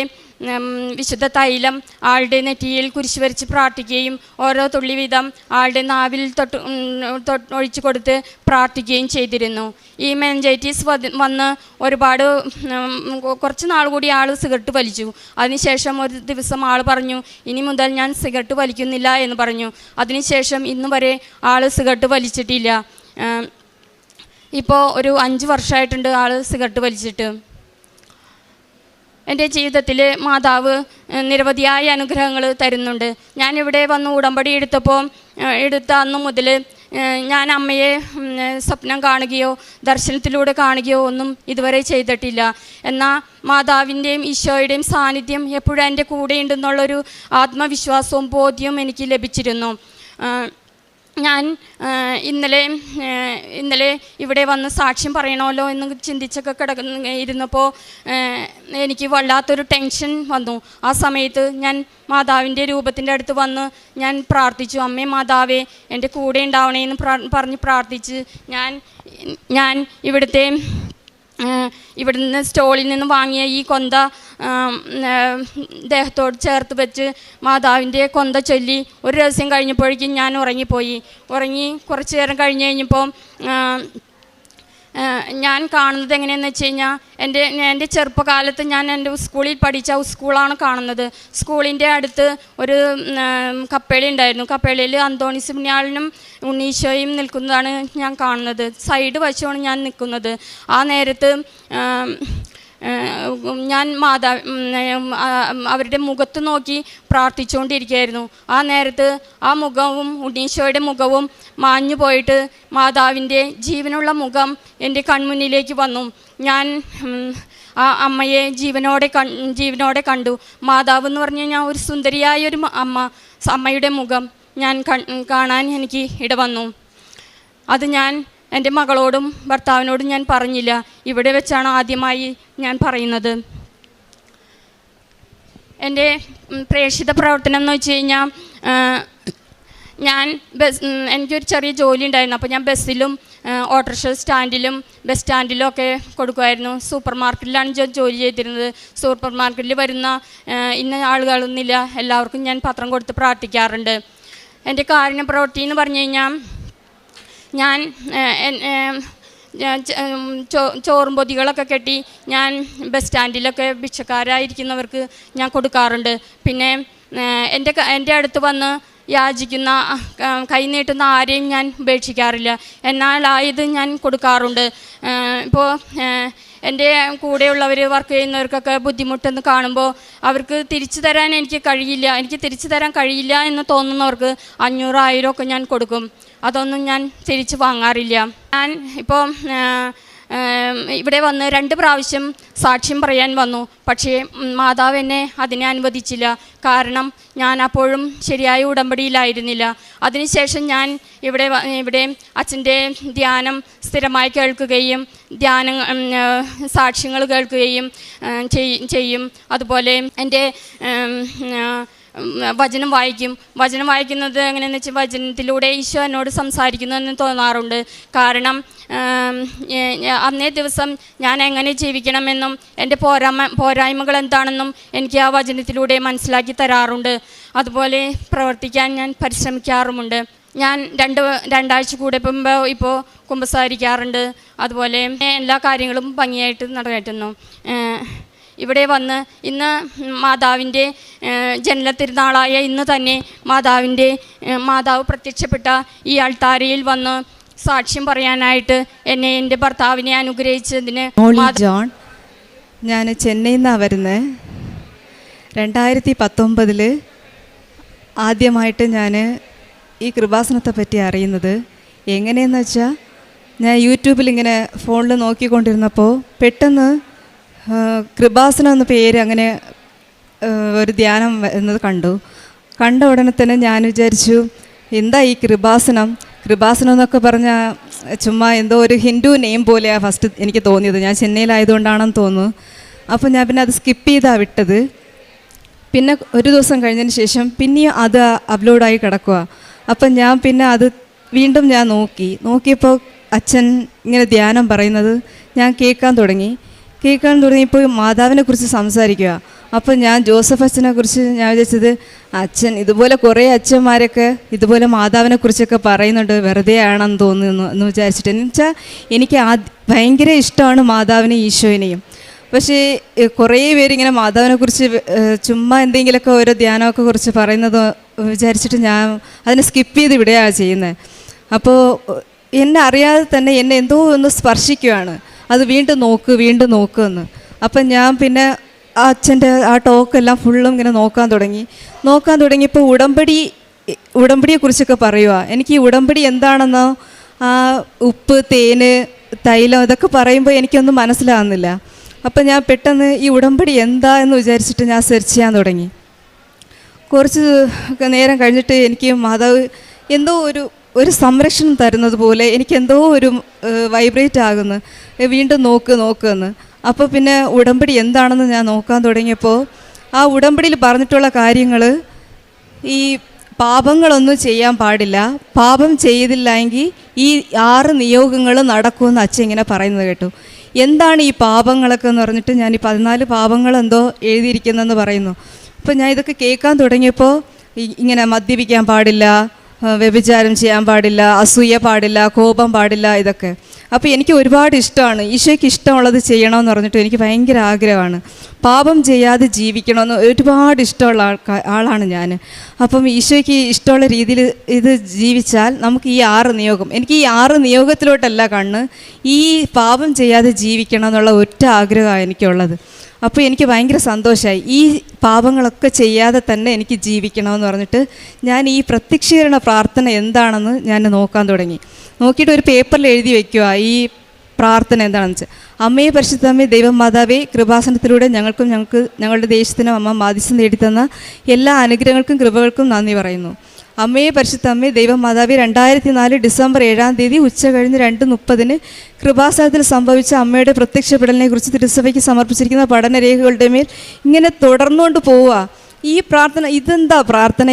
വിശുദ്ധ തൈലം ആളുടെ നെറ്റിയിൽ കുരിശ് വരച്ച് പ്രാർത്ഥിക്കുകയും ഓരോ തുള്ളി വീതം ആളുടെ നാവിൽ ഒഴിച്ചു കൊടുത്ത് പ്രാർത്ഥിക്കുകയും ചെയ്തിരുന്നു. ഈ മെനിഞ്ചൈറ്റിസ് വന്ന് കുറച്ച് നാൾ കൂടി ആൾ സിഗരറ്റ് വലിച്ചു. അതിനുശേഷം ഒരു ദിവസം ആൾ പറഞ്ഞു, ഇനി മുതൽ ഞാൻ സിഗരറ്റ് വലിക്കുന്നില്ല എന്ന് പറഞ്ഞു. അതിനുശേഷം ഇന്ന് വരെ ആൾ സിഗരറ്റ് വലിച്ചിട്ടില്ല. ഇപ്പോൾ ഒരു 5 വർഷമായിട്ടുണ്ട് ആൾ സിഗരറ്റ് വലിച്ചിട്ട്. എൻ്റെ ജീവിതത്തിൽ മാതാവ് നിരവധിയായ അനുഗ്രഹങ്ങൾ തരുന്നുണ്ട്. ഞാനിവിടെ വന്ന് ഉടമ്പടി എടുത്ത അന്ന് മുതൽ ഞാൻ അമ്മയെ സ്വപ്നം കാണുകയോ ദർശനത്തിലൂടെ കാണുകയോ ഒന്നും ഇതുവരെ ചെയ്തിട്ടില്ല. എന്നാൽ മാതാവിൻ്റെയും ഈശോയുടെയും സാന്നിധ്യം എപ്പോഴും എൻ്റെ കൂടെ ഉണ്ടെന്നുള്ളൊരു ആത്മവിശ്വാസവും ബോധ്യവും എനിക്ക് ലഭിച്ചിരുന്നു. ഞാൻ ഇന്നലെ ഇവിടെ വന്ന് സാക്ഷ്യം പറയണമല്ലോ എന്ന് ചിന്തിച്ചൊക്കെ ഇരുന്നപ്പോൾ എനിക്ക് വല്ലാത്തൊരു ടെൻഷൻ വന്നു. ആ സമയത്ത് ഞാൻ മാതാവിൻ്റെ രൂപത്തിൻ്റെ അടുത്ത് വന്ന് ഞാൻ പ്രാർത്ഥിച്ചു, അമ്മേ മാതാവേ എൻ്റെ കൂടെ ഉണ്ടാവണേ എന്ന് പറഞ്ഞ് പ്രാർത്ഥിച്ച് ഞാൻ ഇവിടുന്ന് സ്റ്റോളിൽ നിന്ന് വാങ്ങിയ ഈ കൊന്ത ദേഹത്തോട് ചേർത്ത് വെച്ച് മാതാവിൻ്റെ കൊന്ത ചൊല്ലി ഒരു ദിവസം കഴിഞ്ഞപ്പോഴേക്കും ഞാൻ ഉറങ്ങി കുറച്ച് നേരം കഴിഞ്ഞപ്പോൾ ഞാൻ കാണുന്നത് എങ്ങനെയാണെന്ന് വെച്ച് കഴിഞ്ഞാൽ എൻ്റെ ചെറുപ്പകാലത്ത് ഞാൻ എൻ്റെ സ്കൂളിൽ പഠിച്ച സ്കൂളാണ് കാണുന്നത്. സ്കൂളിൻ്റെ അടുത്ത് ഒരു കപ്പേളി ഉണ്ടായിരുന്നു. കപ്പേളിയിൽ അന്തോണീസ് പുണ്യാളനും ഉണ്ണീശോയും നിൽക്കുന്നതാണ് ഞാൻ കാണുന്നത്. സൈഡ് വശമാണ് ഞാൻ നിൽക്കുന്നത്. ആ നേരത്ത് ഞാൻ അവരുടെ മുഖത്ത് നോക്കി പ്രാർത്ഥിച്ചുകൊണ്ടിരിക്കുകയായിരുന്നു. ആ നേരത്ത് ആ മുഖവും ഉണ്ണീശോയുടെ മുഖവും മാഞ്ഞു പോയിട്ട് മാതാവിൻ്റെ ജീവനുള്ള മുഖം എൻ്റെ കൺമുന്നിലേക്ക് വന്നു. ഞാൻ ആ അമ്മയെ ജീവനോടെ കണ്ടു. മാതാവ് എന്ന് പറഞ്ഞു കഴിഞ്ഞാൽ ഒരു സുന്ദരിയായൊരു അമ്മയുടെ മുഖം ഞാൻ കാണാൻ എനിക്ക് ഇടവന്നു. അത് ഞാൻ എൻ്റെ മകളോടും ഭർത്താവിനോടും ഞാൻ പറഞ്ഞില്ല. ഇവിടെ വെച്ചാണ് ആദ്യമായി ഞാൻ പറയുന്നത്. എൻ്റെ പ്രേക്ഷിത പ്രവർത്തനം എന്ന് വെച്ച് കഴിഞ്ഞാൽ എനിക്കൊരു ചെറിയ ജോലി ഉണ്ടായിരുന്നു. അപ്പോൾ ഞാൻ ബസ്സിലും ഓട്ടോറിക്ഷ സ്റ്റാൻഡിലും ബസ് സ്റ്റാൻഡിലും ഒക്കെ കൊടുക്കുമായിരുന്നു. സൂപ്പർ മാർക്കറ്റിലാണ് ഞാൻ ജോലി ചെയ്തിരുന്നത്. സൂപ്പർ മാർക്കറ്റിൽ വരുന്ന ഇന്ന ആളുകളൊന്നുമില്ല, എല്ലാവർക്കും ഞാൻ പത്രം കൊടുത്ത് പ്രാർത്ഥിക്കാറുണ്ട്. എൻ്റെ കാരുണ്യ പ്രവൃത്തി എന്ന് പറഞ്ഞു കഴിഞ്ഞാൽ ഞാൻ ചോറും പൊതികളൊക്കെ കെട്ടി ഞാൻ ബസ് സ്റ്റാൻഡിലൊക്കെ ഭിക്ഷക്കാരായിരിക്കുന്നവർക്ക് ഞാൻ കൊടുക്കാറുണ്ട്. പിന്നെ എൻ്റെ അടുത്ത് വന്ന് യാചിക്കുന്ന കൈ നീട്ടുന്ന ആരെയും ഞാൻ ഉപേക്ഷിക്കാറില്ല. എന്നാൽ ആയത് ഞാൻ കൊടുക്കാറുണ്ട്. ഇപ്പോൾ എൻ്റെ കൂടെയുള്ളവർ വർക്ക് ചെയ്യുന്നവർക്കൊക്കെ ബുദ്ധിമുട്ടെന്ന് കാണുമ്പോൾ അവർക്ക് തിരിച്ചു തരാൻ എനിക്ക് തിരിച്ചു തരാൻ കഴിയില്ല എന്ന് തോന്നുന്നവർക്ക് 500, 1000 ഒക്കെ ഞാൻ കൊടുക്കും. അതൊന്നും ഞാൻ തിരിച്ച് വാങ്ങാറില്ല. ഞാൻ ഇപ്പോൾ ഇവിടെ വന്ന് 2 പ്രാവശ്യം സാക്ഷ്യം പറയാൻ വന്നു. പക്ഷേ മാതാവ് എന്നെ അതിനെ അനുവദിച്ചില്ല. കാരണം ഞാൻ അപ്പോഴും ശരിയായ ഉടമ്പടിയിലായിരുന്നില്ല. അതിനുശേഷം ഞാൻ ഇവിടെ അച്ഛൻ്റെ ധ്യാനം സ്ഥിരമായി കേൾക്കുകയും സാക്ഷ്യങ്ങൾ കേൾക്കുകയും ചെയ്യും. അതുപോലെ എൻ്റെ വചനം വായിക്കുന്നത് എങ്ങനെയെന്ന് വെച്ചാൽ വചനത്തിലൂടെ ഈശോ എന്നോട് സംസാരിക്കുന്നതെന്ന് തോന്നാറുണ്ട്. കാരണം അന്നേ ദിവസം ഞാൻ എങ്ങനെ ജീവിക്കണമെന്നും എൻ്റെ പോരായ്മകൾ എന്താണെന്നും എനിക്ക് ആ വചനത്തിലൂടെ മനസ്സിലാക്കി തരാറുണ്ട്. അതുപോലെ പ്രവർത്തിക്കാൻ ഞാൻ പരിശ്രമിക്കാറുമുണ്ട്. ഞാൻ രണ്ടാഴ്ച കൂടെ ഇപ്പോൾ കുമ്പസാരിക്കാറുണ്ട്. അതുപോലെ എല്ലാ കാര്യങ്ങളും ഭംഗിയായിട്ട് നടത്തുന്നു. ഇവിടെ വന്ന് ഇന്ന് മാതാവിൻ്റെ ജന്മത്തിരുന്നാളായ ഇന്ന് തന്നെ മാതാവ് പ്രത്യക്ഷപ്പെട്ട ഈ അൾത്താരയിൽ വന്ന് സാക്ഷ്യം പറയാനായിട്ട് എന്നെ എൻ്റെ ഭർത്താവിനെ അനുഗ്രഹിച്ചതിന് ജോൺ. ഞാൻ ചെന്നൈയിൽ നിന്നാണ് വരുന്നത്. 2019 ആദ്യമായിട്ട് ഞാൻ ഈ കൃപാസനത്തെ പറ്റി അറിയുന്നത്. എങ്ങനെയെന്ന് വെച്ചാൽ ഞാൻ യൂട്യൂബിൽ ഇങ്ങനെ ഫോണിൽ നോക്കിക്കൊണ്ടിരുന്നപ്പോൾ പെട്ടെന്ന് കൃപാസനം എന്ന പേര് അങ്ങനെ ഒരു ധ്യാനം എന്നത് കണ്ട ഉടനെ തന്നെ ഞാൻ വിചാരിച്ചു, എന്താ ഈ കൃപാസനം എന്നൊക്കെ പറഞ്ഞാൽ ചുമ്മാ എന്തോ ഒരു ഹിന്ദു നെയിം പോലെയാണ് ഫസ്റ്റ് എനിക്ക് തോന്നിയത്. ഞാൻ ചെന്നൈയിലായതുകൊണ്ടാണെന്ന് തോന്നുന്നു. അപ്പോൾ ഞാൻ പിന്നെ അത് സ്കിപ്പ് ചെയ്താണ് വിട്ടത്. പിന്നെ ഒരു ദിവസം കഴിഞ്ഞതിന് ശേഷം പിന്നെയും അത് അപ്ലോഡായി കിടക്കുക. അപ്പം ഞാൻ പിന്നെ അത് വീണ്ടും ഞാൻ നോക്കിയപ്പോൾ അച്ഛൻ ഇങ്ങനെ ധ്യാനം പറയുന്നത് ഞാൻ കേൾക്കാൻ തുടങ്ങിയപ്പോൾ മാതാവിനെ കുറിച്ച് സംസാരിക്കുക. അപ്പോൾ ഞാൻ ജോസഫ് അച്ഛനെ കുറിച്ച് ഞാൻ വിചാരിച്ചത്, അച്ഛൻ ഇതുപോലെ കുറേ അച്ഛന്മാരൊക്കെ ഇതുപോലെ മാതാവിനെ കുറിച്ചൊക്കെ പറയുന്നുണ്ട്, വെറുതെ ആണെന്ന് തോന്നുന്നു എന്ന് വിചാരിച്ചിട്ട്. എന്ന് വെച്ചാൽ എനിക്ക് ഭയങ്കര ഇഷ്ടമാണ് മാതാവിനെയും ഈശോയിനെയും. പക്ഷേ കുറേ പേരിങ്ങനെ മാതാവിനെ കുറിച്ച് ചുമ്മാ എന്തെങ്കിലുമൊക്കെ ഓരോ ധ്യാനമൊക്കെ കുറിച്ച് പറയുന്നത് വിചാരിച്ചിട്ട് ഞാൻ അതിനെ സ്കിപ്പ് ചെയ്ത് വിടുകയാണ് ചെയ്യുന്നത്. അപ്പോൾ എന്നെ അറിയാതെ തന്നെ എന്നെ എന്തോ ഒന്ന് സ്പർശിക്കുകയാണ്, അത് വീണ്ടും നോക്കുമെന്ന്. അപ്പം ഞാൻ പിന്നെ ആ അച്ഛൻ്റെ ആ ടോക്കെല്ലാം ഫുള്ളും ഇങ്ങനെ നോക്കാൻ തുടങ്ങിയപ്പോൾ ഉടമ്പടിയെക്കുറിച്ചൊക്കെ പറയുക. എനിക്ക് ഈ ഉടമ്പടി എന്താണെന്നോ ആ ഉപ്പ്, തേന്, തൈലം ഇതൊക്കെ പറയുമ്പോൾ എനിക്കൊന്നും മനസ്സിലാകുന്നില്ല. അപ്പം ഞാൻ പെട്ടെന്ന് ഈ ഉടമ്പടി എന്താ എന്ന് വിചാരിച്ചിട്ട് ഞാൻ സെർച്ച് ചെയ്യാൻ തുടങ്ങി. കുറച്ച് നേരം കഴിഞ്ഞിട്ട് എനിക്ക് മാതാവ് എന്തോ ഒരു സംരക്ഷണം തരുന്നത് പോലെ എനിക്കെന്തോ ഒരു വൈബ്രേറ്റ് ആകുന്നു, വീണ്ടും നോക്കുമെന്ന്. അപ്പോൾ പിന്നെ ഉടമ്പടി എന്താണെന്ന് ഞാൻ നോക്കാൻ തുടങ്ങിയപ്പോൾ ആ ഉടമ്പടിയിൽ പറഞ്ഞിട്ടുള്ള കാര്യങ്ങൾ, ഈ പാപങ്ങളൊന്നും ചെയ്യാൻ പാടില്ല, പാപം ചെയ്തില്ല എങ്കിൽ ഈ 6 നിയോഗങ്ങൾ നടക്കുമെന്ന് അച്ഛൻ ഇങ്ങനെ പറയുന്നത് കേട്ടു. എന്താണ് ഈ പാപങ്ങളൊക്കെ എന്ന് പറഞ്ഞിട്ട് ഞാൻ ഈ 14 പാപങ്ങളെന്തോ എഴുതിയിരിക്കുന്നതെന്ന് പറയുന്നു. അപ്പോൾ ഞാൻ ഇതൊക്കെ കേൾക്കാൻ തുടങ്ങിയപ്പോൾ ഇങ്ങനെ മദ്യപിക്കാൻ പാടില്ല, വ്യഭിചാരം ചെയ്യാൻ പാടില്ല, അസൂയ പാടില്ല, കോപം പാടില്ല, ഇതൊക്കെ. അപ്പോൾ എനിക്ക് ഒരുപാട് ഇഷ്ടമാണ്, ഈശോയ്ക്ക് ഇഷ്ടമുള്ളത് ചെയ്യണമെന്ന് പറഞ്ഞിട്ട് എനിക്ക് ഭയങ്കര ആഗ്രഹമാണ്. പാപം ചെയ്യാതെ ജീവിക്കണമെന്ന് ഒരുപാട് ഇഷ്ടമുള്ള ആളാണ് ഞാൻ. അപ്പം ഈശോയ്ക്ക് ഇഷ്ടമുള്ള രീതിയിൽ ഇത് ജീവിച്ചാൽ നമുക്ക് ഈ 6 നിയോഗം, എനിക്ക് ഈ 6 നിയോഗത്തിലോട്ടല്ല കണ്ണ്, ഈ പാപം ചെയ്യാതെ ജീവിക്കണം എന്നുള്ള ഒറ്റ ആഗ്രഹമാണ് എനിക്കുള്ളത്. അപ്പോൾ എനിക്ക് ഭയങ്കര സന്തോഷമായി. ഈ പാപങ്ങളൊക്കെ ചെയ്യാതെ തന്നെ എനിക്ക് ജീവിക്കണമെന്ന് പറഞ്ഞിട്ട് ഞാൻ ഈ പ്രത്യക്ഷീകരണ പ്രാർത്ഥന എന്താണെന്ന് ഞാൻ നോക്കാൻ തുടങ്ങി. നോക്കിയിട്ട് ഒരു പേപ്പറിൽ എഴുതി വയ്ക്കുക ഈ പ്രാർത്ഥന എന്താണെന്ന് വെച്ചാൽ, അമ്മയെ പരിശുദ്ധമ്മേ ദൈവമാതാവേ, കൃപാസനത്തിലൂടെ ഞങ്ങളുടെ ദേശത്തിനും അമ്മ മാധ്യസ്ഥം നേടിത്തന്ന എല്ലാ അനുഗ്രഹങ്ങൾക്കും കൃപകൾക്കും നന്ദി പറയുന്നു. അമ്മയെ പരിശുദ്ധമ്മേ ദൈവമാതാവേ, 2004 ഡിസംബർ 7-ാം തീയതി ഉച്ച കഴിഞ്ഞ് 2:30 കൃപാസനത്തിൽ സംഭവിച്ച അമ്മയുടെ പ്രത്യക്ഷപ്പെടലിനെ കുറിച്ച് തിരുസഭയ്ക്ക് സമർപ്പിച്ചിരിക്കുന്ന പഠനരേഖകളുടെ മേൽ ഇങ്ങനെ തുടർന്നുകൊണ്ട് പോവുക. ഈ പ്രാർത്ഥന ഇതെന്താ പ്രാർത്ഥന,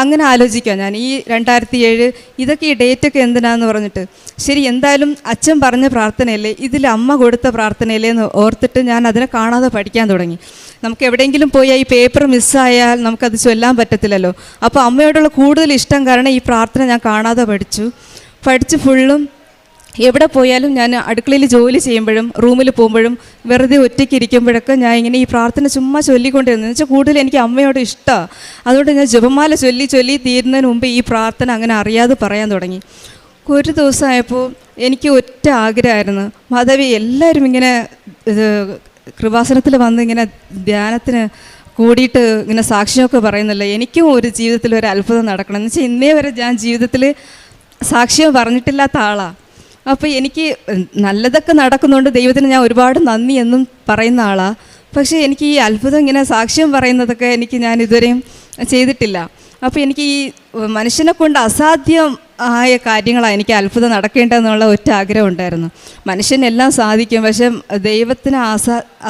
അങ്ങനെ ആലോചിക്കുക ഞാൻ. ഈ 2007 ഇതൊക്കെ ഈ ഡേറ്റൊക്കെ എന്തിനാന്ന് പറഞ്ഞിട്ട്, ശരി എന്തായാലും അച്ഛൻ പറഞ്ഞ പ്രാർത്ഥനയല്ലേ, ഇതിൽ അമ്മ കൊടുത്ത പ്രാർത്ഥനയല്ലേ എന്ന് ഓർത്തിട്ട് ഞാൻ അതിനെ കാണാതെ പഠിക്കാൻ തുടങ്ങി. നമുക്ക് എവിടെയെങ്കിലും പോയാൽ ഈ പേപ്പർ മിസ്സായാൽ നമുക്കത് ചൊല്ലാൻ പറ്റത്തില്ലല്ലോ. അപ്പോൾ അമ്മയോടുള്ള കൂടുതൽ ഇഷ്ടം കാരണം ഈ പ്രാർത്ഥന ഞാൻ കാണാതെ പഠിച്ച് ഫുള്ളും എവിടെ പോയാലും ഞാൻ അടുക്കളയിൽ ജോലി ചെയ്യുമ്പോഴും റൂമിൽ പോകുമ്പോഴും വെറുതെ ഒറ്റയ്ക്ക് ഇരിക്കുമ്പോഴൊക്കെ ഞാൻ ഇങ്ങനെ ഈ പ്രാർത്ഥന ചുമ്മാ ചൊല്ലിക്കൊണ്ടിരുന്നു. എന്ന് വെച്ചാൽ കൂടുതൽ എനിക്ക് അമ്മയോട് ഇഷ്ടമാണ്. അതുകൊണ്ട് ഞാൻ ജപമാല ചൊല്ലി തീരുന്നതിന് മുമ്പ് ഈ പ്രാർത്ഥന അങ്ങനെ അറിയാതെ പറയാൻ തുടങ്ങി. ഒരു ദിവസമായപ്പോൾ എനിക്ക് ഒറ്റ ആഗ്രഹമായിരുന്നു, മാധവി എല്ലാവരും ഇങ്ങനെ കൃപാസനത്തിൽ വന്ന് ഇങ്ങനെ ധ്യാനത്തിന് കൂടിയിട്ട് ഇങ്ങനെ സാക്ഷ്യമൊക്കെ പറയുന്നില്ല, എനിക്കും ഒരു ജീവിതത്തിൽ ഒരു അത്ഭുതം നടക്കണം. എന്ന് വെച്ചാൽ ഇന്നേ വരെ ഞാൻ ജീവിതത്തിൽ സാക്ഷ്യം പറഞ്ഞിട്ടില്ലാത്ത ആളാണ്. അപ്പോൾ എനിക്ക് നല്ലതൊക്കെ നടക്കുന്നുണ്ട്, ദൈവത്തിന് ഞാൻ ഒരുപാട് നന്ദി എന്നും പറയുന്ന ആളാണ്. പക്ഷേ എനിക്ക് ഈ അത്ഭുതം ഇങ്ങനെ സാക്ഷ്യം പറയുന്നതൊക്കെ ഞാൻ ഇതുവരെയും ചെയ്തിട്ടില്ല. അപ്പോൾ എനിക്ക് ഈ മനുഷ്യനെ കൊണ്ട് അസാധ്യം ആയ കാര്യങ്ങളാണ് എനിക്ക് അത്ഭുതം നടക്കേണ്ടതെന്നുള്ള ഒറ്റ ആഗ്രഹം ഉണ്ടായിരുന്നു. മനുഷ്യനെല്ലാം സാധിക്കും, പക്ഷേ ദൈവത്തിന്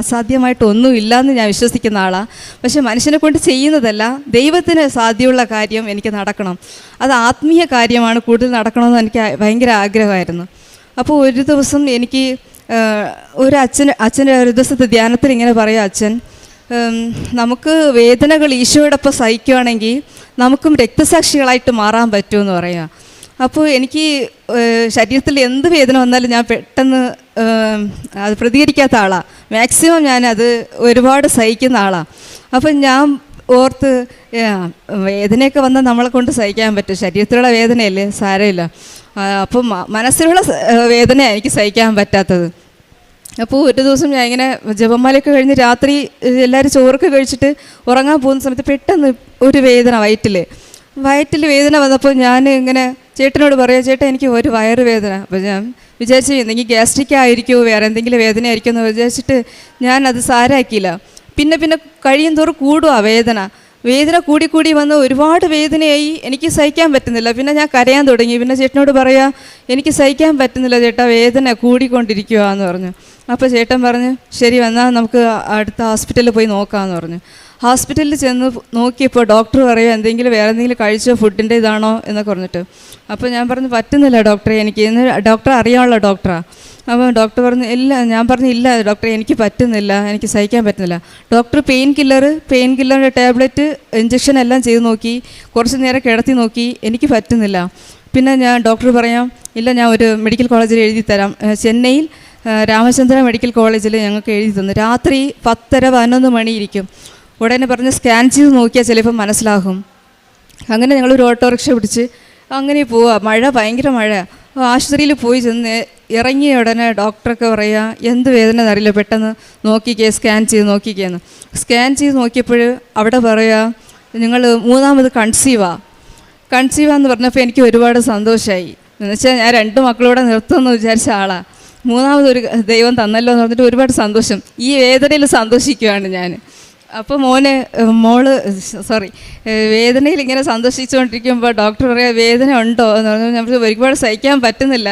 അസാധ്യമായിട്ടൊന്നും ഇല്ലയെന്ന് ഞാൻ വിശ്വസിക്കുന്ന ആളാണ്. പക്ഷേ മനുഷ്യനെ കൊണ്ട് ചെയ്യുന്നതല്ല, ദൈവത്തിന് സാധ്യമുള്ള കാര്യം എനിക്ക് നടക്കണം, അത് ആത്മീയ കാര്യമാണ്, കൂടുതൽ നടക്കണമെന്ന് എനിക്ക് ഭയങ്കര ആഗ്രഹമായിരുന്നു. അപ്പോൾ ഒരു ദിവസം എനിക്ക് അച്ഛൻ്റെ ഒരു ദിവസത്തെ ധ്യാനത്തിൽ ഇങ്ങനെ പറയാം, അച്ഛൻ നമുക്ക് വേദനകൾ ഈശോയോടൊപ്പം സഹിക്കുകയാണെങ്കിൽ നമുക്കും രക്തസാക്ഷികളായിട്ട് മാറാൻ പറ്റുമെന്ന് പറയുക. അപ്പോൾ എനിക്ക് ശരീരത്തിൽ എന്ത് വേദന വന്നാലും ഞാൻ പെട്ടെന്ന് അത് പ്രതികരിക്കാത്ത ആളാണ്. മാക്സിമം ഞാനത് ഒരുപാട് സഹിക്കുന്ന ആളാണ്. അപ്പം ഞാൻ ഓർത്ത് വേദനയൊക്കെ വന്നാൽ നമ്മളെ കൊണ്ട് സഹിക്കാൻ പറ്റും, ശരീരത്തിലുള്ള വേദനയല്ലേ സാരമില്ല. അപ്പം മനസ്സിലുള്ള വേദനയാണ് എനിക്ക് സഹിക്കാൻ പറ്റാത്തത്. അപ്പോൾ ഒരു ദിവസം ഞാൻ ഇങ്ങനെ ജപമാലയൊക്കെ കഴിഞ്ഞ് രാത്രി എല്ലാവരും ചോറൊക്കെ കഴിച്ചിട്ട് ഉറങ്ങാൻ പോകുന്ന സമയത്ത് പെട്ടെന്ന് ഒരു വേദന വയറ്റിൽ വേദന വന്നപ്പോൾ ഞാൻ ഇങ്ങനെ ചേട്ടനോട് പറയാം, ചേട്ടാ എനിക്ക് ഒരു വയറുവേദന. അപ്പോൾ ഞാൻ വിചാരിച്ചു എന്തെങ്കിലും ഗ്യാസ്ട്രിക് ആയിരിക്കുമോ വേറെ എന്തെങ്കിലും വേദന ആയിരിക്കുമോ എന്ന് വിചാരിച്ചിട്ട് ഞാൻ അത് സാരാക്കിയില്ല. പിന്നെ കഴിയും തോറും കൂടുക വേദന കൂടി വന്ന് ഒരുപാട് വേദനയായി, എനിക്ക് സഹിക്കാൻ പറ്റുന്നില്ല. പിന്നെ ഞാൻ കരയാൻ തുടങ്ങി. പിന്നെ ചേട്ടനോട് പറയാം, എനിക്ക് സഹിക്കാൻ പറ്റുന്നില്ല ചേട്ടാ, വേദന കൂടിക്കൊണ്ടിരിക്കുകയെന്ന് പറഞ്ഞു. അപ്പോൾ ചേട്ടൻ പറഞ്ഞു, ശരി വന്നാൽ നമുക്ക് അടുത്ത ഹോസ്പിറ്റലിൽ പോയി നോക്കാമെന്ന് പറഞ്ഞു. ഹോസ്പിറ്റലിൽ ചെന്ന് നോക്കിയപ്പോൾ ഡോക്ടർ പറയുക എന്തെങ്കിലും വേറെ എന്തെങ്കിലും കഴിച്ചോ, ഫുഡിൻ്റെ ഇതാണോ എന്നൊക്കെ പറഞ്ഞിട്ട്. അപ്പോൾ ഞാൻ പറഞ്ഞു പറ്റുന്നില്ല ഡോക്ടറെ, എനിക്ക് ഇന്ന് ഡോക്ടറെ അറിയാനുള്ള ഡോക്ടറാണ്. അപ്പോൾ ഡോക്ടർ പറഞ്ഞു ഇല്ല. ഞാൻ പറഞ്ഞു ഇല്ല ഡോക്ടറെ, എനിക്ക് പറ്റുന്നില്ല, എനിക്ക് സഹിക്കാൻ പറ്റുന്നില്ല. ഡോക്ടർ പെയിൻ കില്ലറിൻ്റെ ടാബ്ലറ്റ് ഇഞ്ചക്ഷൻ എല്ലാം ചെയ്ത് നോക്കി, കുറച്ച് നേരം കിടത്തി നോക്കി, എനിക്ക് പറ്റുന്നില്ല. പിന്നെ ഞാൻ ഡോക്ടർ പറയാം ഇല്ല, ഞാൻ ഒരു മെഡിക്കൽ കോളേജിൽ എഴുതി തരാം. ചെന്നൈയിൽ രാമചന്ദ്ര മെഡിക്കൽ കോളേജിൽ ഞങ്ങൾക്ക് എഴുതി തന്നു. രാത്രി 10:30-11 മണിയിരിക്കും. ഉടനെ പറഞ്ഞ് സ്കാൻ ചെയ്ത് നോക്കിയാൽ ചിലപ്പോൾ മനസ്സിലാകും. അങ്ങനെ ഞങ്ങളൊരു ഓട്ടോറിക്ഷ പിടിച്ച് അങ്ങനെ പോവുക. ഭയങ്കര മഴ. ആശുപത്രിയിൽ പോയി ചെന്ന് ഇറങ്ങിയ ഉടനെ ഡോക്ടറൊക്കെ പറയുക എന്ത് വേദന എന്നറിയില്ല, പെട്ടെന്ന് നോക്കിക്കേ, സ്കാൻ ചെയ്ത് നോക്കിക്കേന്ന്. സ്കാൻ ചെയ്ത് നോക്കിയപ്പോൾ അവിടെ പറയുക നിങ്ങൾ 3ാമത് കൺസീവാന്ന് പറഞ്ഞപ്പോൾ എനിക്ക് ഒരുപാട് സന്തോഷമായി. എന്നുവെച്ചാൽ ഞാൻ 2 മക്കളോടെ നിർത്തുമെന്ന് വിചാരിച്ച ആളാണ്. 3ാമതൊരു ദൈവം തന്നല്ലോ എന്ന് പറഞ്ഞിട്ട് ഒരുപാട് സന്തോഷം. ഈ വേദനയിൽ സന്തോഷിക്കുകയാണ് ഞാൻ. അപ്പോൾ വേദനയിൽ ഇങ്ങനെ സന്തോഷിച്ചുകൊണ്ടിരിക്കുമ്പോൾ ഡോക്ടർ പറയാ വേദന ഉണ്ടോ എന്ന് പറഞ്ഞു. നമുക്ക് ഒരുപാട് സഹിക്കാൻ പറ്റുന്നില്ല.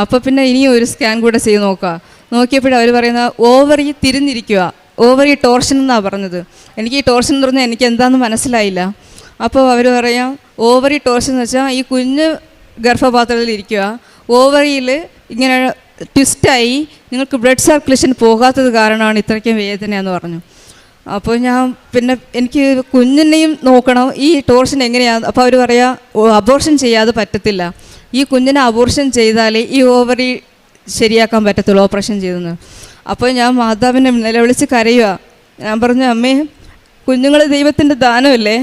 അപ്പോൾ പിന്നെ ഇനിയും ഒരു സ്കാൻ കൂടെ ചെയ്ത് നോക്കിയപ്പോഴും അവർ പറയുന്ന ഓവറി തിരിഞ്ഞിരിക്കുക, ഓവറി ടോർഷൻ എന്നാണ് പറഞ്ഞത്. എനിക്ക് ഈ ടോർഷൻ എന്ന് പറഞ്ഞാൽ എനിക്ക് എന്താണെന്ന് മനസ്സിലായില്ല. അപ്പോൾ അവർ പറയാം ഓവറി ടോർഷൻ എന്ന് വെച്ചാൽ ഈ കുഞ്ഞ് ഗർഭപാത്രത്തിൽ ഇരിക്കുക, ഓവറിയിൽ ഇങ്ങനെ ട്വിസ്റ്റായി നിങ്ങൾക്ക് ബ്ലഡ് സർക്കുലേഷൻ പോകാത്തത് കാരണമാണ് ഇത്രയ്ക്കും വേദന എന്ന് പറഞ്ഞു. അപ്പോൾ ഞാൻ പിന്നെ എനിക്ക് കുഞ്ഞിനെയും നോക്കണം, ഈ ടോർഷൻ എങ്ങനെയാണ്. അപ്പോൾ അവർ പറയാം അബോർഷൻ ചെയ്യാതെ പറ്റത്തില്ല, ഈ കുഞ്ഞിനെ അബോർഷൻ ചെയ്താലേ ഈ ഓവറി ശരിയാക്കാൻ പറ്റത്തുള്ളൂ ഓപ്പറേഷൻ ചെയ്തെന്ന്. അപ്പോൾ ഞാൻ മാതാവിനെ നിലവിളിച്ച് കരയുക. ഞാൻ പറഞ്ഞു അമ്മേ, കുഞ്ഞുങ്ങൾ ദൈവത്തിൻ്റെ ദാനമല്ലേ,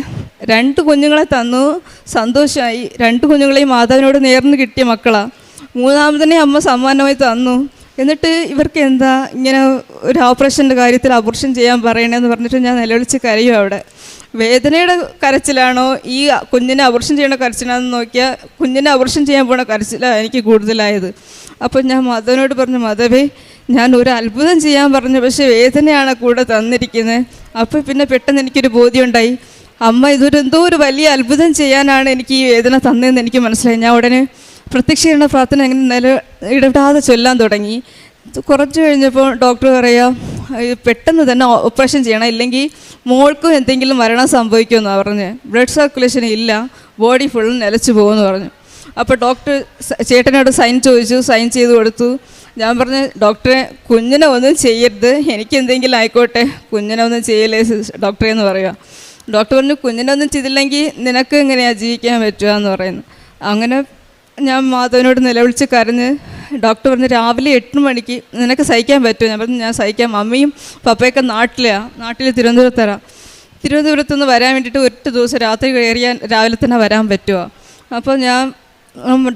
2 കുഞ്ഞുങ്ങളെ തന്നു, സന്തോഷമായി. 2 കുഞ്ഞുങ്ങളെയും മാതാവിനോട് നേർന്ന് കിട്ടിയ മക്കളാണ്. 3-ാമതിനെ അമ്മ സമ്മാനമായി തന്നു. എന്നിട്ട് ഇവർക്ക് എന്താ ഇങ്ങനെ ഒരു ഓപ്പറേഷൻ്റെ കാര്യത്തിൽ അബോർഷൻ ചെയ്യാൻ പറയണേന്ന് പറഞ്ഞിട്ട് ഞാൻ നിലവിളിച്ച് കരയും. അവിടെ വേദനയുടെ കരച്ചിലാണോ ഈ കുഞ്ഞിനെ അബോർഷൻ ചെയ്യണ കരച്ചിലാണെന്ന് നോക്കിയാൽ കുഞ്ഞിനെ അബോർഷൻ ചെയ്യാൻ പോണ കരച്ചിലാണ് എനിക്ക് കൂടുതലായത്. അപ്പോൾ ഞാൻ മാധവനോട് പറഞ്ഞു, മാധവേ ഞാൻ ഒരു അത്ഭുതം ചെയ്യാൻ പറഞ്ഞു, പക്ഷേ വേദനയാണ് കൂടെ തന്നിരിക്കുന്നത്. അപ്പോൾ പിന്നെ പെട്ടെന്ന് എനിക്കൊരു ബോധ്യമുണ്ടായി, അമ്മ എന്തോ ഒരു വലിയ അത്ഭുതം ചെയ്യാനാണ് എനിക്ക് ഈ വേദന തന്നതെന്ന് എനിക്ക് മനസ്സിലായി. ഞാൻ ഉടനെ പ്രത്യക്ഷീകരണ പ്രാർത്ഥന അങ്ങനെ ഇടപെടാതെ ചൊല്ലാൻ തുടങ്ങി. കുറച്ച് കഴിഞ്ഞപ്പോൾ ഡോക്ടർ പറയാം പെട്ടെന്ന് തന്നെ ഓപ്പറേഷൻ ചെയ്യണം, ഇല്ലെങ്കിൽ മോൾക്കും എന്തെങ്കിലും മരണം സംഭവിക്കുമെന്നാണ് പറഞ്ഞ്. ബ്ലഡ് സർക്കുലേഷൻ ഇല്ല, ബോഡി ഫുൾ നിലച്ചു പോകുമെന്ന് പറഞ്ഞു. അപ്പോൾ ഡോക്ടർ ചേട്ടനോട് സൈൻ ചോദിച്ചു, സൈൻ ചെയ്ത് കൊടുത്തു. ഞാൻ പറഞ്ഞു ഡോക്ടറെ കുഞ്ഞിനെ ഒന്നും ചെയ്യരുത്, എനിക്ക് എന്തെങ്കിലും ആയിക്കോട്ടെ, കുഞ്ഞിനെ ഒന്നും ചെയ്യല്ലേ ഡോക്ടറെ എന്ന് പറയുക. ഡോക്ടർ പറഞ്ഞു കുഞ്ഞിനെ ഒന്നും ചെയ്തില്ലെങ്കിൽ നിനക്ക് എങ്ങനെയാണ് ജീവിക്കാൻ പറ്റുക എന്ന് പറയുന്നു. അങ്ങനെ ഞാൻ മാധവനോട് നിലവിളിച്ച് കരഞ്ഞ് ഡോക്ടർ പറഞ്ഞു രാവിലെ 8 മണിക്ക് നിനക്ക് സഹിക്കാൻ പറ്റുമോ? ഞാൻ പറഞ്ഞു ഞാൻ സഹിക്കാം, മമ്മിയും പപ്പയൊക്കെ നാട്ടിൽ തിരുവനന്തപുരത്ത് നിന്ന് വരാൻ വേണ്ടിയിട്ട് 1 ദിവസം രാത്രി കയറിയാൽ രാവിലെ തന്നെ വരാൻ പറ്റുമോ? അപ്പോൾ ഞാൻ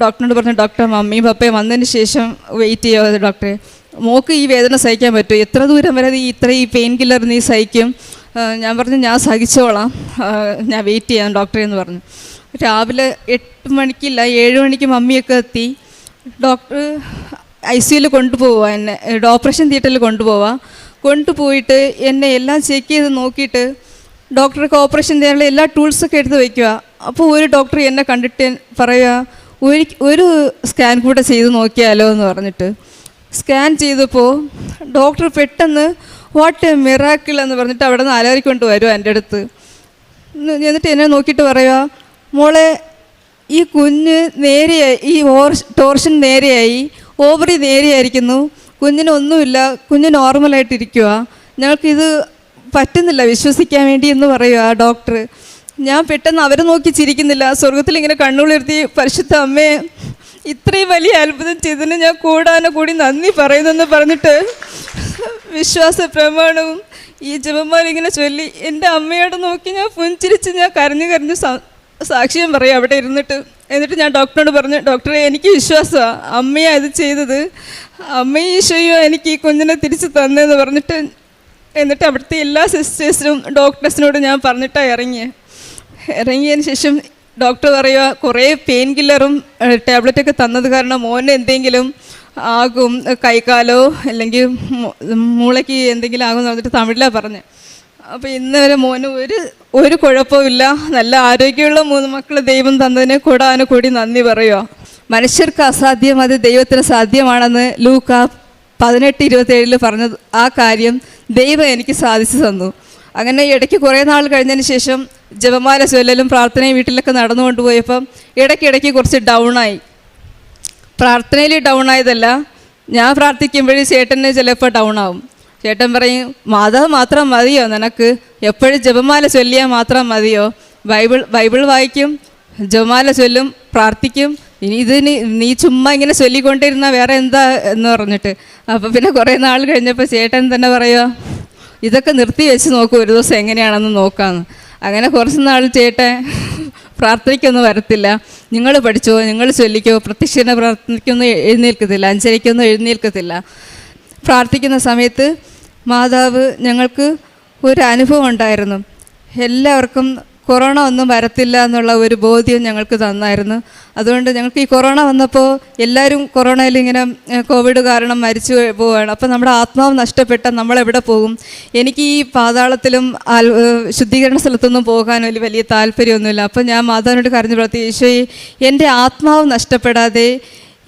ഡോക്ടറിനോട് പറഞ്ഞു ഡോക്ടർ മമ്മിയും പപ്പയും വന്നതിന് ശേഷം വെയിറ്റ് ചെയ്യുമോ ഡോക്ടറെ, മോക്ക് ഈ വേദന സഹിക്കാൻ പറ്റുമോ, എത്ര ദൂരം വരെ ഈ പെയിൻ കില്ലർ നീ സഹിക്കും? ഞാൻ പറഞ്ഞു ഞാൻ സഹിച്ചോളാം, ഞാൻ വെയിറ്റ് ചെയ്യാം ഡോക്ടറെ എന്ന് പറഞ്ഞു. രാവിലെ 8 മണിക്കില്ല 7 മണിക്ക് മമ്മിയൊക്കെ എത്തി. ഡോക്ടർ ICUയിൽ കൊണ്ടുപോവുക, എന്നെ ഓപ്പറേഷൻ തിയേറ്ററിൽ കൊണ്ടുപോയിട്ട് എന്നെ എല്ലാം ചെക്ക് ചെയ്ത് നോക്കിയിട്ട് ഡോക്ടർക്ക് ഓപ്പറേഷൻ ചെയ്യാനുള്ള എല്ലാ ടൂൾസൊക്കെ എടുത്ത് വയ്ക്കുക. അപ്പോൾ ഒരു ഡോക്ടർ എന്നെ കണ്ടിട്ട് പറയുക ഒരു സ്കാൻ കൂടെ ചെയ്ത് നോക്കിയാലോ എന്ന് പറഞ്ഞിട്ട് സ്കാൻ ചെയ്തപ്പോൾ ഡോക്ടർ പെട്ടെന്ന് വാട്ട് എ മിറാക്കിൾ എന്ന് പറഞ്ഞിട്ട് അവിടെ നിന്ന് അലറിക്കൊണ്ട് വരുമോ എൻ്റെ അടുത്ത്. എന്നിട്ട് എന്നെ നോക്കിയിട്ട് പറയുക മോളെ ഈ കുഞ്ഞ് നേരെയായി, ഈ ടോർഷൻ നേരെയായി, ഓവറി നേരെയായിരിക്കുന്നു, കുഞ്ഞിനൊന്നുമില്ല, കുഞ്ഞ് നോർമലായിട്ടിരിക്കുക, ഞങ്ങൾക്കിത് പറ്റുന്നില്ല വിശ്വസിക്കാൻ വേണ്ടി എന്ന് പറയുക ഡോക്ടർ. ഞാൻ പെട്ടെന്ന് അവരെ നോക്കി ചിരിക്കുന്നില്ല, സ്വർഗത്തിൽ ഇങ്ങനെ കണ്ണുള്ളിർത്തി പരിശുദ്ധ അമ്മേ ഇത്രയും വലിയ അത്ഭുതം ചെയ്തതിന് ഞാൻ കൂടി നന്ദി പറയുന്നെന്ന് പറഞ്ഞിട്ട് വിശ്വാസ പ്രമാണവും ഈ ജപമാല ഇങ്ങനെ ചൊല്ലി എൻ്റെ അമ്മയോട് നോക്കി ഞാൻ പുഞ്ചിരിച്ച് ഞാൻ കരഞ്ഞ് സാക്ഷ്യം പറയും അവിടെ ഇരുന്നിട്ട്. എന്നിട്ട് ഞാൻ ഡോക്ടറിനോട് പറഞ്ഞു ഡോക്ടറെ എനിക്ക് വിശ്വാസമാണ് അമ്മയാണ് ഇത് ചെയ്തത്, അമ്മയും ഈശോയോ എനിക്ക് ഈ കുഞ്ഞിനെ തിരിച്ച് തന്നതെന്ന് പറഞ്ഞിട്ട്. എന്നിട്ട് അവിടുത്തെ എല്ലാ സിസ്റ്റേഴ്സിനും ഡോക്ടേഴ്സിനോട് ഞാൻ പറഞ്ഞിട്ടാണ് ഇറങ്ങിയതിന് ശേഷം ഡോക്ടർ പറയുക കുറേ പെയിൻ കില്ലറും ടാബ്ലറ്റൊക്കെ തന്നത് കാരണം മോന് എന്തെങ്കിലും ആകും, കൈകാലോ അല്ലെങ്കിൽ മൂളയ്ക്ക് എന്തെങ്കിലും ആകും എന്ന് പറഞ്ഞിട്ട് തമിഴിലാണ് പറഞ്ഞത്. അപ്പോൾ ഇന്ന് വരെ മോന് ഒരു കുഴപ്പമില്ല, നല്ല ആരോഗ്യമുള്ള 3 മക്കൾ ദൈവം തന്നതിനെ കൂടി നന്ദി പറയുക. മനുഷ്യർക്ക് അസാധ്യം അത് ദൈവത്തിന് സാധ്യമാണെന്ന് ലൂക്ക 18:27 പറഞ്ഞത് ആ കാര്യം ദൈവം എനിക്ക് സാധിച്ചു തന്നു. അങ്ങനെ ഇടയ്ക്ക് കുറേ നാൾ കഴിഞ്ഞതിന് ശേഷം ജപമാല ചൊല്ലലും പ്രാർത്ഥനയും വീട്ടിലൊക്കെ നടന്നുകൊണ്ട് പോയപ്പം ഇടയ്ക്കിടയ്ക്ക് കുറച്ച് ഡൗണായി. പ്രാർത്ഥനയിൽ ഡൗൺ ആയതല്ല, ഞാൻ പ്രാർത്ഥിക്കുമ്പോഴും ചേട്ടന് ചിലപ്പോൾ ഡൗൺ ആവും. ചേട്ടൻ പറയും മാതാവ് മാത്രം മതിയോ നിനക്ക്, എപ്പോഴും ജപമാല ചൊല്ലിയാൽ മാത്രം മതിയോ, ബൈബിൾ വായിക്കും, ജപമാല ചൊല്ലും, പ്രാർത്ഥിക്കും, ഇനി നീ ചുമ്മാ ഇങ്ങനെ ചൊല്ലിക്കൊണ്ടിരുന്നാൽ വേറെ എന്താ എന്ന് പറഞ്ഞിട്ട്. അപ്പോൾ പിന്നെ കുറേ നാൾ കഴിഞ്ഞപ്പോൾ ചേട്ടൻ തന്നെ പറയുക ഇതൊക്കെ നിർത്തി വെച്ച് നോക്കൂ, ഒരു ദിവസം എങ്ങനെയാണെന്ന് നോക്കാമെന്ന്. അങ്ങനെ കുറച്ച് നാൾ ചേട്ടൻ പ്രാർത്ഥനയ്ക്കൊന്നും വരത്തില്ല, നിങ്ങൾ പഠിച്ചോ, നിങ്ങൾ ചൊല്ലിക്കോ, പ്രത്യക്ഷീകരണ പ്രാർത്ഥനയ്ക്കൊന്നും എഴുന്നേൽക്കത്തില്ല, 5:30 എഴുന്നേൽക്കത്തില്ല. പ്രാർത്ഥിക്കുന്ന സമയത്ത് മാതാവ് ഞങ്ങൾക്ക് ഒരു അനുഭവം ഉണ്ടായിരുന്നു. എല്ലാവർക്കും കൊറോണ ഒന്നും വരത്തില്ല എന്നുള്ള ഒരു ബോധ്യം ഞങ്ങൾക്ക് തന്നായിരുന്നു. അതുകൊണ്ട് ഞങ്ങൾക്ക് ഈ കൊറോണ വന്നപ്പോൾ എല്ലാവരും കൊറോണയിൽ ഇങ്ങനെ കോവിഡ് കാരണം മരിച്ചു പോവുകയാണ്. അപ്പോൾ നമ്മുടെ ആത്മാവ് നഷ്ടപ്പെട്ടാൽ നമ്മളെവിടെ പോകും? എനിക്ക് ഈ പാതാളത്തിലും ശുദ്ധീകരണ സ്ഥലത്തൊന്നും പോകാൻ വലിയ താല്പര്യമൊന്നുമില്ല. അപ്പോൾ ഞാൻ മാതാവിനോട് കരഞ്ഞു പ്രാർത്ഥിച്ചു, ഈശോയെ എൻ്റെ ആത്മാവ് നഷ്ടപ്പെടാതെ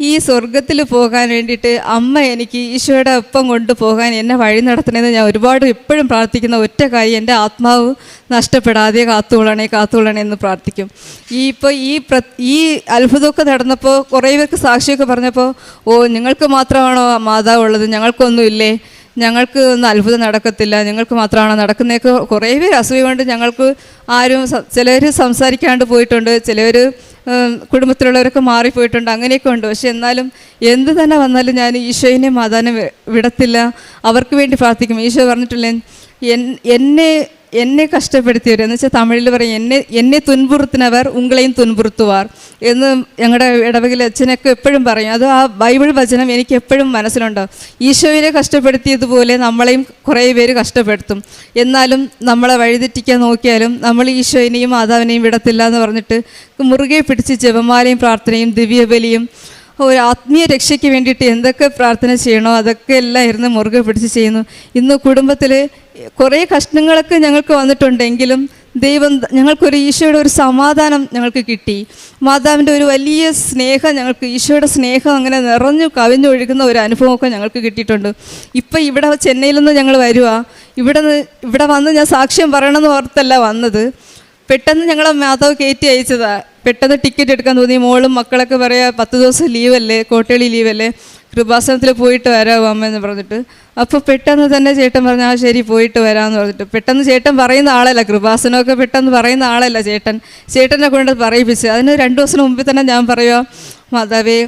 ഈ സ്വർഗത്തിൽ പോകാൻ വേണ്ടിയിട്ട് അമ്മ എനിക്ക് ഈശോയുടെ ഒപ്പം കൊണ്ടുപോകാൻ എന്നെ വഴി നടത്തണമെന്ന് ഞാൻ ഒരുപാട് എപ്പോഴും പ്രാർത്ഥിക്കുന്ന ഒറ്റ കാര്യം, എൻ്റെ ആത്മാവ് നഷ്ടപ്പെടാതെ കാത്തുകൊള്ളണേ എന്ന് പ്രാർത്ഥിക്കും. ഈ അത്ഭുതമൊക്കെ നടന്നപ്പോൾ കുറേ പേർക്ക് സാക്ഷിയൊക്കെ പറഞ്ഞപ്പോൾ, നിങ്ങൾക്ക് മാത്രമാണോ മാതാവ് ഉള്ളത്, ഞങ്ങൾക്കൊന്നുമില്ലേ, ഞങ്ങൾക്ക് ഒന്നും അത്ഭുതം നടക്കത്തില്ല, ഞങ്ങൾക്ക് മാത്രമാണോ നടക്കുന്നതൊക്കെ കുറേ പേര് അസൂയ കൊണ്ട് ഞങ്ങൾക്ക് ആരും, ചിലർ സംസാരിക്കാണ്ട് പോയിട്ടുണ്ട്, ചിലർ കുടുംബത്തിലുള്ളവരൊക്കെ മാറിപ്പോയിട്ടുണ്ട്, അങ്ങനെയൊക്കെ ഉണ്ട്. പക്ഷെ എന്നാലും എന്ത് തന്നെ വന്നാലും ഞാൻ ഈശോയിനെ മാതാവിനെ വിടത്തില്ല, അവർക്ക് വേണ്ടി പ്രാർത്ഥിക്കും. ഈശോ പറഞ്ഞിട്ടില്ലേ, എന്നെ കഷ്ടപ്പെടുത്തിയവർ എന്ന് വെച്ചാൽ തമിഴിൽ പറയും, എന്നെ തുൻപുറുത്തിനവർ ഉങ്ങളെയും തുൻപുറുത്തുവാർ എന്ന് ഞങ്ങളുടെ ഇടവകയിലെ അച്ഛനൊക്കെ എപ്പോഴും പറയും. അത് ആ ബൈബിൾ വചനം എനിക്ക് എപ്പോഴും മനസ്സിലുണ്ടാവും. ഈശോയിനെ കഷ്ടപ്പെടുത്തിയതുപോലെ നമ്മളെയും കുറേ പേര് കഷ്ടപ്പെടുത്തും. എന്നാലും നമ്മളെ വഴിതെറ്റിക്കാൻ നോക്കിയാലും നമ്മൾ ഈശോയിനെയും മാതാവിനെയും വിടത്തില്ല എന്ന് പറഞ്ഞിട്ട് മുറുകെ പിടിച്ച് ജപമാലയും പ്രാർത്ഥനയും ദിവ്യബലിയും ഒരു ആത്മീയ രക്ഷയ്ക്ക് വേണ്ടിയിട്ട് എന്തൊക്കെ പ്രാർത്ഥന ചെയ്യണോ അതൊക്കെ എല്ലാം ഇരുന്ന് മുറുകെ പിടിച്ച് ചെയ്യുന്നു. ഇന്ന് കുടുംബത്തിൽ കുറേ കഷ്ണങ്ങളൊക്കെ ഞങ്ങൾക്ക് വന്നിട്ടുണ്ടെങ്കിലും ദൈവം ഞങ്ങൾക്കൊരു ഈശോയുടെ ഒരു സമാധാനം ഞങ്ങൾക്ക് കിട്ടി. മാതാവിൻ്റെ ഒരു വലിയ സ്നേഹം ഞങ്ങൾക്ക്, ഈശോയുടെ സ്നേഹം അങ്ങനെ നിറഞ്ഞു കവിഞ്ഞൊഴുകുന്ന ഒരു അനുഭവമൊക്കെ ഞങ്ങൾക്ക് കിട്ടിയിട്ടുണ്ട്. ഇപ്പം ഇവിടെ ചെന്നൈയിൽ നിന്ന് ഞങ്ങൾ വരുക, ഇവിടെ വന്ന് ഞാൻ സാക്ഷ്യം പറയണമെന്ന് ഓർത്തല്ല വന്നത്. പെട്ടെന്ന് ഞങ്ങളെ മാതാവ് കയറ്റി അയച്ചതാണ്. പെട്ടെന്ന് ടിക്കറ്റ് എടുക്കാൻ തോന്നി. മോളും മക്കളൊക്കെ പറയാ 10 ദിവസം ലീവല്ലേ, കോട്ടേളി ലീവല്ലേ, കൃപാസനത്തിൽ പോയിട്ട് വരാമോ അമ്മ എന്ന് പറഞ്ഞിട്ട്. അപ്പോൾ പെട്ടെന്ന് തന്നെ ചേട്ടൻ പറഞ്ഞു, ആ ശരി പോയിട്ട് വരാമെന്ന് പറഞ്ഞിട്ട്. പെട്ടെന്ന് ചേട്ടൻ പറയുന്ന ആളല്ല, കൃപാസനമൊക്കെ പെട്ടെന്ന് പറയുന്ന ആളല്ല ചേട്ടനെ കൊണ്ട് പറയിപ്പിച്ച്. അതിന് 2 ദിവസം മുമ്പിൽ തന്നെ ഞാൻ പറയുക, മാതാവേ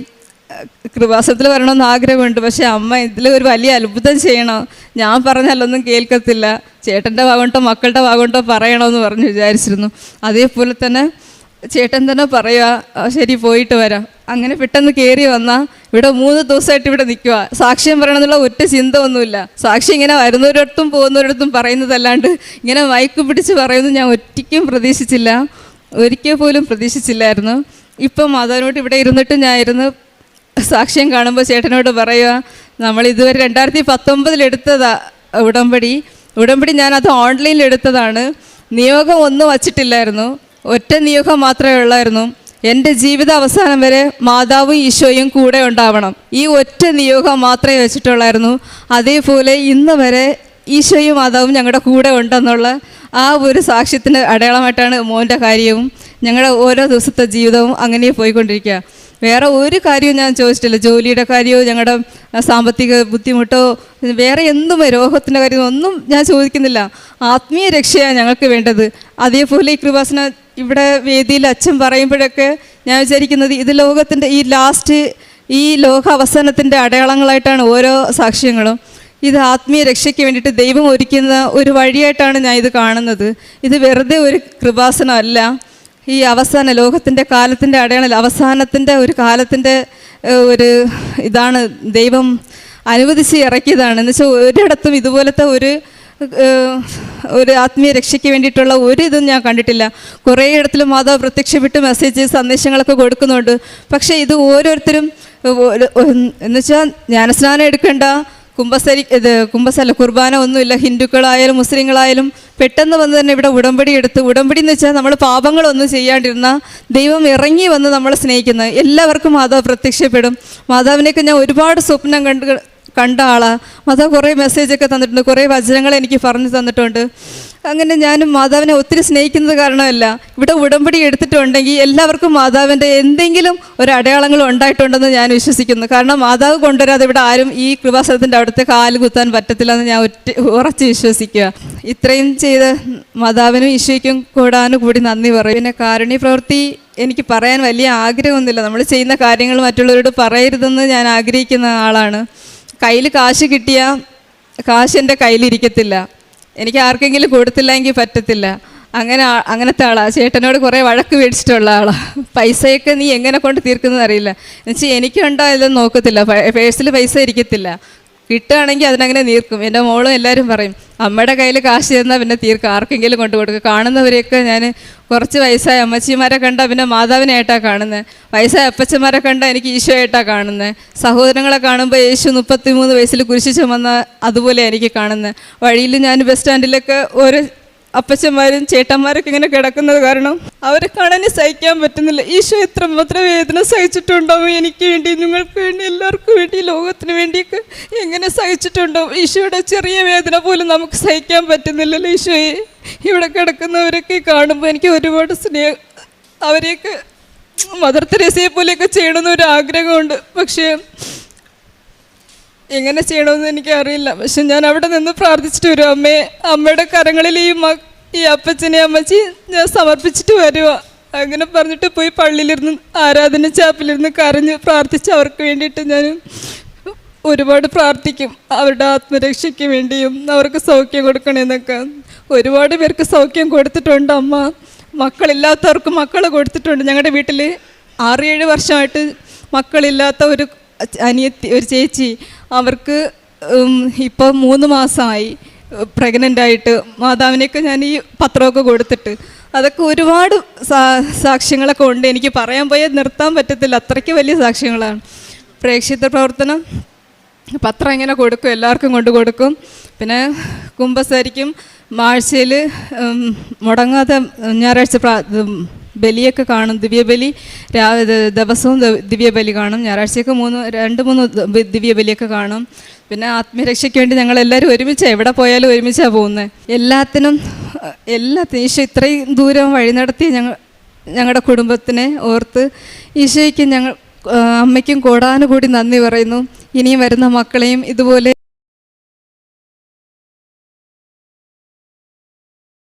കൃപാസനത്തിൽ വരണമെന്ന് ആഗ്രഹമുണ്ട്, പക്ഷേ അമ്മ ഇതിൽ ഒരു വലിയ അത്ഭുതം ചെയ്യണം, ഞാൻ പറഞ്ഞാലൊന്നും കേൾക്കത്തില്ല, ചേട്ടൻ്റെ ഭാഗമുണ്ടോ മക്കളുടെ ഭാഗമുണ്ടോ പറയണമെന്ന് പറഞ്ഞ് വിചാരിച്ചിരുന്നു. അതേപോലെ തന്നെ ചേട്ടൻ തന്നെ പറയുക, ശരി പോയിട്ട് വരാം. അങ്ങനെ പെട്ടെന്ന് കയറി വന്നാൽ ഇവിടെ 3 ദിവസമായിട്ട് ഇവിടെ നിൽക്കുക. സാക്ഷ്യം പറയണമെന്നുള്ള ഒറ്റ ചിന്ത ഒന്നുമില്ല. സാക്ഷി ഇങ്ങനെ വരുന്നവരടുത്തും പോകുന്നവരടുത്തും പറയുന്നതല്ലാണ്ട് ഇങ്ങനെ മയക്ക് പിടിച്ച് പറയുന്നത് ഞാൻ ഒരിക്കൽ പോലും പ്രതീക്ഷിച്ചില്ലായിരുന്നു. ഇപ്പം മാതാവിനോട് ഇവിടെ ഇരുന്നിട്ട് ഞാൻ സാക്ഷ്യം കാണുമ്പോൾ ചേട്ടനോട് പറയുക, നമ്മൾ ഇതുവരെ 2019 എടുത്തതാണ് ഉടമ്പടി ഞാനത് ഓൺലൈനിൽ എടുത്തതാണ്. നിയോഗം ഒന്നും വച്ചിട്ടില്ലായിരുന്നു, ഒറ്റ നിയോഗം മാത്രമേ ഉള്ളായിരുന്നു, എൻ്റെ ജീവിത അവസാനം വരെ മാതാവും ഈശോയും കൂടെ ഉണ്ടാവണം. ഈ ഒറ്റ നിയോഗം മാത്രമേ വെച്ചിട്ടുള്ളായിരുന്നു. അതേപോലെ ഇന്ന് വരെ ഈശോയും മാതാവും ഞങ്ങളുടെ കൂടെ ഉണ്ടെന്നുള്ള ആ ഒരു സാക്ഷ്യത്തിന് അടയാളമായിട്ടാണ് മോൻ്റെ കാര്യവും ഞങ്ങളുടെ ഓരോ ദിവസത്തെ ജീവിതവും അങ്ങനെ പോയിക്കൊണ്ടിരിക്കുക. വേറെ ഒരു കാര്യവും ഞാൻ ചോദിച്ചിട്ടില്ല. ജോലിയുടെ കാര്യമോ ഞങ്ങളുടെ സാമ്പത്തിക ബുദ്ധിമുട്ടോ വേറെ എന്തും രോഗത്തിൻ്റെ കാര്യം ഒന്നും ഞാൻ ചോദിക്കുന്നില്ല. ആത്മീയ രക്ഷയാണ് ഞങ്ങൾക്ക് വേണ്ടത്. അതേപോലെ ഈ കൃപാസന ഇവിടെ വേദിയിൽ അച്ഛൻ പറയുമ്പോഴൊക്കെ ഞാൻ വിചാരിക്കുന്നത് ഇത് ലോകത്തിൻ്റെ ഈ ലോക അവസാനത്തിൻ്റെ അടയാളങ്ങളായിട്ടാണ് ഓരോ സാക്ഷ്യങ്ങളും. ഇത് ആത്മീയ രക്ഷയ്ക്ക് വേണ്ടിയിട്ട് ദൈവം ഒരുക്കുന്ന ഒരു വഴിയായിട്ടാണ് ഞാൻ ഇത് കാണുന്നത്. ഇത് വെറുതെ ഒരു കൃപാസനമല്ല, ഈ അവസാന ലോകത്തിൻ്റെ കാലത്തിൻ്റെ അടയാളം, അവസാനത്തിൻ്റെ ഒരു കാലത്തിൻ്റെ ഒരു ഇതാണ് ദൈവം അനുവദിച്ച് ഇറക്കിയതാണ്. എന്ന് വെച്ചാൽ ഒരിടത്തും ഇതുപോലത്തെ ഒരു ആത്മീയ രക്ഷയ്ക്ക് വേണ്ടിയിട്ടുള്ള ഒരിതും ഞാൻ കണ്ടിട്ടില്ല. കുറേ ഇടത്തിലും മാതാവ് പ്രത്യക്ഷപ്പെട്ട് മെസ്സേജ് സന്ദേശങ്ങളൊക്കെ കൊടുക്കുന്നുണ്ട്. പക്ഷേ ഇത് ഓരോരുത്തരും എന്നുവെച്ചാൽ ജ്ഞാനസ്നാനം എടുക്കേണ്ട, കുർബാന ഒന്നുമില്ല, ഹിന്ദുക്കളായാലും മുസ്ലിങ്ങളായാലും പെട്ടെന്ന് വന്ന് തന്നെ ഇവിടെ ഉടമ്പടി എന്ന് വെച്ചാൽ നമ്മൾ പാപങ്ങളൊന്നും ചെയ്യാണ്ടിരുന്ന ദൈവം ഇറങ്ങി വന്ന് നമ്മളെ സ്നേഹിക്കുന്നത്. എല്ലാവർക്കും മാതാവ് പ്രത്യക്ഷപ്പെടും. മാതാവിനെയൊക്കെ ഞാൻ ഒരുപാട് സ്വപ്നം കണ്ട ആളാണ്. മാതാവ് കുറേ മെസ്സേജൊക്കെ തന്നിട്ടുണ്ട്, കുറേ വചനങ്ങൾ എനിക്ക് പറഞ്ഞു തന്നിട്ടുണ്ട്. അങ്ങനെ ഞാനും മാതാവിനെ ഒത്തിരി സ്നേഹിക്കുന്നത് കാരണമല്ല, ഇവിടെ ഉടമ്പടി എടുത്തിട്ടുണ്ടെങ്കിൽ എല്ലാവർക്കും മാതാവിൻ്റെ എന്തെങ്കിലും ഒരു അടയാളങ്ങൾ ഉണ്ടായിട്ടുണ്ടെന്ന് ഞാൻ വിശ്വസിക്കുന്നു. കാരണം മാതാവ് കൊണ്ടുവരാതെ ഇവിടെ ആരും ഈ കൃപാസനത്തിൻ്റെ അവിടുത്തെ കാല് കുത്താൻ പറ്റത്തില്ല എന്ന് ഞാൻ ഉറച്ച് വിശ്വസിക്കുക. ഇത്രയും ചെയ്ത് മാതാവിനും ഈശോയ്ക്കും കൂടി നന്ദി പറയും. പിന്നെ കാരുണ്യ പ്രവൃത്തി എനിക്ക് പറയാൻ വലിയ ആഗ്രഹമൊന്നുമില്ല. നമ്മൾ ചെയ്യുന്ന കാര്യങ്ങൾ മറ്റുള്ളവരോട് പറയരുതെന്ന് ഞാൻ ആഗ്രഹിക്കുന്ന ആളാണ്. കയ്യിൽ കാശ് കിട്ടിയാൽ കാശ് എൻ്റെ കയ്യിലിരിക്കത്തില്ല, എനിക്ക് ആർക്കെങ്കിലും കൊടുത്തില്ലെങ്കിൽ പറ്റത്തില്ല. അങ്ങനത്തെ ആളാണ്. ചേട്ടനോട് കുറേ വഴക്ക് മേടിച്ചിട്ടുള്ള ആളാണ്. പൈസയൊക്കെ നീ എങ്ങനെ കൊണ്ട് തീർക്കുന്നത് അറിയില്ല. എന്നുവെച്ചാൽ എനിക്കുണ്ടോ ഇല്ലെന്ന് നോക്കത്തില്ല, പേഴ്സിൽ പൈസ ഇരിക്കത്തില്ല. കിട്ടുകയാണെങ്കിൽ അതിനങ്ങനെ തീർക്കും. എൻ്റെ മോളും എല്ലാവരും പറയും അമ്മയുടെ കയ്യിൽ കാശ് തന്നാൽ പിന്നെ തീർക്കും, ആർക്കെങ്കിലും കൊണ്ടു കൊടുക്കുക. കാണുന്നവരെയൊക്കെ ഞാൻ കുറച്ച് വയസ്സായ അമ്മച്ചിമാരെ കണ്ടാൽ പിന്നെ മാതാവിനായിട്ടാണ് കാണുന്നത്, വയസ്സായ അപ്പച്ചന്മാരെ കണ്ടാൽ എനിക്ക് ഈശോയായിട്ടാണ് കാണുന്നത്, സഹോദരങ്ങളെ കാണുമ്പോൾ യേശു 33 വയസ്സിൽ കുരിശ് ചുമന്ന അതുപോലെ എനിക്ക് കാണുന്നത്. വഴിയിൽ ഞാൻ ബസ് സ്റ്റാൻഡിലൊക്കെ ഓരോ അപ്പച്ചന്മാരും ചേട്ടന്മാരൊക്കെ ഇങ്ങനെ കിടക്കുന്നത് കാരണം അവരെ കാണാൻ സഹിക്കാൻ പറ്റുന്നില്ല. ഈശോ എത്രമാത്രം വേദന സഹിച്ചിട്ടുണ്ടാവും എനിക്ക് വേണ്ടി, നിങ്ങൾക്ക് വേണ്ടി, എല്ലാവർക്കും വേണ്ടി, ലോകത്തിന് വേണ്ടിയൊക്കെ എങ്ങനെ സഹിച്ചിട്ടുണ്ടാവും. ഈശോയുടെ ചെറിയ വേദന പോലും നമുക്ക് സഹിക്കാൻ പറ്റുന്നില്ലല്ലോ ഈശോയെ. ഇവിടെ കിടക്കുന്നവരൊക്കെ കാണുമ്പോൾ എനിക്ക് ഒരുപാട് സ്നേഹം, അവരെയൊക്കെ മദർ തെരേസയെ പോലെയൊക്കെ ചെയ്യണമെന്നൊരു ആഗ്രഹമുണ്ട്. പക്ഷേ എങ്ങനെ ചെയ്യണമെന്ന് എനിക്കറിയില്ല. പക്ഷെ ഞാൻ അവിടെ നിന്ന് പ്രാർത്ഥിച്ചിട്ട് വരും. അമ്മയുടെ കരങ്ങളിൽ ഈ അപ്പച്ചനെ അമ്മച്ചി ഞാൻ സമർപ്പിച്ചിട്ട് വരുക. അങ്ങനെ പറഞ്ഞിട്ട് പോയി പള്ളിയിലിരുന്ന് ആരാധന ചാപ്പിലിരുന്ന് കരഞ്ഞ് പ്രാർത്ഥിച്ച് അവർക്ക് വേണ്ടിയിട്ട് ഞാൻ ഒരുപാട് പ്രാർത്ഥിക്കും. അവരുടെ ആത്മരക്ഷയ്ക്ക് വേണ്ടിയും അവർക്ക് സൗഖ്യം കൊടുക്കണമെന്നൊക്കെ. ഒരുപാട് പേർക്ക് സൗഖ്യം കൊടുത്തിട്ടുണ്ട് അമ്മ. മക്കളില്ലാത്തവർക്ക് മക്കൾ കൊടുത്തിട്ടുണ്ട്. ഞങ്ങളുടെ വീട്ടിൽ 6-7 വർഷമായിട്ട് മക്കളില്ലാത്ത ഒരു ചേച്ചി, അവർക്ക് ഇപ്പോൾ 3 മാസമായി പ്രഗ്നൻ്റായിട്ട്. മാതാവിനെയൊക്കെ ഞാൻ ഈ പത്രമൊക്കെ കൊടുത്തിട്ട് അതൊക്കെ ഒരുപാട് സാക്ഷ്യങ്ങളൊക്കെ ഉണ്ട്. എനിക്ക് പറയാൻ പോയാൽ നിർത്താൻ പറ്റത്തില്ല, അത്രയ്ക്ക് വലിയ സാക്ഷ്യങ്ങളാണ്. പ്രേക്ഷിത പ്രവർത്തനം പത്രം ഇങ്ങനെ കൊടുക്കും, എല്ലാവർക്കും കൊണ്ട് കൊടുക്കും. പിന്നെ കുമ്പസാരിക്കും, ആഴ്ചയിൽ മുടങ്ങാതെ ഞായറാഴ്ച ബലിയൊക്കെ കാണും, ദിവ്യബലി ദിവസവും ദിവ്യബലി കാണും. ഞായറാഴ്ചയൊക്കെ 2-3 ദിവ്യബലിയൊക്കെ കാണും. പിന്നെ ആത്മരക്ഷയ്ക്ക് വേണ്ടി ഞങ്ങളെല്ലാവരും ഒരുമിച്ചാണ്, എവിടെ പോയാലും ഒരുമിച്ചാണ് പോകുന്നത്. എല്ലാത്തിനും ഈശോ ഇത്രയും ദൂരം വഴി നടത്തി ഞങ്ങളുടെ കുടുംബത്തിനെ ഓർത്ത് ഈശോയ്ക്ക് അമ്മയ്ക്കും കൂടാനുകൂടി നന്ദി പറയുന്നു. ഇനിയും വരുന്ന മക്കളെയും ഇതുപോലെ